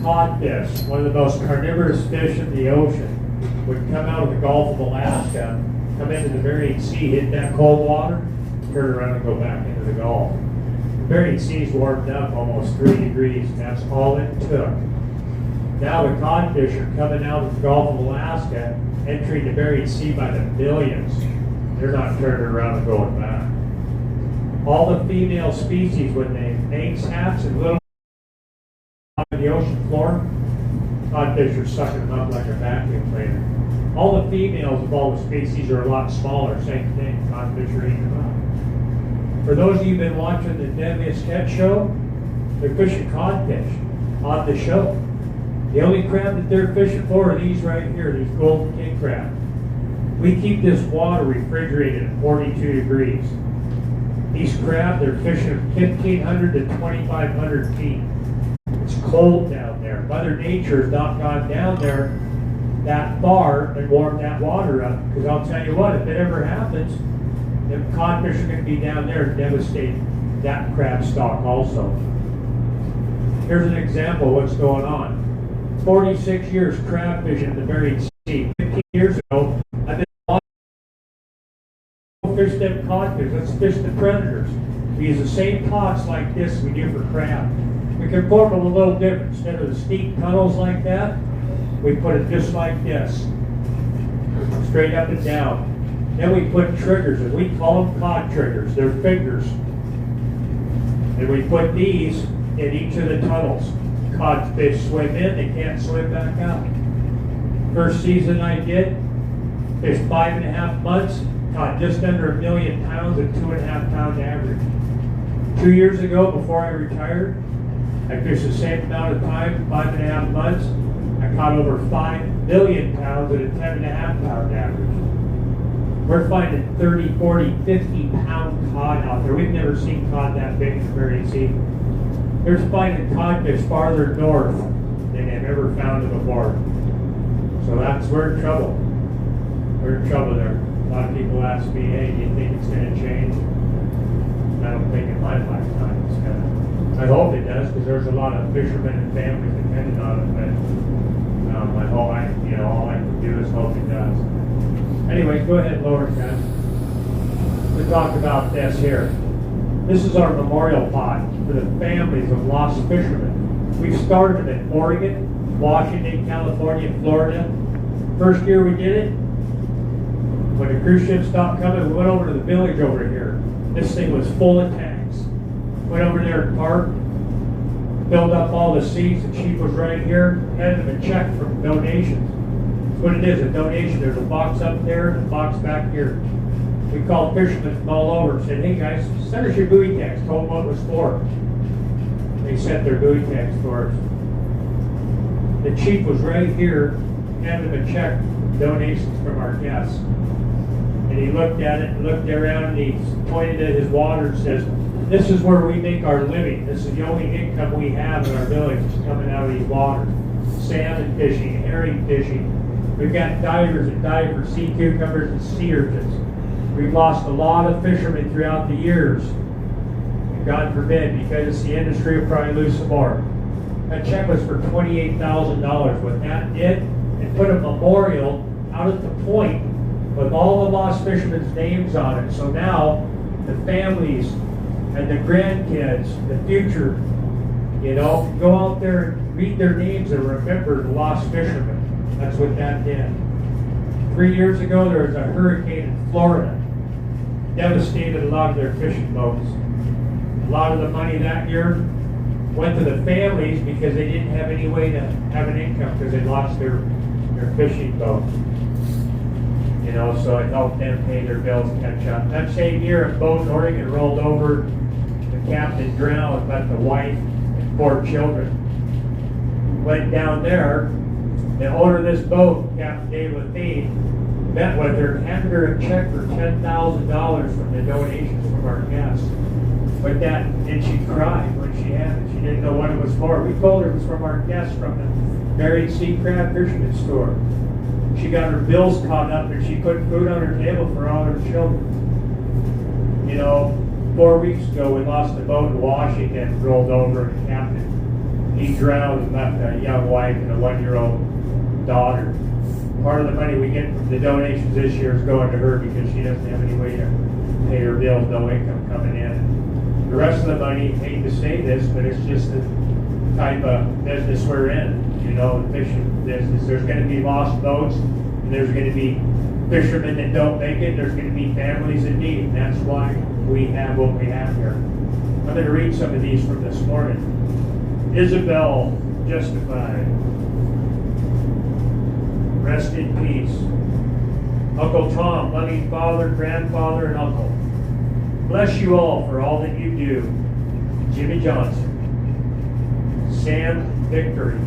Codfish, one of the most carnivorous fish in the ocean, would come out of the Gulf of Alaska, come into the Bering Sea, hit that cold water, turn around and go back into the Gulf. The Bering Sea's warmed up almost 3 degrees, and that's all it took. Now the codfish are coming out of the Gulf of Alaska, entering the Bering Sea by the billions. They're not turning around and going back. All the female species, when they mates hatch and little on the ocean floor, codfish are sucking them up like a vacuum cleaner. All the females of all the species are a lot smaller. Same thing, codfish are eating them up. For those of you who've been watching the Deadliest Catch show, they're fishing codfish on the show. The only crab that they're fishing for are these right here, these golden king crab. We keep this water refrigerated at 42 degrees. These crab, they're fishing 1,500 to 2,500 feet. It's cold down there. Mother Nature has not gone down there that far and warmed that water up. Because I'll tell you what, if it ever happens, the codfish are going to be down there and devastate that crab stock also. Here's an example of what's going on. 46 years crab fishing in the Bering Sea. 15 years ago, I've been fish them codfish. Let's fish the predators. We use the same pots like this we do for crab. We can form them a little different. Instead of the steep tunnels like that, we put it just like this. Straight up and down. Then we put triggers, and we call them cod triggers. They're fingers. And we put these in each of the tunnels. Codfish swim in, they can't swim back out. First season I did, fished 5.5 months, caught just under 1 million pounds at 2.5 pound average. 2 years ago, before I retired, I fished the same amount of time, 5.5 months. I caught over 5 million pounds at a 10.5 pound average. We're finding 30, 40, 50 pound cod out there. We've never seen cod that big in the Bering Sea. There's finding codfish farther north than they've ever found it before. So we're in trouble. We're in trouble there. A lot of people ask me, hey, do you think it's going to change? I don't think in my lifetime it's going to. I hope it does, because there's a lot of fishermen and families dependent on it. But all I can do is hope it does. Anyway, go ahead, lower it down. We talked about this here. This is our memorial pot for the families of lost fishermen. We've started them in Oregon, Washington, California, Florida. First year we did it, when the cruise ship stopped coming, we went over to the village over here. This thing was full of tanks. Went over there and parked, filled up all the seats. The chief was right here, handed them a check from donations. That's what it is, a donation. There's a box up there and a box back here. We called fishermen from all over and said, hey guys, send us your buoy tags. Told them what it was for. They sent their buoy tags for us. The chief was right here, handed them a check, donations from our guests. And he looked at it and looked around and he pointed at his water and says, this is where we make our living. This is the only income we have in our village is coming out of these waters. Salmon fishing, herring fishing. We've got divers that dive for sea cucumbers and sea urchins. We've lost a lot of fishermen throughout the years. And God forbid, because it's the industry, will probably lose some more. That check was for $28,000. What that did, it put a memorial out at the point with all the lost fishermen's names on it. So now the families and the grandkids, the future, can go out there and read their names and remember the lost fishermen. That's what that did. 3 years ago, there was a hurricane in Florida. Devastated a lot of their fishing boats. A lot of the money that year went to the families because they didn't have any way to have an income because they lost their fishing boat. You know, so it helped them pay their bills and catch up. That same year, a boat in Oregon rolled over. The captain drowned, left the wife and 4 children. Went down there. The owner of this boat, Captain Dave Lefebvre, met with her, handed her a check for $10,000 from the donations from our guests. But that, and she cried when she had it. She didn't know what it was for. We told her it was from our guests from the Married Sea Crab Fisherman Store. She got her bills caught up and she put food on her table for all her children. You know, 4 weeks ago we lost a boat in Washington, rolled over, and the captain, he drowned and left a young wife and a 1-year-old daughter. Part of the money we get from the donations this year is going to her because she doesn't have any way to pay her bills, no income coming in. The rest of the money, hate to say this, but it's just the type of business we're in. You know, the fishing business. There's going to be lost boats, and there's going to be fishermen that don't make it. There's going to be families in need, and that's why we have what we have here. I'm going to read some of these from this morning. Isabel, Justified. Rest in peace. Uncle Tom, loving father, grandfather, and uncle. Bless you all for all that you do. Jimmy Johnson. Sam Victory.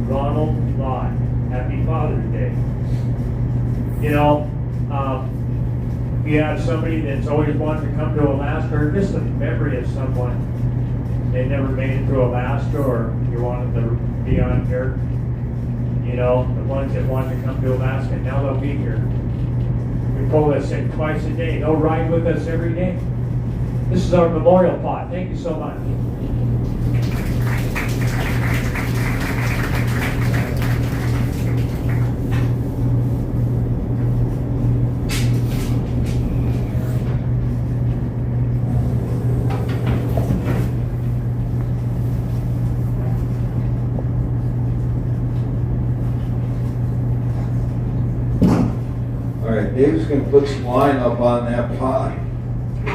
Ronald Lott. Happy Father's Day. You know, if you have somebody that's always wanted to come to Alaska, or just a memory of someone, they never made it to Alaska, or you wanted to be on here, you know, the ones that want to come to Alaska, now they'll be here. We pull this in twice a day. They'll ride with us every day. This is our memorial pot. Thank you so much. Dave's going to put some line up on that pot,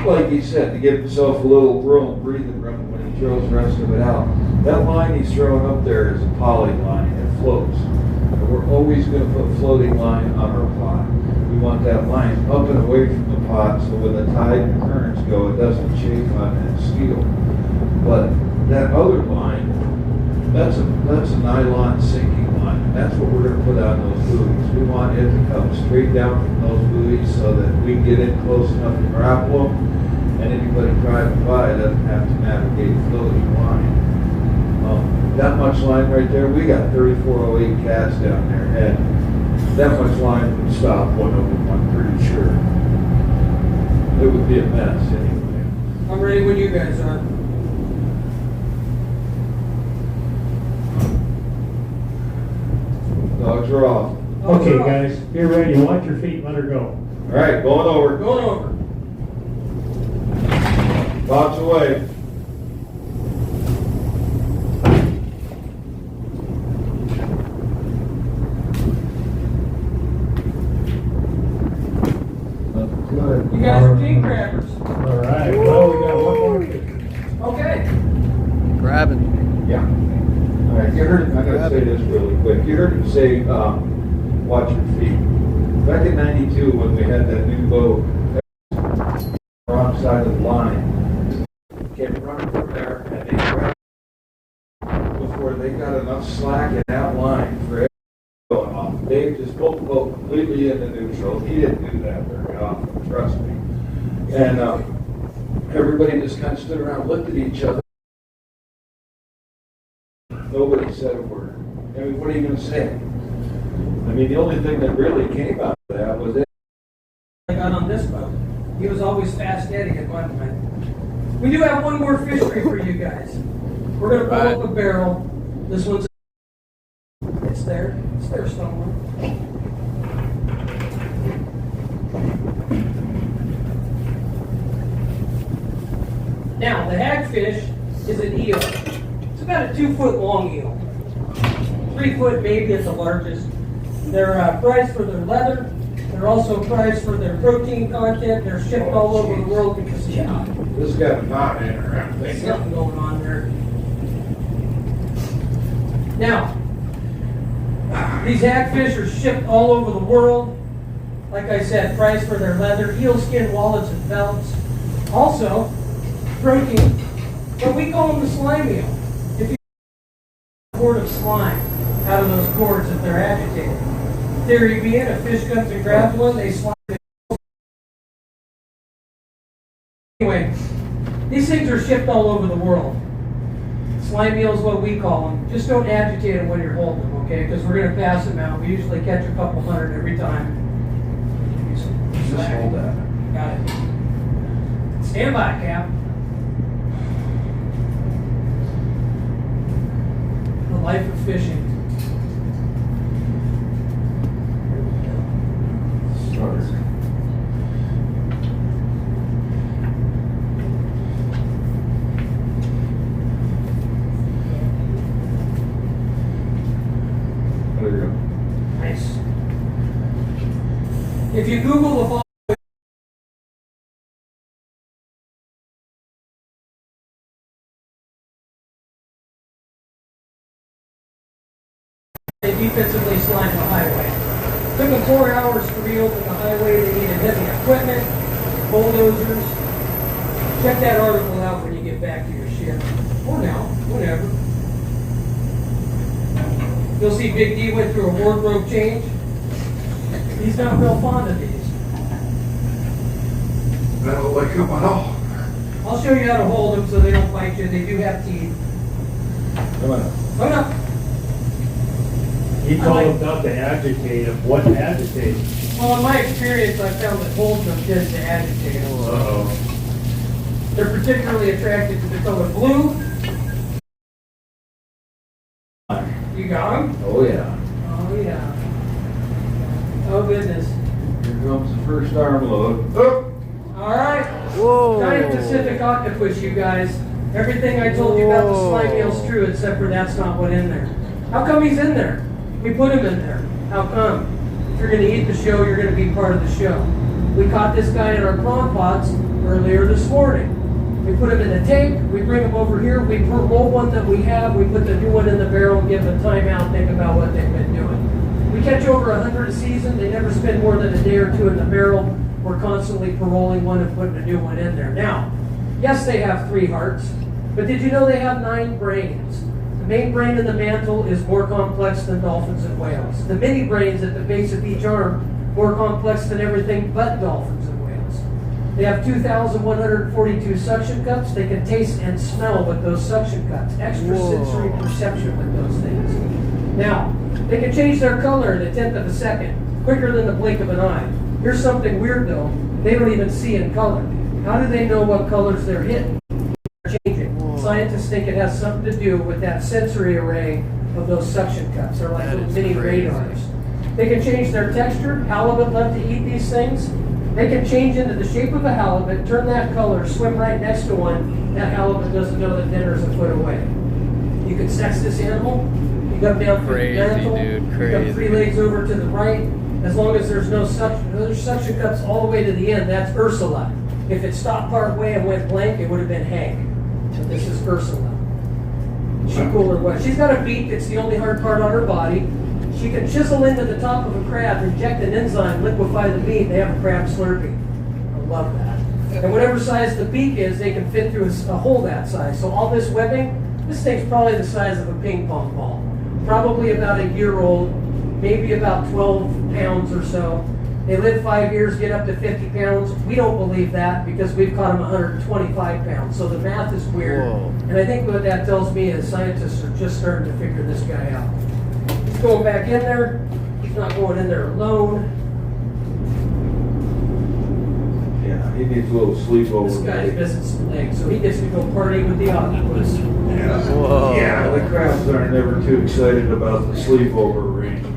like he said, to give himself a little room, breathing room when he throws the rest of it out. That line he's throwing up there is a poly line. It floats. And we're always going to put floating line on our pot. We want that line up and away from the pot so when the tide and currents go, it doesn't chafe on that steel. But that other line, that's a nylon sinking line. That's what we're going to put on those buoys. We want it to come straight down from those buoys so that we can get in close enough to grapple them, and anybody driving by doesn't have to navigate floating line. That much line right there, we got 3408 cats down there, and that much line would stop one of them, I'm pretty sure. It would be a mess anyway. I'm ready when you guys are. Dogs are off. Okay, guys, get ready. Watch your feet and let her go. All right, going over. Going over. Bounce away. You guys are king crabbers. All right. Well, we got one more picture. Okay. Crabbin. Yeah. All right, you heard, I'm going to say this really quick. You heard him say, watch your feet. Back in '92, when we had that new boat, wrong side of the line, came running from there, and they grabbed before they got enough slack in that line for everything going off. Dave just pulled the boat completely into neutral. He didn't do that very often, trust me. And everybody just kind of stood around and looked at each other. Nobody said a word. I mean, what are you going to say? I mean, the only thing that really came out of that was it. I got on this boat. He was always fast Eddie at one point. We do have one more fishery for you guys. We're going to pull up a barrel. This one's. It's there. It's there somewhere. Now, the hagfish is an eel. It's about a 2-foot long eel. 3 foot maybe at the largest. They're prized for their leather. They're also prized for their protein content. They're shipped all over the world because This has got a knot in her, I'm there's thinking. something going on there. Now, these hagfish are shipped all over the world. Like I said, prized for their leather, eel skin wallets and belts. Also, protein, but we call them the slime eel. If you get a quart of slime out of those cords if they're agitated. Theory being, a fish comes and grabs one, they slime it. Anyway, these things are shipped all over the world. Slime eel is what we call them. Just don't agitate them when you're holding them, okay? Because we're going to pass them out. We usually catch a couple hundred every time. Just hold that. Got it. Stand by, Cap. The life of fishing. Start. There you go. Nice. If you Google the following, they defensively slime the highway. Took them 4 hours to reopen the highway. They needed heavy equipment, bulldozers. Check that article out when you get back to your ship. Or now, whatever. You'll see Big D went through a wardrobe change. He's not real fond of these. I don't like them at all. I'll show you how to hold them so they don't bite you. They do have teeth. Come on. Oh no. He told him not to agitate him. What agitates? Well, in my experience, I found that holding them tends to agitate them. Uh-oh. They're particularly attracted to the color blue. You got them? Oh, yeah. Oh yeah. Oh goodness. Here comes the first arm load. Oh! All right. Whoa. Giant Pacific octopus, you guys. Everything I told you about the slime eel's true, except for that's not what's in there. How come he's in there? We put him in there. How come? If you're going to eat the show, you're going to be part of the show. We caught this guy in our prawn pots earlier this morning. We put him in the tank. We bring him over here. We roll one that we have. We put the new one in the barrel and give them a timeout. Think about what they've been doing. We catch over 100 a season. They never spend more than a day or two in the barrel. We're constantly paroling one and putting a new one in there. Now, yes, they have 3 hearts, but did you know they have 9 brains? The main brain in the mantle is more complex than dolphins and whales. The mini brains at the base of each arm, more complex than everything but dolphins and whales. They have 2,142 suction cups. They can taste and smell with those suction cups. Extrasensory perception with those things. Now, they can change their color in a 1/10 of a second, quicker than the blink of an eye. Here's something weird though. They don't even see in color. How do they know what colors they're hitting? They're changing. Scientists think it has something to do with that sensory array of those suction cups. They're like little mini radars. They can change their texture. Halibut love to eat these things. They can change into the shape of a halibut, turn that color, swim right next to one. That halibut doesn't know that dinner's a foot away. You can sex this animal. You come down through the mantle. Dude, You crazy. come 3 legs over to the right. As long as there's no suction, there's suction cups all the way to the end. That's Ursula. If it stopped part way and went blank, it would have been Hank. But this is Ursula. She cooler what? She's got a beak. It's the only hard part on her body. She can chisel into the top of a crab, inject an enzyme, liquefy the meat. They have a crab slurpee. I love that. And whatever size the beak is, they can fit through a hole that size. So all this webbing, this thing's probably the size of a ping pong ball. Probably about a year old, maybe about 12 pounds or so. They live 5 years, get up to 50 pounds. We don't believe that because we've caught them 125 pounds. So the math is weird. Whoa. And I think what that tells me is scientists are just starting to figure this guy out. He's going back in there. He's not going in there alone. Yeah, he needs a little sleepover. This guy's missing some legs, so he gets to go party with the octopus. Whoa. Yeah, the crabs aren't never too excited about the sleepover arrangement.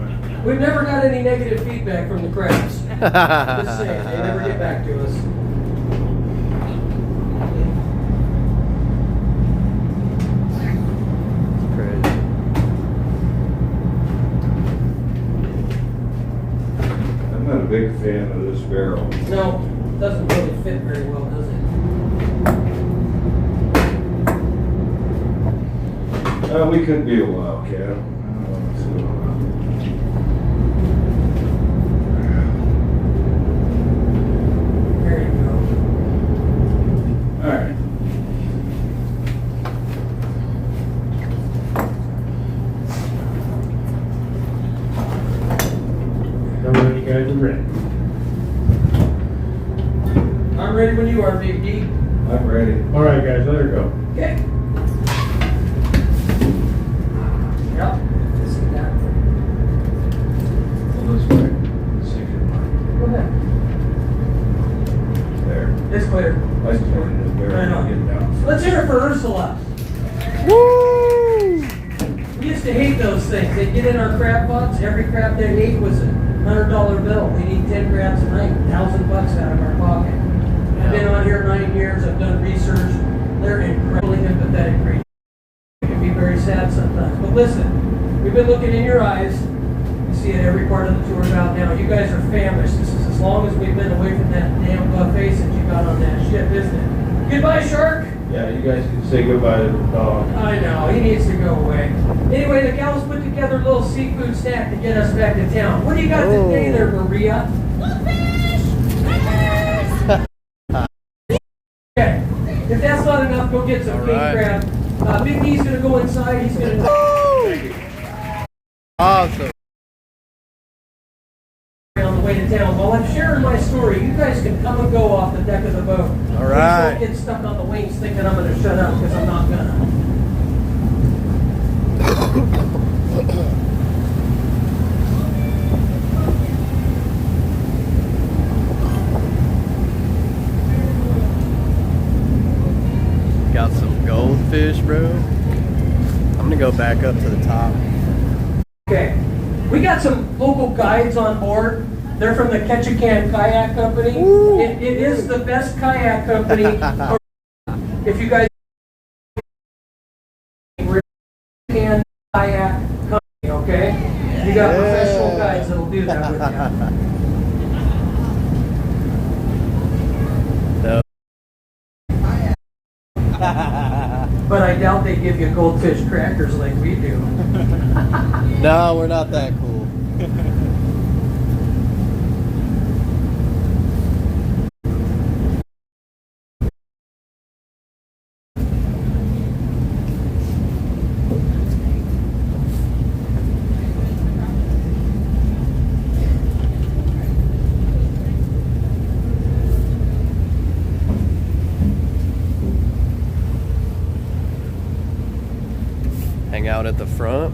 We've never got any negative feedback from the crabs. Just saying, they never get back to us. Crazy. fan of this barrel. No, doesn't really fit very well, does it? We could be a wildcat. There you go. All right. Tell me when you guys are ready. I'm ready when you are, Big D. I'm ready. All right, guys, let her go. Okay. Yep. This is that. Well, this way. Sink your mind. Go ahead. There. It's clear. I just wanted this barrel I know. to get down. Let's hear it for Ursula. Woo! We used to hate those things. They'd get in our crab pots. Every crab they ate was a $100 bill. We'd eat 10 crabs a night, $1,000 out of our pocket. I've been on here 9 years. I've done research. They're incredibly empathetic creatures. It can be very sad sometimes. But listen, we've been looking in your eyes. You see it every part of the tour about now. You guys are famished. This is as long as we've been away from that damn buffet since you got on that ship, isn't it? Goodbye, shark. Yeah, you guys can say goodbye to the dog. I know, he needs to go away. Anyway, the gals put together a little seafood snack to get us back to town. What do you got today there, Maria? Okay, if that's not enough, go get some king crab. Big D's gonna go inside, he's gonna... Awesome. On the way to town. While I'm sharing my story, you guys can come and go off the deck of the boat. All right. Please don't get stuck on the wings thinking I'm gonna shut up, because I'm not gonna. Got some goldfish, bro. I'm gonna go back up to the top. Okay, we got some local guides on board. They're from the Ketchikan Kayak Company. It is the best kayak company. If you guys can kayak company, okay? You got professional guides that'll do that with you. But I doubt they give you goldfish crackers like we do. No, we're not that cool. Hang out at the front.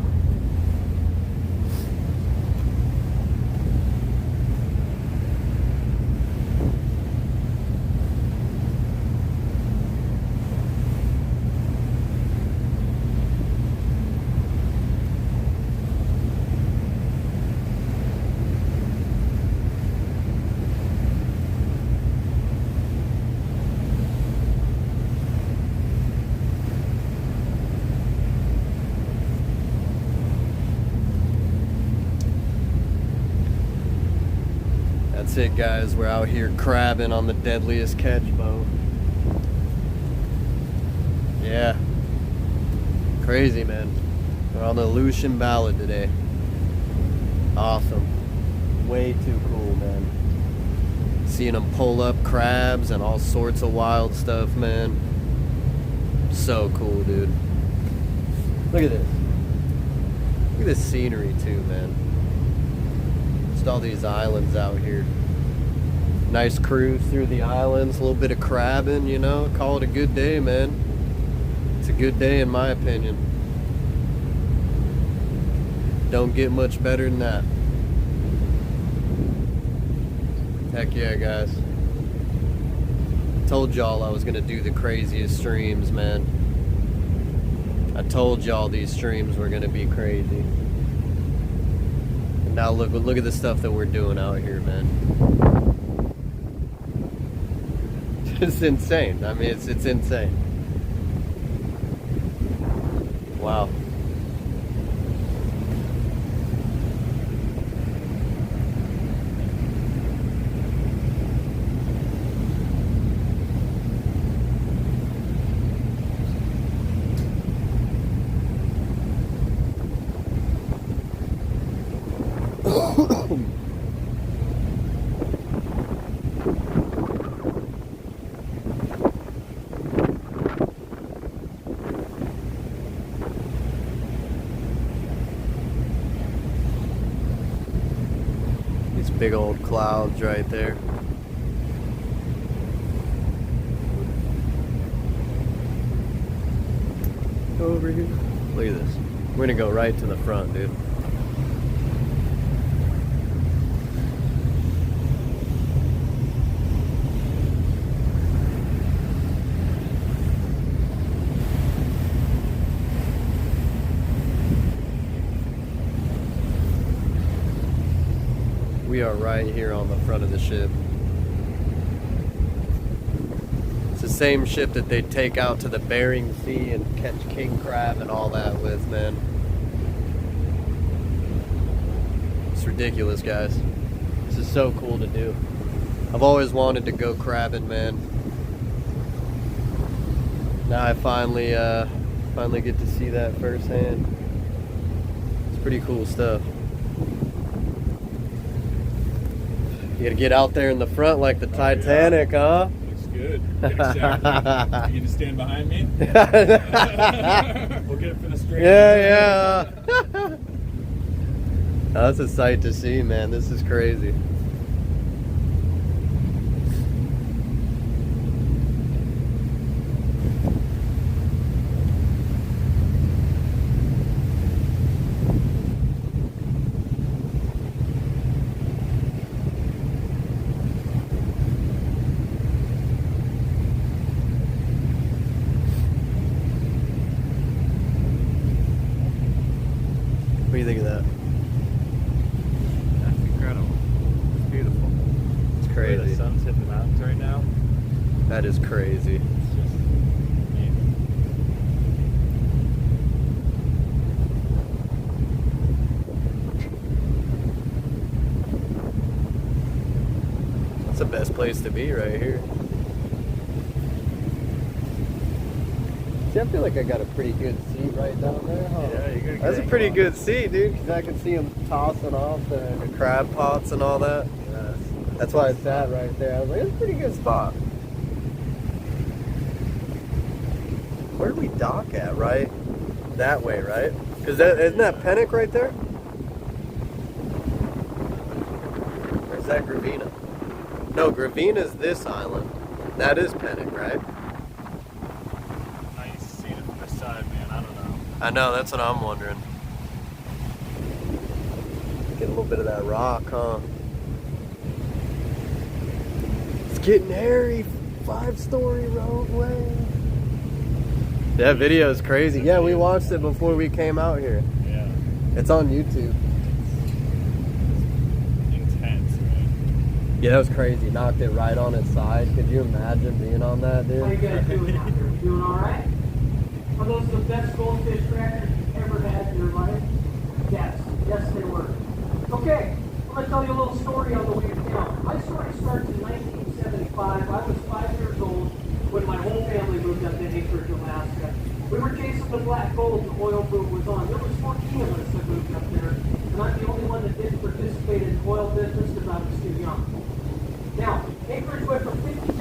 That's it, guys. We're out here crabbing on the Deadliest Catch boat. Yeah. Crazy, man. We're on the Aleutian Ballad today. Awesome. Way too cool, man. Seeing them pull up crabs and all sorts of wild stuff, man. So cool, dude. Look at this. Look at this scenery, too, man. Just all these islands out here. Nice cruise through the islands, a little bit of crabbing, you know. Call it a good day, man. It's a good day in my opinion. Don't get much better than that. Heck yeah, guys. Told y'all I was gonna do the craziest streams, man. I told y'all these streams were gonna be crazy. And now look at the stuff that we're doing out here, man. It's insane. I mean, it's insane. Wow. big old clouds right there. Go over here. Look at this. We're gonna go right to the front, dude. We are right here on the front of the ship. It's the same ship that they take out to the Bering Sea and catch king crab and all that with, man. It's ridiculous, guys. This is so cool to do. I've always wanted to go crabbing, man. Now I finally get to see that firsthand. It's pretty cool stuff. You gotta get out there in the front like the Titanic, huh? Looks good. You gonna stand behind me? We'll get it for the stream. Yeah. That's a sight to see, man. This is crazy. What do you think of that? That's incredible. It's beautiful. It's The crazy. sun's hitting the mountains right now. That is crazy. It's just amazing. That's the best place to be right here. See, I feel like I got a pretty good seat right down there, huh? Yeah, you got a good That's a pretty angle. good seat, dude, because I can see them tossing off the crab pots and all that. Yes. That's why I sat right there. I was like, it's a pretty good spot. Where do we dock at, right? That way, right? Because isn't that Pennock right there? Or is that Gravina? No, Gravina's this island. That is Pennock, right? I used to see it from this side, man. I don't know. I know, that's what I'm wondering. Get a little bit of that rock, huh? It's getting hairy. 5-story roadway. That video is crazy. Yeah, we watched it before we came out here. Yeah. It's on YouTube. Intense, man. Yeah, that was crazy. Knocked it right on its side. Could you imagine being on that, How you dude? guys doing out there? Doing all right? Are those the best goldfish crackers you've ever had in your life? Yes. Yes, they were. Okay, I'm going to tell you a little story on the way to town. My story starts in 1975. I was 5 years old when my whole family moved up to Anchorage, Alaska. We were chasing the black gold the oil boom was on. There was 14 of us that moved up there, and I'm the only one that didn't participate in the oil business because I was too young. Now, Anchorage went from 50,000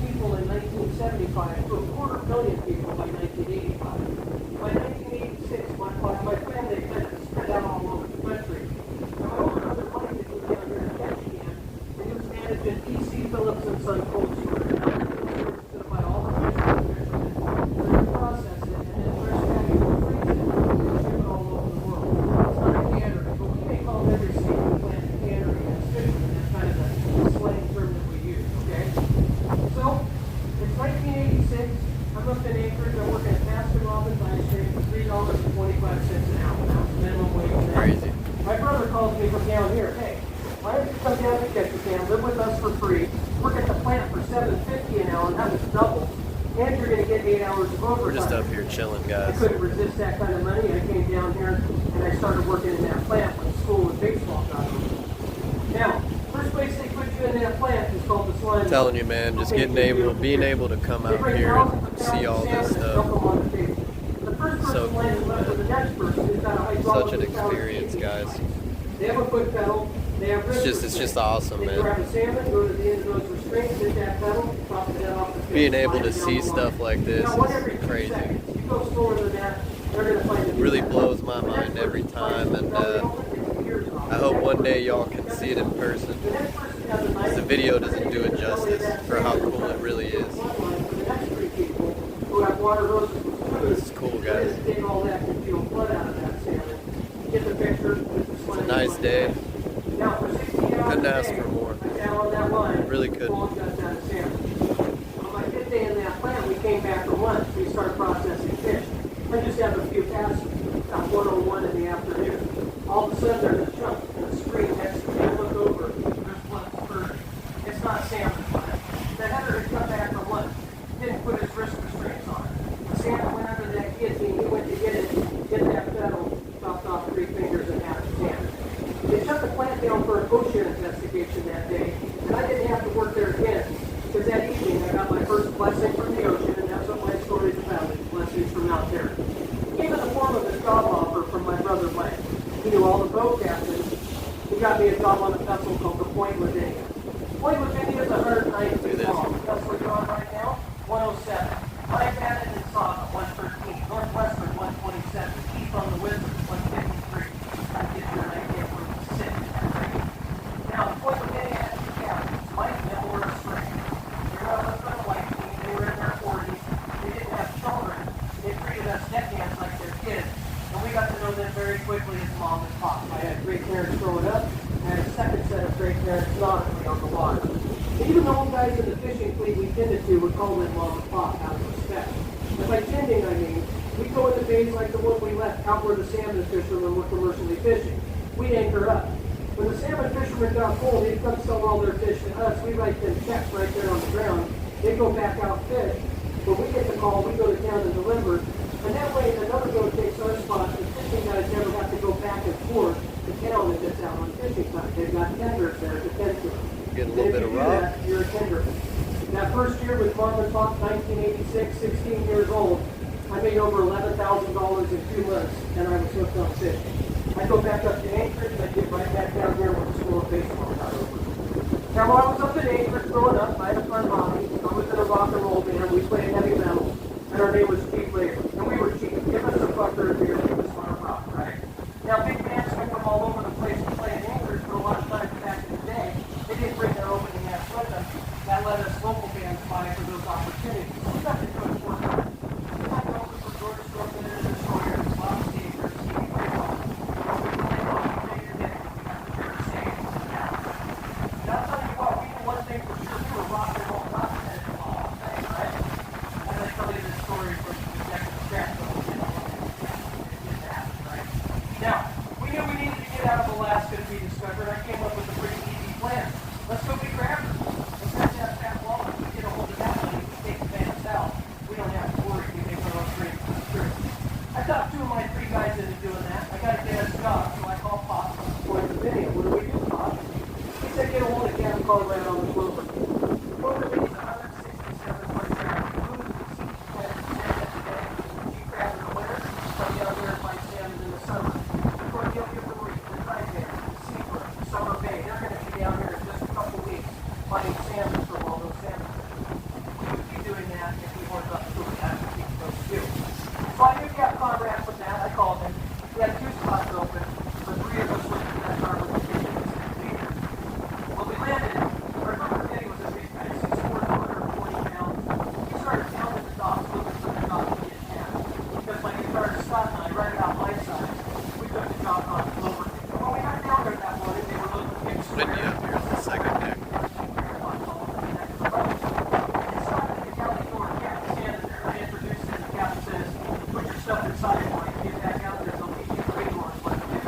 people in 1975 to 250,000 people by 1985. By 1986, my family kind of spread out all over the country. And my older brother Mike had moved down here to catch again, and he was managing E.C. Phillips and Son Cold Storage. To buy all the fish from the fishermen, process it, and then fresh package and freeze it, and ship it all over the world. It's not a cannery, but we make all every single plant a cannery as fishermen. That's kind of the slang term that we use, okay? So, it's 1986. I'm up in Anchorage. I'm working at Baskin Robbins Ice Cream for $3.25 an hour. That's the minimum wage there. Crazy. My brother calls me from down here. Hey, why don't you come down to Ketchikan, live with us for free, work at the plant for $7.50 an hour, and that was double. And you're going to get 8 hours of overtime. We're just up here chilling, I guys. couldn't resist that kind of money. I came down here and I started working in that plant when school and baseball got over. Now, first place they put you in that plant is called the slime. I'm telling you, man, just being able to come out here and see all this stuff. So cool, man. Such an experience, guys. They have a foot pedal. They have It's just awesome, They grab man. a salmon, go to the end of those restraints, hit that pedal, drop the head off the fish. Being able to slide it see down the stuff line. like this Now, one every is 2 crazy. seconds. You go slower than that, they're going to find a new Really pedal. blows my mind every time, and I hope one day y'all can see it in person. Because the video doesn't do it justice for how cool it really is. This is cool, guys. It's a nice day. Couldn't ask for more. Really couldn't. On my fifth day in that plant, we came back from lunch. We started processing fish. I just have a few passes. About 1:01 in the afternoon. All of a sudden, there's a chunk in the screen next to me. I look over. There's one bird. It's not salmon. The header had come back from lunch. Didn't put his wrist restraints on. The salmon went under that guillotine. He went to get it, get that pedal, chopped off 3 fingers and half the salmon. They shut the plant down for a kosher investigation that day, and I didn't have to work there again. Because that evening, I got my first blessing from the ocean, and that's what my story is about, is blessings from out there. It came in the form of a job offer from my brother Mike. He knew all the boat captains. He got me a job on a vessel called the Point Lavinia. Point Lavinia is 109 feet long. That's where you're on right now, 107. Mike had it in Saga, 113. Northwestern, 127. Keith on the Wizard, 153. I get your idea where we sit. Now, the Point Lavinia had 2 captains, Mike and Laura Spring. They were on the light team. They were in their 40s. They didn't have children. They treated us deckhands like their kids. And we got to know them very quickly as mom and pop. I had great parents growing up. I had a second set of great parents nautically on the water. And even the old guys in the fishing fleet we tended to would call them mom and pop out of respect. And by tending, I mean, we go into bays like the one we left out where the salmon fishermen were commercially fishing. We'd anchor up. When the salmon fishermen got full, they'd come sell all their fish to us. We write them checks right there on the ground. They go back out fish. When we get the call, we go to town and deliver. And that way, another boat takes our spot. The fishing guys never have to go back and forth to town if it's out on fishing time. They've got tenders there to tend to them. Get a little bit of rock. You're a tenderman. That first year with Mom and Pop, 1986, 16 years old, I made over $11,000 in 2 months, and I was hooked on fish. I go back up to Anchorage, and I get right back down here with the school of baseball got over. Now, while I was up in Anchorage growing up, I had a friend, Bobby. I was in a rock and roll band. We played heavy metal, and our name was Cheap Labor. And we were cheap. Give us a fucker a beer, give us one rock, right? Now, big bands come from all over the place to play in Anchorage, but a lot of times back in the day, they didn't bring their opening acts with them. That let us local bands buy for those opportunities. We got to do it for them. We had to open for George Strophen and the Destroyers, Bob Seger, Stevie Ray Vaughan. We played all the major hits. We got the Bear Saints and that. And I'll tell you what, we knew one thing for sure. We were rock and roll continent all the thing, right? I'm going to tell you this story from the next scratch, but you know, it didn't happen, right? Now, we knew we needed to get out of Alaska to be discovered. I came up with a pretty easy plan. Let's go be Crabbin. Let's catch that fat wallet. We get a hold of that money. We take the van south. We don't have to worry. We make our own dreams come true. I talked 2 of my 3 guys into doing that. I got to get us a job, so I called Pop for the video. What do we do, Pop? He said, get a hold of Gavin Colorado on the Clover. Clover leaves 167 foot ground. Moves the sea plant salmon today. Keep crab in the winter. Come down there and find salmon in the summer. Cornelius the Reef, the Crabbin, the Seabrook, the Summer Bay. They're going to be down here in just a couple weeks finding salmon from all those salmon. We would be doing that if we weren't up to it. That's what we supposed to do. So I knew Captain Conrad with that. I called him. We had 2 spots open, but 3 of us went to that harbor with leader. Well, we landed. Our number Eddie was a big guy, 6'4", 240 pounds. He started pounding the docks, looking for the dock to get down. Because my guitar Scott and I, right about my size, we took the job on the Clover. When we got down there that morning, they were looking big Putting you up here on the second deck. Stuff inside for you. Get back out there. They'll teach you greenhorn what to do.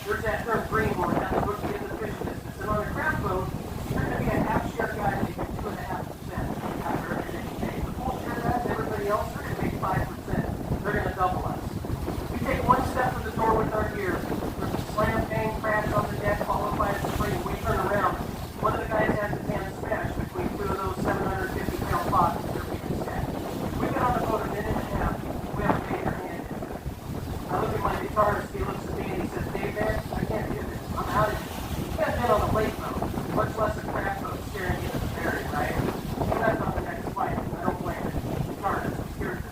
There's that term greenhorn. That's supposed to get in the fish business. And on a craft boat, you're going to be a half share guy making 2.5% after everything you pay. The full share guys, everybody else, they're going to make 5%. They're going to double us. We take 1 step to the door with our gear. There's a slam, bang, crash on the deck, followed by a spring. We turn around. One of the guys has a can of smash between 2 of those 750-pound boxes they're being set. We've been on the boat a minute and a half. We haven't made our hand into it. I look at my guitarist, he looks at me and he says, Dave, man, I can't do this. I'm out of here. You guys been on a lake boat, much less a craft boat staring into the ferry, right? You guys on the next flight. I don't blame it. Guitarist, I'm scared to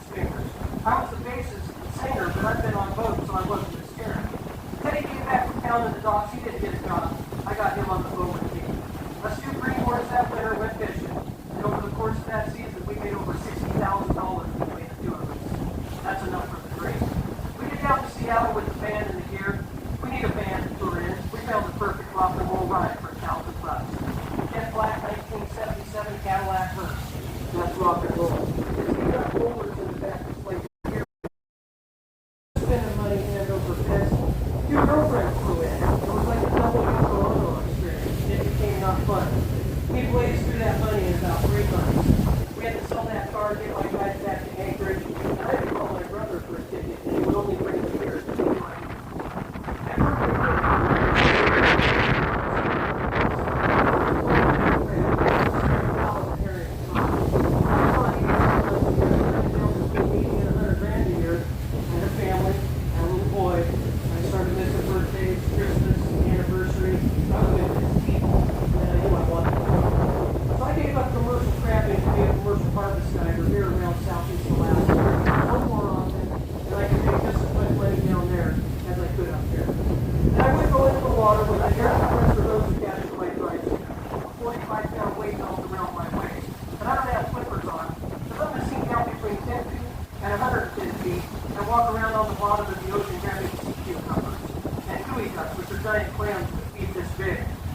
start getting my guys back to Anchorage. And I could call my brother for a ticket, and he would only bring the beer.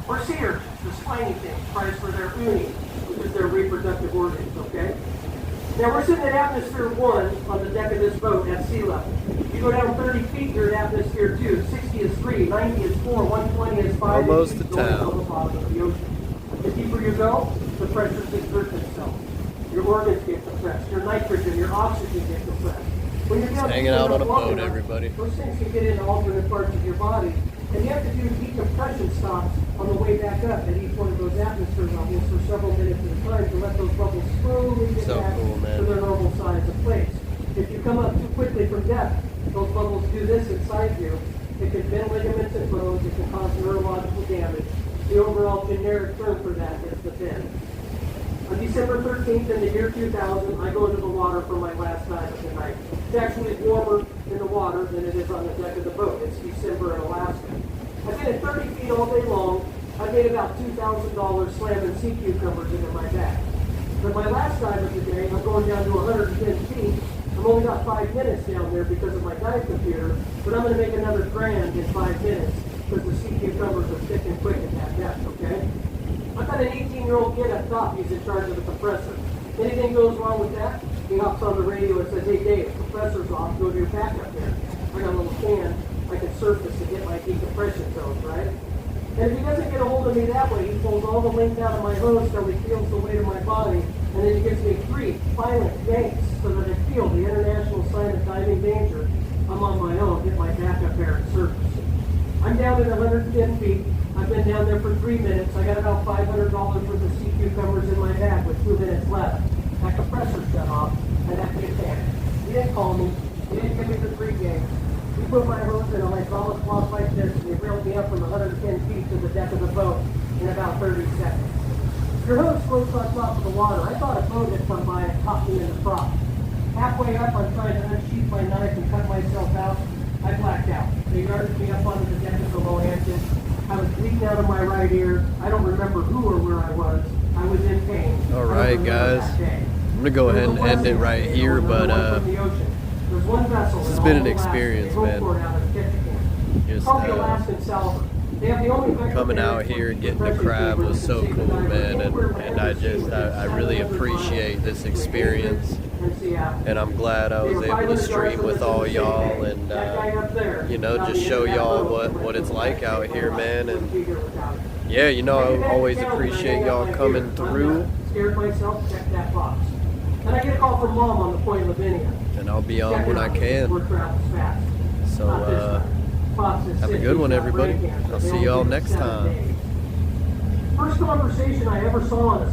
Or sea urchins, the spiny things, prized for their uni, which is their reproductive organs, okay? Now we're sitting at atmosphere 1 on the deck of this boat at sea level. You go down 30 feet, you're at atmosphere 2. 60 is 3, 90 is 4, 120 is 5. Almost to going town. on the bottom of the ocean. The deeper you go, the pressures exert themselves. Your organs get compressed. Your nitrogen, your oxygen get compressed. When you're down Hanging out on a long boat, enough, everybody. those things can get into alternate parts of your body. And you have to do decompression stops on the way back up at each one of those atmosphere levels for several minutes at a time to let those bubbles slowly get So back cool, man. to their normal size of place. If you come up too quickly from depth, those bubbles do this inside you. It can bend ligaments and bones. It can cause neurological damage. The overall generic term for that is the bend. On December 13th in the year 2000, I go into the water for my last dive of the night. It's actually warmer in the water than it is on the deck of the boat. It's December in Alaska. I've been at 30 feet all day long. I made about $2,000 slamming sea cucumbers into my bag. But my last dive of the day, I'm going down to 110 feet. I've only got 5 minutes down there because of my dive computer, but I'm going to make another grand in 5 minutes because the sea cucumbers are thick and quick at that depth, okay? I've got an 18-year-old kid up top. He's in charge of the compressor. Anything goes wrong with that, he hops on the radio and says, "Hey Dave, compressor's off, go to your backup there." I got a little can I can surface to get my decompression zones, right? And if he doesn't get a hold of me that way, he pulls all the length out of my hose till he feels the weight of my body, and then he gives me 3 violent yanks so that I feel the international sign of diving danger. I'm on my own, get my backup air and surface. I'm down at 110 feet. I've been down there for 3 minutes. I got about $500 worth of sea cucumbers in my bag with 2 minutes left. That compressor shut off, and that kid panicked. He didn't call me. He didn't give me the 3 games. He put my hose in a hydraulic cloth like this, and he reeled me up from 110 feet to the deck of the boat in about 30 seconds. Your hose floats on top of the water. I thought a boat had come by and caught me in the froth. Halfway up, I'm trying to unsheath my knife and cut myself out. I blacked out. They yarded me up onto the deck of the Lohanton. I was bleeding out of my right ear. I don't remember who or where I was. I was in pain. All right, guys. I'm gonna go ahead and end it right here, but this has been an experience, man. Just coming out here and getting the crab was so cool, man, and I really appreciate this experience, and I'm glad I was able to stream with all y'all and you know, just show y'all what it's like out here, man. And yeah, you know, I always appreciate y'all coming through. Scared myself, check that box. And I get a call from Mom on the Point Lavinia. And I'll be on when I can. So have a good one, everybody. I'll see y'all next time. First conversation I ever saw on a